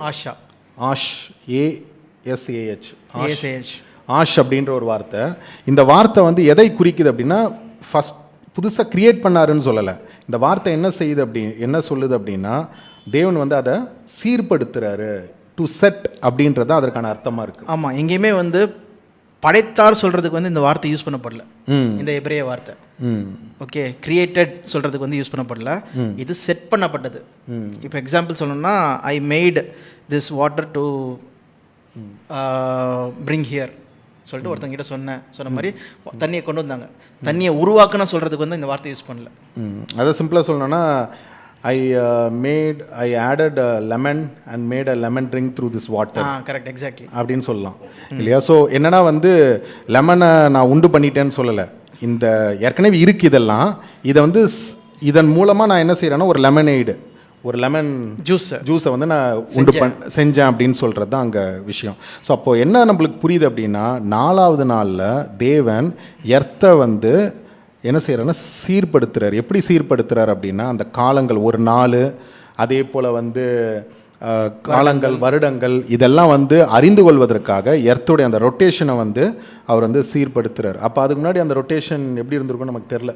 ஆஷ் அப்படின்ற ஒரு வார்த்தை. இந்த வார்த்தை வந்து எதை குறிக்குது அப்படின்னா, ஃபஸ்ட் புதுசாக கிரியேட் பண்ணாருன்னு சொல்லலை. இந்த வார்த்தை என்ன செய்யுது என்ன சொல்லுது அப்படின்னா, தேவன் வந்து அதை சீர்படுத்துறாரு. டு செட் அப்படின்றது அதற்கான அர்த்தமாக இருக்குது. ஆமாம், எங்கேயுமே வந்து படைத்தார் சொல்கிறதுக்கு வந்து இந்த வார்த்தை யூஸ் பண்ணப்படல, இந்த எபிரேய வார்த்தை. ஓகே, கிரியேட்டட் சொல்கிறதுக்கு வந்து யூஸ் பண்ணப்படல, இது செட் பண்ணப்பட்டது. இப்போ எக்ஸாம்பிள் சொல்லணும்னா, I made this water to bring here சொல்லிட்டு ஒருத்தங்கிட்ட சொன்ன மாதிரி தண்ணியை கொண்டு வந்தாங்க. தண்ணியை உருவாக்குன்னு சொல்கிறதுக்கு வந்து இந்த வார்த்தை யூஸ் பண்ணல. அதை சிம்பிளாக சொல்லணும்னா, I added a lemon and made a lemon drink through this water. Correct, exactly அப்படின்னு சொல்லலாம் இல்லையா? ஸோ என்னன்னா வந்து லெமனை நான் உண்டு பண்ணிட்டேன்னு சொல்லலை, இந்த ஏற்கனவே இருக்குது இதெல்லாம், இதை வந்து இதன் மூலமாக நான் என்ன செய்கிறேன்னா ஒரு லெமனேடு, ஒரு லெமன் ஜூஸை வந்து நான் செஞ்சேன் அப்படின்னு சொல்கிறது தான் அங்கே விஷயம். ஸோ அப்போது என்ன நம்மளுக்கு புரியுது அப்படின்னா, 4வது நாளில் தேவன் எர்த்தை வந்து என்ன செய்கிறாருன்னா சீர்படுத்துகிறார். எப்படி சீர்படுத்துகிறார் அப்படின்னா, அந்த காலங்கள் ஒரு நாள், அதே போல் வந்து காலங்கள், வருடங்கள், இதெல்லாம் வந்து அறிந்து கொள்வதற்காக எர்த்துடைய அந்த ரொட்டேஷனை வந்து அவர் வந்து சீர்படுத்துகிறார். அப்போ அதுக்கு முன்னாடி அந்த ரொட்டேஷன் எப்படி இருந்திருக்கும்னு நமக்கு தெரில.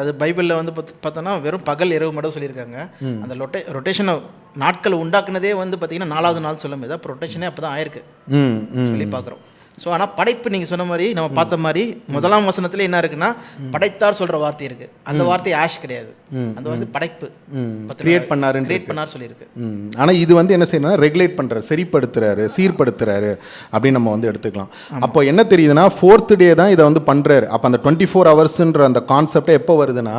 அது பைபிளில் வந்து பார்த்தோன்னா வெறும் பகல் இரவு மட்டும் சொல்லியிருக்காங்க. அந்த ரொட்டேஷனை நாட்கள் உண்டாக்குனதே வந்து பார்த்தீங்கன்னா 4வது நாள் சொல்லும் போது அப்போ ரொட்டேஷனே அப்போ தான் ஆயிருக்கு சொல்லி பார்க்குறோம். ஸோ ஆனால் படைப்பு நீங்கள் சொன்ன மாதிரி நம்ம பார்த்த மாதிரி 1ஆம் வசனத்தில் என்ன இருக்குன்னா, படைத்தார் சொல்கிற வார்த்தை இருக்குது. அந்த வார்த்தை ஆஷ் கிடையாது, அந்த வார்த்தை படைப்பு, கிரியேட் பண்ணார் சொல்லியிருக்கு. ஆனால் இது வந்து என்ன செய்யணும்னா ரெகுலேட் பண்ணுறாரு, சரிப்படுத்துறாரு, சீர்படுத்துறாரு அப்படின்னு நம்ம வந்து எடுத்துக்கலாம். அப்போ என்ன தெரியுதுன்னா 4th டே தான் இதை வந்து பண்ணுறாரு. அப்போ அந்த 24 ஹவர்ஸ்ன்ற அந்த கான்செப்டே எப்போ வருதுன்னா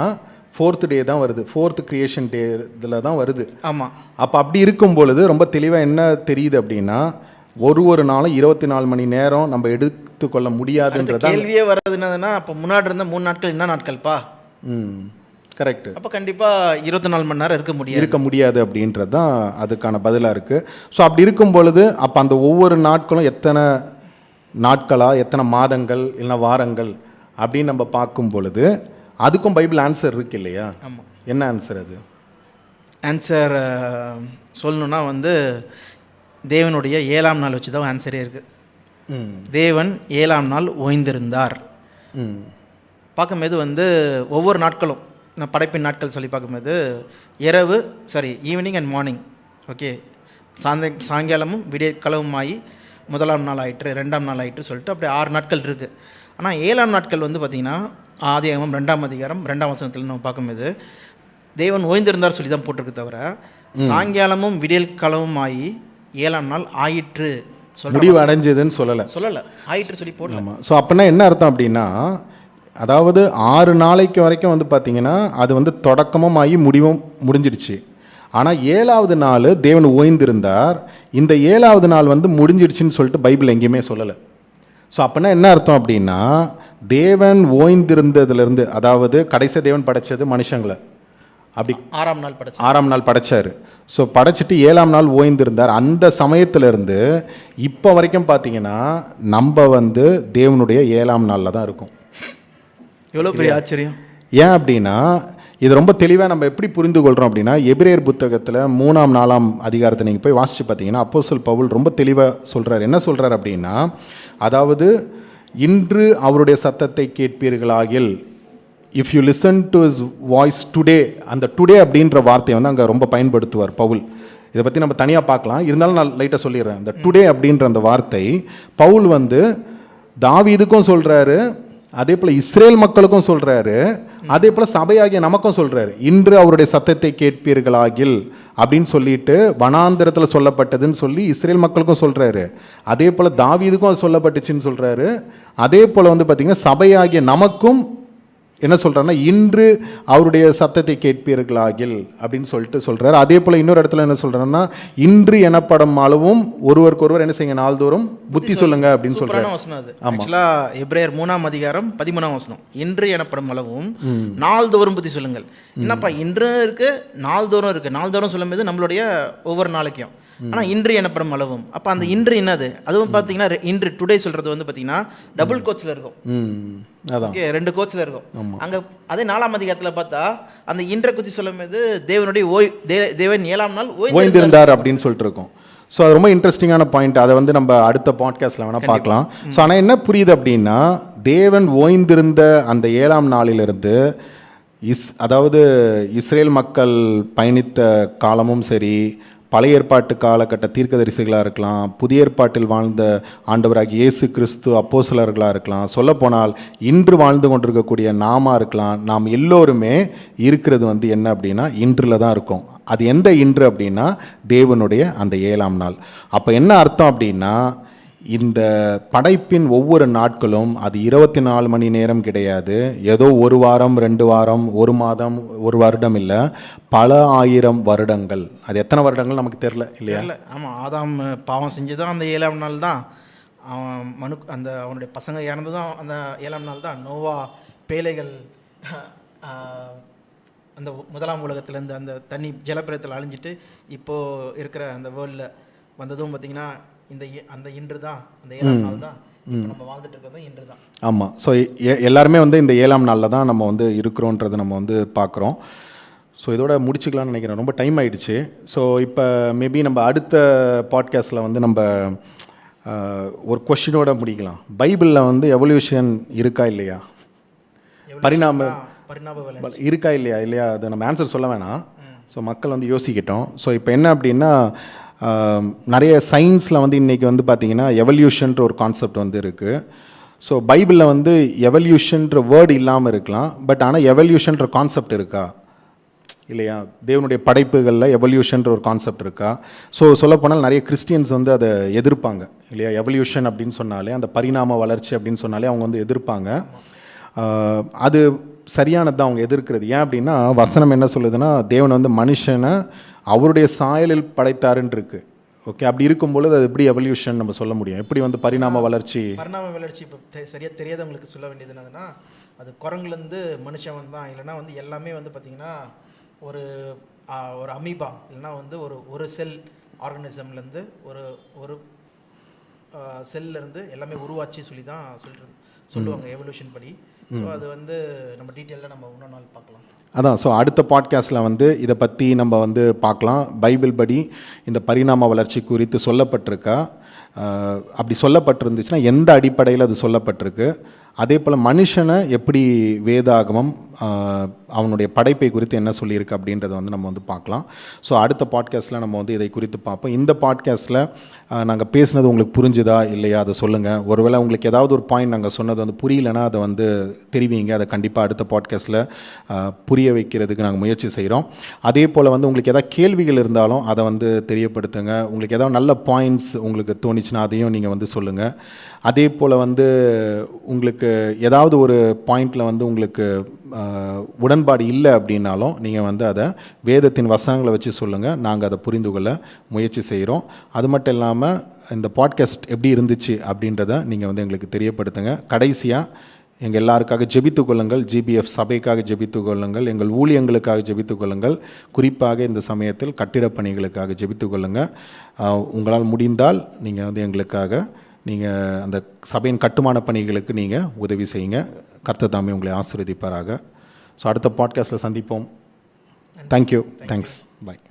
4th டே தான் வருது, 4th கிரியேஷன் டே இதில் தான் வருது. ஆமாம். அப்போ அப்படி இருக்கும் பொழுது ரொம்ப தெளிவாக என்ன தெரியுது அப்படின்னா, ஒரு நாளும் 24 மணி நேரம் நம்ம எடுத்துக்கொள்ள முடியாதுன்றத கேள்வியே வர்றது என்னதுன்னா, அப்போ முன்னாடி இருந்த 3 நாட்கள் என்ன நாட்கள்ப்பா? கரெக்ட். அப்போ கண்டிப்பாக 24 மணி நேரம் இருக்க முடியாது அப்படின்றது தான் அதுக்கான பதிலாக இருக்குது. ஸோ அப்படி இருக்கும் பொழுது அப்போ அந்த ஒவ்வொரு நாட்களும் எத்தனை நாட்களா, எத்தனை மாதங்கள், இல்லை வாரங்கள் அப்படின்னு நம்ம பார்க்கும் பொழுது அதுக்கும் பைபிள் ஆன்சர் இருக்கு இல்லையா? ஆமாம். என்ன ஆன்சர்? அது ஆன்சர் சொல்லணுன்னா வந்து தேவனுடைய 7ஆம் நாள் வச்சு தான் ஆன்சரே இருக்குது. தேவன் 7ஆம் நாள் ஓய்ந்திருந்தார். பார்க்கும்போது வந்து ஒவ்வொரு நாட்களும் நான் படைப்பின் நாட்கள் சொல்லி பார்க்கும்போது ஈவினிங் அண்ட் மார்னிங், ஓகே, சாயங்காலமும் விடிய களவுமாயி 1ஆம் நாள் ஆயிற்று, 2ஆம் நாள் ஆயிற்று சொல்லிட்டு அப்படி 6 நாட்கள் இருக்குது. ஆனால் 7ஆம் நாட்கள் வந்து பார்த்திங்கன்னா ஆதியாகமம் 2ஆம் அதிகாரம் 2ஆம் வசனத்தில் நம்ம பார்க்கும்போது தேவன் ஓய்ந்திருந்தார் சொல்லி தான் போட்டிருக்கு, தவிர சாயங்காலமும் விடியல் களவும் ஆகி 7ஆம் நாள் ஆயிற்று முடிவு அடைஞ்சதுன்னு சொல்லலை, ஆயிற்று சொல்லி போடலாம். ஸோ அப்படின்னா என்ன அர்த்தம் அப்படின்னா, அதாவது 6 நாளைக்கு வரைக்கும் வந்து பார்த்திங்கன்னா அது வந்து தொடக்கமும் ஆகி முடிவும் முடிஞ்சிடுச்சு. ஆனால் 7வது நாள் தேவன் ஓய்ந்திருந்தார். இந்த 7வது நாள் வந்து முடிஞ்சிடுச்சுன்னு சொல்லிட்டு பைபிள் எங்கேயுமே சொல்லலை. ஸோ அப்படின்னா என்ன அர்த்தம் அப்படின்னா, தேவன் ஓய்ந்திருந்ததுலேருந்து, அதாவது கடைசி தேவன் படைச்சது மனுஷங்களை, அப்படி 6ஆம் நாள் படைச்சார். ஸோ படைச்சிட்டு 7ஆம் நாள் ஓய்ந்திருந்தார். அந்த சமயத்திலேருந்து இப்போ வரைக்கும் பார்த்தீங்கன்னா நம்ம வந்து தேவனுடைய 7ஆம் நாளில் தான் இருக்கும். எவ்வளோ பெரிய ஆச்சரியம்! ஏன் அப்படின்னா இது ரொம்ப தெளிவாக நம்ம எப்படி புரிந்து கொள்கிறோம் அப்படின்னா, எபிரேயர் புத்தகத்தில் 3ஆம் 4ஆம் அதிகாரத்தை நீங்கள் போய் வாசித்து பார்த்தீங்கன்னா அப்போஸ்தலன் பவுல் ரொம்ப தெளிவாக சொல்கிறார். என்ன சொல்கிறார் அப்படின்னா, அதாவது இன்று அவருடைய சத்தத்தை கேட்பீர்களாகில், if you listen to his voice today, அந்த டுடே அப்படின்ற வார்த்தையை வந்து அங்கே ரொம்ப பயன்படுத்துவார் பவுல். இதை பற்றி நம்ம தனியாக பார்க்கலாம், இருந்தாலும் நான் லைட்டாக சொல்லிடுறேன். அந்த டுடே அப்படின்ற அந்த வார்த்தை பவுல் வந்து தாவீதுக்கும் சொல்கிறாரு, அதே போல் இஸ்ரேல் மக்களுக்கும் சொல்கிறாரு, அதே போல் சபையாகிய நமக்கும் சொல்கிறாரு. இன்று அவருடைய சத்தத்தை கேட்பீர்களாகில் அப்படின்னு சொல்லிட்டு வனாந்திரத்தில் சொல்லப்பட்டதுன்னு சொல்லி இஸ்ரேல் மக்களுக்கும் சொல்கிறாரு. அதே போல் தாவீதுக்கும் அது சொல்லப்பட்டுச்சுன்னு சொல்கிறாரு. அதே போல் வந்து பார்த்திங்கன்னா சபையாகிய நமக்கும் என்ன சொல்கிறாருன்னா, இன்று அவருடைய சத்தத்தை கேட்பீர்களாகில் அப்படின்னு சொல்லிட்டு சொல்கிறார். அதே போல் இன்னொரு இடத்துல என்ன சொல்கிறாருன்னா, இன்று எனப்படும் அளவும் ஒருவருக்கொருவர் என்ன செய்யுங்க, நாள்தோறும் புத்தி சொல்லுங்க அப்படின்னு சொல்கிறார். ஆக்சுவலாக எபிரேயர் 3ஆம் அதிகாரம் 13ஆம் வசனம், இன்று எனப்படும் அளவும் நாள்தோறும் புத்தி சொல்லுங்கள். என்னப்பா இன்று இருக்கு, நாள்தோறும் இருக்கு. நாள்தோறும் சொல்லும் போது நம்மளுடைய ஒவ்வொரு நாளைக்கும், ஆனால் இன்று எனப்படும் அளவும். அப்போ அந்த இன்று என்னது? அதுவும் பார்த்தீங்கன்னா இன்று டுடே சொல்கிறது வந்து பார்த்தீங்கன்னா டபுள் கோட்ஸில் இருக்கும், ஓகே, 2 கோட்ஸில் இருக்கும். அங்கே அதே 4ஆம் அதிகாரத்தில் பார்த்தா அந்த இன்றை குத்தி சொல்லும் போது தேவனுடைய தேவன் 7ஆம் நாள் ஓய்ந்திருந்தார் அப்படின்னு சொல்லிட்டு இருக்கும். ஸோ அது ரொம்ப இன்ட்ரெஸ்டிங்கான பாயிண்ட். அதை வந்து நம்ம அடுத்த பாட்காஸ்ட்டில் வேணால் பார்க்கலாம். ஸோ ஆனால் என்ன புரியுது அப்படின்னா, தேவன் ஓய்ந்திருந்த அந்த 7ஆம் நாளிலிருந்து அதாவது இஸ்ரேல் மக்கள் பயணித்த காலமும் சரி, பழைய ஏற்பாட்டு காலகட்ட தீர்க்கதரிசிகளாக இருக்கலாம், புதிய ஏற்பாட்டில் வாழ்ந்த ஆண்டவராகிய இயேசு கிறிஸ்து அப்போஸ்தலர்களாக இருக்கலாம், சொல்லப்போனால் இன்று வாழ்ந்து கொண்டிருக்கக்கூடிய நாம இருக்கலாம். நாம் எல்லோருமே இருக்கிறது வந்து என்ன அப்படின்னா இன்றில் தான் இருக்கும். அது எந்த இன்று அப்படின்னா தேவனுடைய அந்த 7ஆம் நாள். அப்போ என்ன அர்த்தம் அப்படின்னா இந்த படைப்பின் ஒவ்வொரு நாட்களும் அது 24 மணி நேரம் கிடையாது. ஏதோ ஒரு வாரம், 2 வாரம், 1 மாதம், 1 வருடம் இல்லை, பல ஆயிரம் வருடங்கள். அது எத்தனை வருடங்கள் நமக்கு தெரில இல்லையா? இல்லை, ஆமாம். ஆதாம் பாவம் செஞ்சதும் அந்த 7ஆம் நாள் தான். அவன் அந்த அவனுடைய பசங்க இறந்ததும் அந்த 7ஆம் நாள் தான். நோவா பேழைகள் அந்த 1ஆம் உலகத்துலேருந்து அந்த தண்ணி ஜலப்பிரத்தில் அழிஞ்சிட்டு இப்போது இருக்கிற அந்த வேர்ல்டில் வந்ததும் பார்த்திங்கன்னா அந்த இன்று தான், அந்த 7ஆம் நாள் தான். இப்போ நம்ம வாழ்ந்துட்டு இருக்கிறதும் இன்று தான். ஆமாம். ஸோ எல்லாருமே வந்து இந்த 7ஆம் நாளில் தான் நம்ம வந்து இருக்கிறோன்றதை நம்ம வந்து பார்க்குறோம். ஸோ இதோட முடிச்சுக்கலாம்னு நினைக்கிறேன். ரொம்ப டைம் ஆகிடுச்சு. ஸோ இப்போ மேபி நம்ம அடுத்த பாட்காஸ்ட்டில் வந்து நம்ம ஒரு கொஸ்டினோட முடிக்கலாம். பைபிளில் வந்து எவல்யூஷன் இருக்கா இல்லையா, பரிணாம இருக்கா இல்லையா அதை நம்ம ஆன்சர் சொல்ல வேணாம். ஸோ மக்கள் வந்து யோசிக்கிட்டோம். ஸோ இப்போ என்ன அப்படின்னா நிறைய சயின்ஸில் வந்து இன்றைக்கி வந்து பார்த்திங்கன்னா எவல்யூஷன்ற ஒரு கான்செப்ட் வந்து இருக்குது. ஸோ பைபிளில் வந்து எவல்யூஷன்ற வேர்டு இல்லாமல் இருக்கலாம், பட் ஆனால் எவல்யூஷன்ற கான்செப்ட் இருக்கா இல்லையா? தேவனுடைய படைப்புகளில் எவல்யூஷன்ற ஒரு கான்செப்ட் இருக்கா? ஸோ சொல்லப்போனால் நிறைய கிறிஸ்டியன்ஸ் வந்து அதை எதிர்ப்பாங்க இல்லையா? எவல்யூஷன் அப்படின்னு சொன்னாலே, அந்த பரிணாம வளர்ச்சி அப்படின்னு சொன்னாலே அவங்க வந்து எதிர்ப்பாங்க. அது சரியானது தான் அவங்க எதிர்க்கிறது. ஏன் அப்படின்னா வசனம் என்ன சொல்லுதுன்னா தேவன் வந்து மனுஷனை அவருடைய சாயலில் படைத்தாருன்னு இருக்கு. ஓகே, அப்படி இருக்கும்பொழுது அது எப்படி எவல்யூஷன் நம்ம சொல்ல முடியும்? எப்படி வந்து பரிணாம வளர்ச்சி இப்போ சரியாக தெரியாதவங்களுக்கு சொல்ல வேண்டியது என்னதுன்னா, அது குரங்குலேருந்து மனுஷன் வந்தான், இல்லைனா வந்து எல்லாமே வந்து பார்த்திங்கன்னா ஒரு அமீபா, இல்லைனா வந்து ஒரு செல் ஆர்கனிசம்லேருந்து ஒரு செல்லேருந்து எல்லாமே உருவாச்சு சொல்லி தான் சொல்லுவாங்க எவல்யூஷன் படி. ஸோ அது வந்து நம்ம டீட்டெயிலாக நம்ம இன்னொரு நாள் பார்க்கலாம். அதான். ஸோ அடுத்த பாட்காஸ்ட்டில் வந்து இதை பற்றி நம்ம வந்து பார்க்கலாம். பைபிள் படி இந்த பரிணாம வளர்ச்சி குறித்து சொல்லப்பட்டிருக்கா, அப்படி சொல்லப்பட்டிருந்துச்சுன்னா எந்த அடிப்படையில் அது சொல்லப்பட்டிருக்கு, அதே போல் மனுஷனை எப்படி வேதாகமம் அவனுடைய படைப்பை குறித்து என்ன சொல்லியிருக்கு அப்படின்றத வந்து நம்ம வந்து பார்க்கலாம். ஸோ அடுத்த பாட்காஸ்ட்டில் நம்ம வந்து இதை குறித்து பார்ப்போம். இந்த பாட்காஸ்ட்டில் நாங்கள் பேசுனது உங்களுக்கு புரிஞ்சுதா இல்லையா அதை சொல்லுங்கள். ஒருவேளை உங்களுக்கு ஏதாவது ஒரு பாயிண்ட் நாங்கள் சொன்னது வந்து புரியலைன்னா அதை வந்து தெரிவிங்க. அதை கண்டிப்பாக அடுத்த பாட்காஸ்ட்டில் புரிய வைக்கிறதுக்கு நாங்கள் முயற்சி செய்கிறோம். அதே போல் வந்து உங்களுக்கு ஏதாவது கேள்விகள் இருந்தாலும் அதை வந்து தெரியப்படுத்துங்க. உங்களுக்கு ஏதாவது நல்ல பாயிண்ட்ஸ் உங்களுக்கு தோணிச்சுன்னா அதையும் நீங்கள் வந்து சொல்லுங்கள். அதே போல் வந்து உங்களுக்கு ஏதாவது ஒரு பாயிண்டில் வந்து உங்களுக்கு உடன்பாடு இல்லை அப்படின்னாலும் நீங்கள் வந்து அதை வேதத்தின் வசனங்களை வச்சு சொல்லுங்கள். நாங்கள் அதை புரிந்து கொள்ள முயற்சி செய்கிறோம். அது மட்டும் இல்லாமல் இந்த பாட்காஸ்ட் எப்படி இருந்துச்சு அப்படின்றத நீங்கள் வந்து எங்களுக்கு தெரியப்படுத்துங்க. கடைசியாக எங்கள் எல்லாருக்காக ஜெபித்து கொள்ளுங்கள். ஜிபிஎஃப் சபைக்காக ஜெபித்து கொள்ளுங்கள். எங்கள் ஊழியங்களுக்காக ஜெபித்து கொள்ளுங்கள். குறிப்பாக இந்த சமயத்தில் கட்டிடப் பணிகளுக்காக ஜெபித்து கொள்ளுங்கள். உங்களால் முடிந்தால் நீங்கள் வந்து எங்களுக்காக நீங்கள் அந்த சபையின் கட்டுமான பணிகளுக்கு நீங்கள் உதவி செய்யுங்க. கர்த்தர் தாமே உங்களை ஆசீர்வதிப்பாராக. ஸோ அடுத்த பாட்காஸ்ட்டில் சந்திப்போம். தேங்க்யூ. தேங்க்ஸ். பாய்.